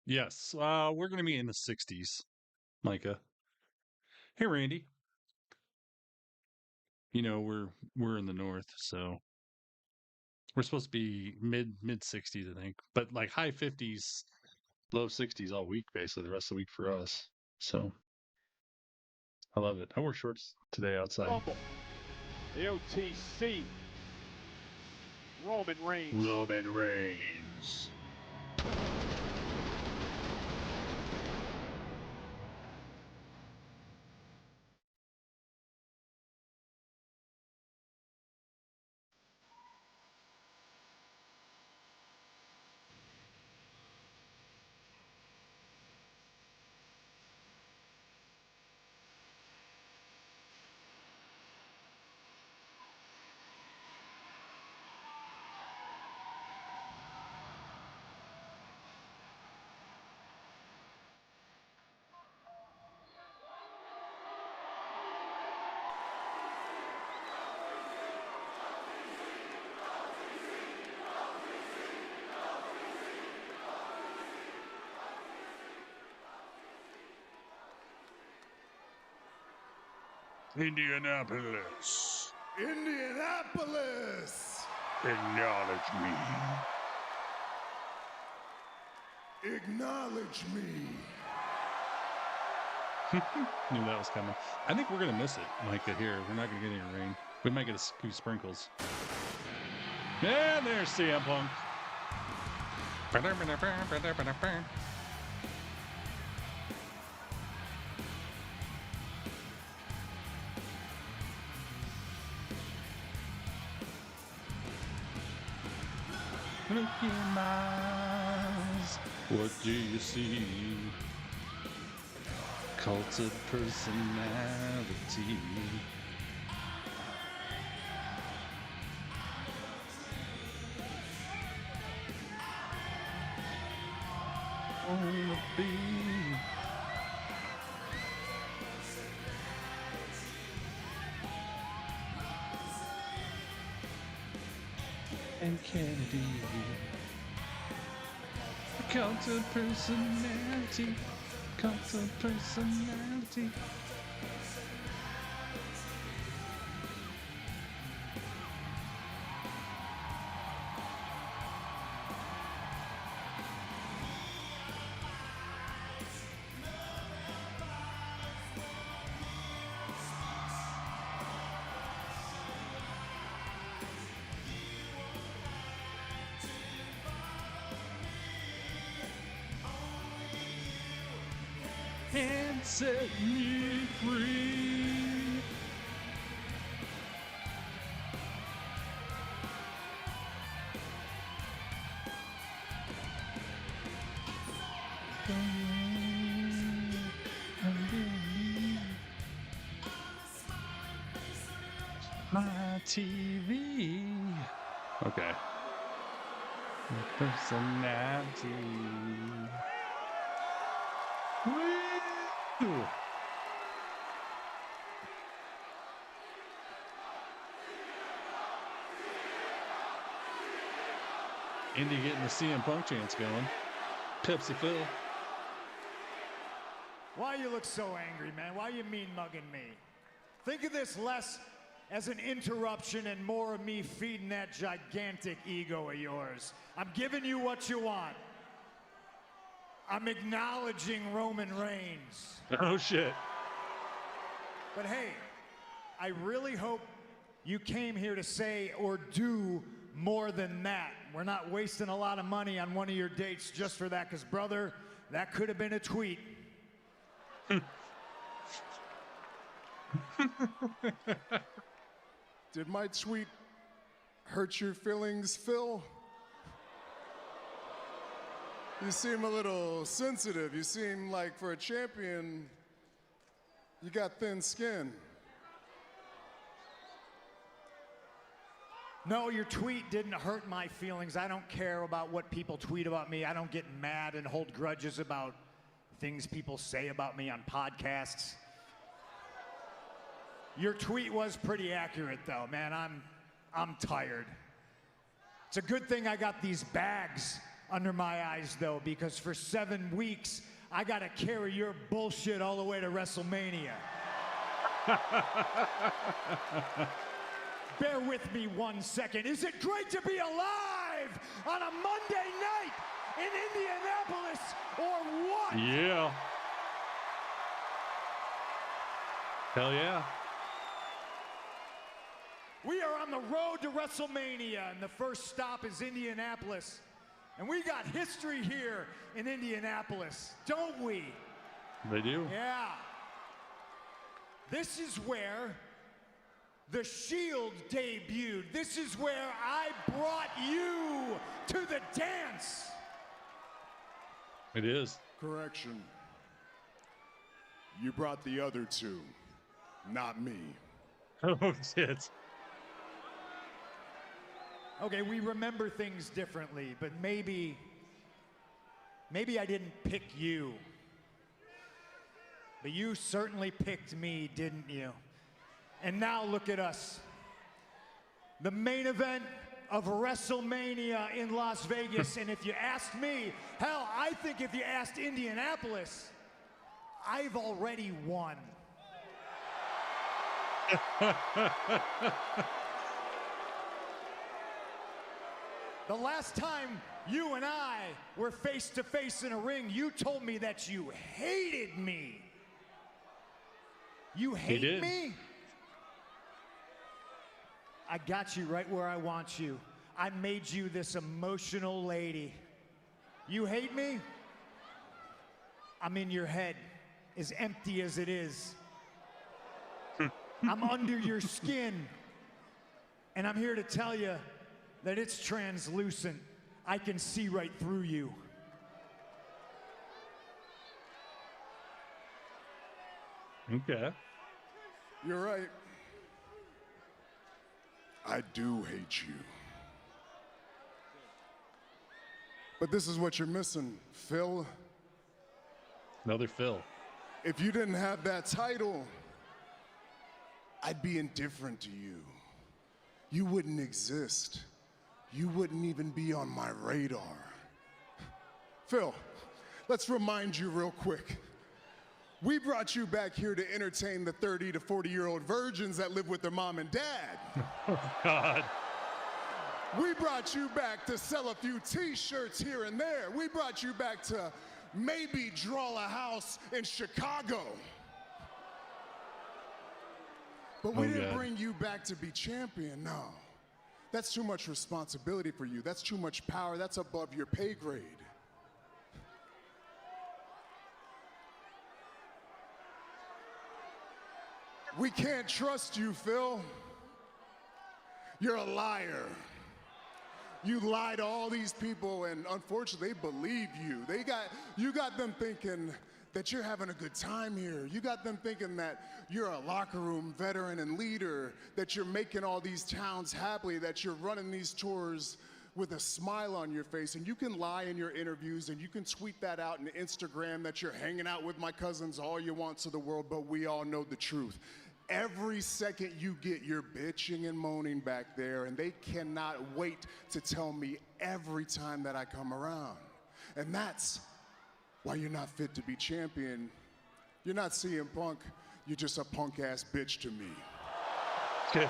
Yes, we're going to be in the 60s, Micah. Hey, Randy. You know, we're in the north, so we're supposed to be mid 60s, I think, but like high 50s, low 60s all week, basically the rest of the week for us. So I love it. I wore shorts today outside. Rumble. The OTC. Roman Reigns. Roman Reigns. Indianapolis. Indianapolis! Acknowledge me. Acknowledge me. Knew that was coming. I think we're gonna miss it, Micah. Here, we're not gonna get any rain. We might get a few sprinkles. And there's CM Punk. Look in my eyes, what do you see? Culted personality. Wanna be and Kennedy. Culted personality. Culted personality. And set me free. My TV. Okay. My personality. Woo! Indy getting the CM Punk chance going. Pepsi Phil. Why you look so angry, man? Why you mean mugging me? Think of this less as an interruption and more of me feeding that gigantic ego of yours. I'm giving you what you want. I'm acknowledging Roman Reigns. Oh, shit. But hey, I really hope you came here to say or do more than that. We're not wasting a lot of money on one of your dates just for that, because, brother, that could have been a tweet. Did my tweet hurt your feelings, Phil? You seem a little sensitive. You seem like for a champion, you got thin skin. No, your tweet didn't hurt my feelings. I don't care about what people tweet about me. I don't get mad and hold grudges about things people say about me on podcasts. Your tweet was pretty accurate, though, man. I'm tired. It's a good thing I got these bags under my eyes, though, because for 7 weeks, I got to carry your bullshit all the way to WrestleMania. Bear with me 1 second. Is it great to be alive on a Monday night in Indianapolis, or what? Yeah. Hell yeah. We are on the road to WrestleMania, and the first stop is Indianapolis. And we got history here in Indianapolis, don't we? They do. Yeah. This is where the Shield debuted. This is where I brought you to the dance. It is. Correction. You brought the other two, not me. Oh, shit. Okay, we remember things differently, but maybe I didn't pick you. But you certainly picked me, didn't you? And now look at us. The main event of WrestleMania in Las Vegas. And if you asked me, hell, I think if you asked Indianapolis, I've already won. The last time you and I were face to face in a ring, you told me that you hated me. You hate me? I got you right where I want you. I made you this emotional lady. You hate me? I'm in your head, as empty as it is. I'm under your skin. And I'm here to tell you that it's translucent. I can see right through you. Okay. You're right. I do hate you. But this is what you're missing, Phil. Another Phil. If you didn't have that title, I'd be indifferent to you. You wouldn't exist. You wouldn't even be on my radar. Phil, let's remind you real quick. We brought you back here to entertain the 30 to 40-year-old virgins that live with their mom and dad. Oh, God. We brought you back to sell a few t-shirts here and there. We brought you back to maybe draw a house in Chicago. But we didn't bring you back to be champion, no. That's too much responsibility for you. That's too much power. That's above your pay grade. We can't trust you, Phil. You're a liar. You lie to all these people, and unfortunately, they believe you. You got them thinking that you're having a good time here. You got them thinking that you're a locker room veteran and leader, that you're making all these towns happy, that you're running these tours with a smile on your face. And you can lie in your interviews, and you can tweet that out on Instagram that you're hanging out with my cousins all you want to the world, but we all know the truth. Every second you get, you're bitching and moaning back there, and they cannot wait to tell me every time that I come around. And that's why you're not fit to be champion. You're not CM Punk, you're just a punk-ass bitch to me. Good.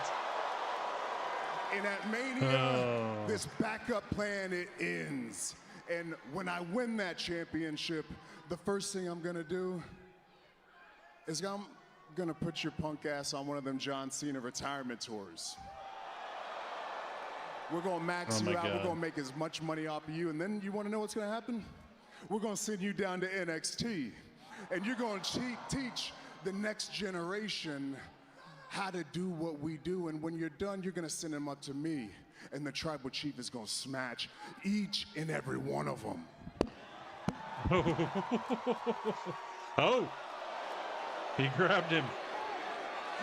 And at Mania, this backup plan, it ends. And when I win that championship, the first thing I'm gonna do is I'm gonna put your punk ass on one of them John Cena retirement tours. We're gonna max you out, we're gonna make as much money off of you, and then you wanna know what's gonna happen? We're gonna send you down to NXT, and you're gonna teach the next generation how to do what we do, and when you're done, you're gonna send them up to me, and the tribal chief is gonna smash each and every one of them. Oh, he grabbed him.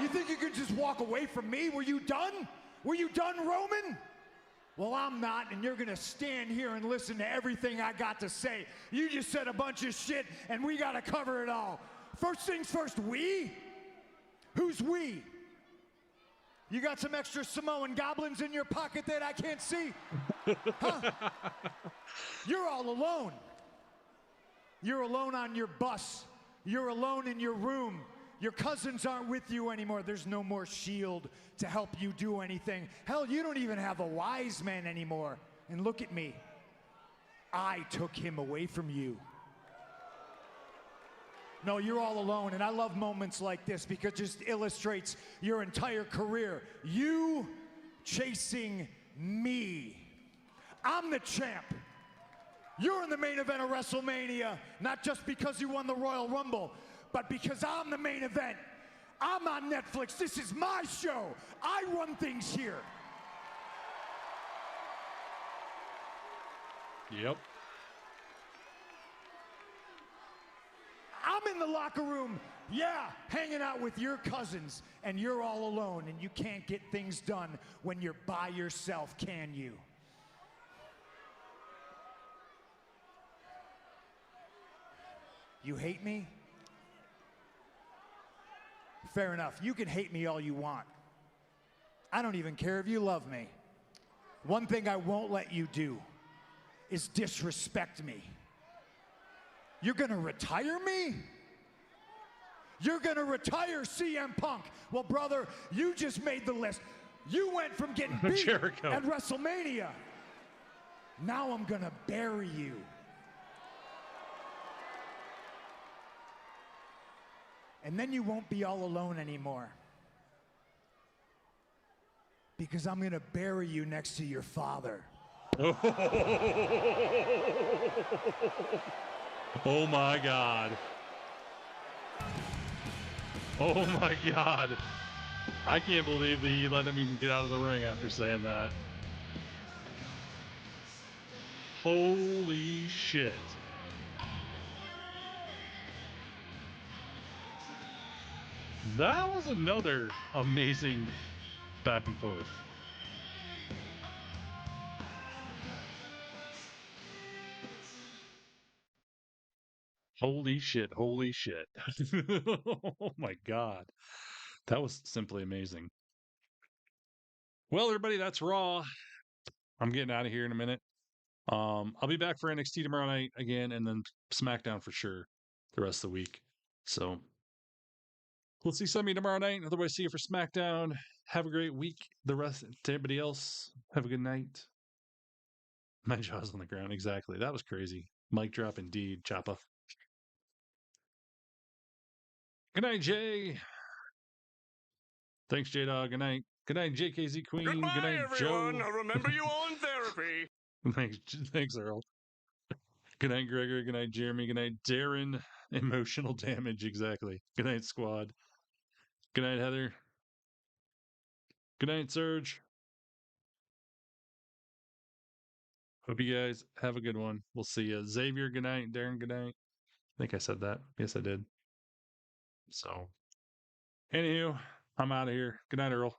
You think you could just walk away from me? Were you done? Were you done, Roman? Well, I'm not, and you're gonna stand here and listen to everything I got to say. You just said a bunch of shit, and we gotta cover it all. First things first, we? Who's we? You got some extra Samoan goblins in your pocket that I can't see? Huh? You're all alone. You're alone on your bus. You're alone in your room. Your cousins aren't with you anymore. There's no more Shield to help you do anything. Hell, you don't even have a wise man anymore. And look at me. I took him away from you. No, you're all alone, and I love moments like this because it just illustrates your entire career. You chasing me. I'm the champ. You're in the main event of WrestleMania, not just because you won the Royal Rumble, but because I'm the main event. I'm on Netflix. This is my show. I run things here. Yep. I'm in the locker room, yeah, hanging out with your cousins, and you're all alone, and you can't get things done when you're by yourself, can you? You hate me? Fair enough. You can hate me all you want. I don't even care if you love me. One thing I won't let you do is disrespect me. You're gonna retire me? You're gonna retire CM Punk. Well, brother, you just made the list. You went from getting beat Jericho. at WrestleMania Now I'm gonna bury you. And then you won't be all alone anymore. Because I'm gonna bury you next to your father. Oh my God. Oh my God. I can't believe that he let him even get out of the ring after saying that. Holy shit. That was another amazing back and forth. Holy shit. Holy shit. Oh my God. That was simply amazing. Well, everybody, that's Raw. I'm getting out of here in a minute. I'll be back for NXT tomorrow night again, and then SmackDown for sure the rest of the week. So we'll see some of you tomorrow night. Otherwise, see you for SmackDown. Have a great week. The rest to everybody else, have a good night. My jaw's on the ground. Exactly. That was crazy. Mic drop indeed, Choppa. Good night, Jay. Thanks, J Dog. Good night. Good night, JKZ Queen. Goodbye, Good night, everyone. Joe. I'll remember you all in therapy. Thanks, Earl. Good night, Gregor. Good night, Jeremy. Good night, Darren. Emotional damage, exactly. Good night, squad. Good night, Heather. Good night, Serge. Hope you guys have a good one. We'll see you. Xavier, good night. Darren, good night. I think I said that. Yes, I did. So, anywho, I'm out of here. Good night, Earl.